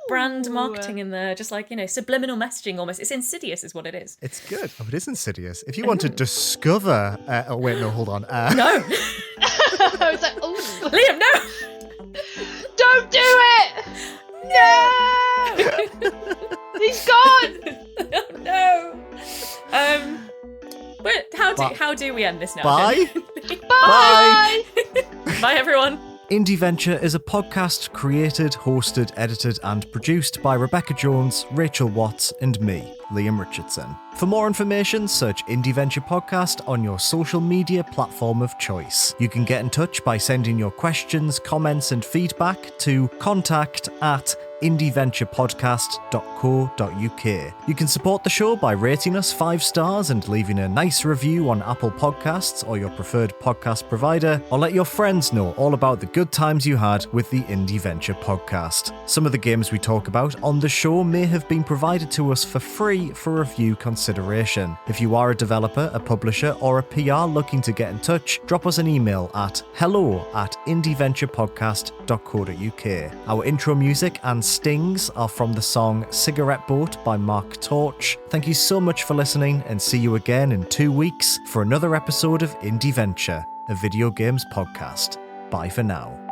brand marketing in there, just like, subliminal messaging almost. It's insidious is what it is. It's good. Oh, it is insidious. If you want to discover... oh, wait, no, hold on. No. I was like, oh. Liam, no! Don't do it! How do we end this now? Bye. Bye. Bye, everyone. Indieventure is a podcast created, hosted, edited, and produced by Rebecca Jones, Rachel Watts, and me, Liam Richardson. For more information, search Indieventure Podcast on your social media platform of choice. You can get in touch by sending your questions, comments, and feedback to contact@indieventurepodcast.co.uk. You can support the show by rating us 5 stars and leaving a nice review on Apple Podcasts or your preferred podcast provider, or let your friends know all about the good times you had with the Indieventure Podcast. Some of the games we talk about on the show may have been provided to us for free for review consideration. If you are a developer, a publisher, or a PR looking to get in touch, drop us an email at hello@indieventurepodcast.co.uk. Our intro music and stings are from the song Cigarette Boat by Mark Torch. Thank you so much for listening, and see you again in 2 weeks for another episode of Indieventure, a video games podcast. Bye for now.